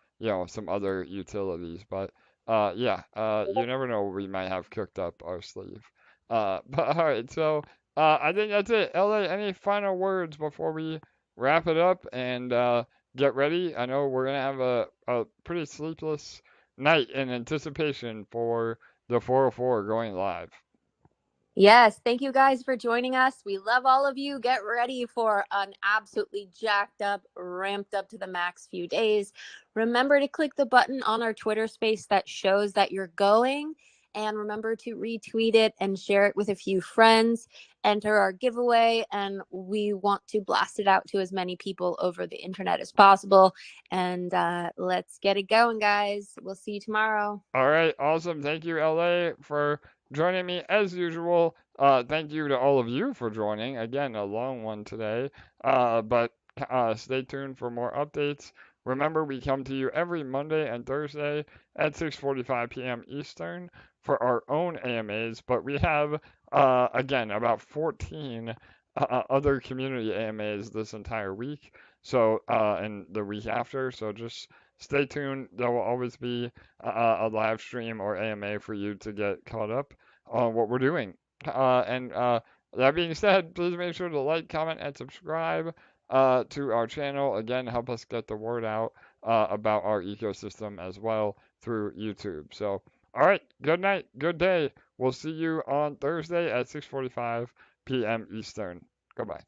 some other utilities. But yeah, you never know what we might have cooked up our sleeve. But all right, so I think that's it. LA, any final words before we wrap it up and get ready? I know we're gonna have a pretty sleepless night in anticipation for the 404 going live. Yes, thank you guys for joining us. We love all of you. Get ready for an absolutely jacked up, ramped up to the max few days. Remember to click the button on our Twitter space that shows that you're going. And remember to retweet it and share it with a few friends. Enter our giveaway, and we want to blast it out to as many people over the internet as possible. And let's get it going, guys. We'll see you tomorrow. All right, awesome. Thank you, LA, for joining me as usual. Thank you to all of you for joining. Again, a long one today, but stay tuned for more updates. Remember, we come to you every Monday and Thursday at 6:45 p.m. Eastern for our own AMAs, but we have, again, about 14 other community AMAs this entire week. So, and the week after. So just stay tuned. There will always be a live stream or AMA for you to get caught up on what we're doing. And that being said, please make sure to like, comment, and subscribe to our channel. Again, help us get the word out about our ecosystem as well through YouTube. So, all right, good night, good day. We'll see you on Thursday at 6:45 p.m. Eastern. Goodbye.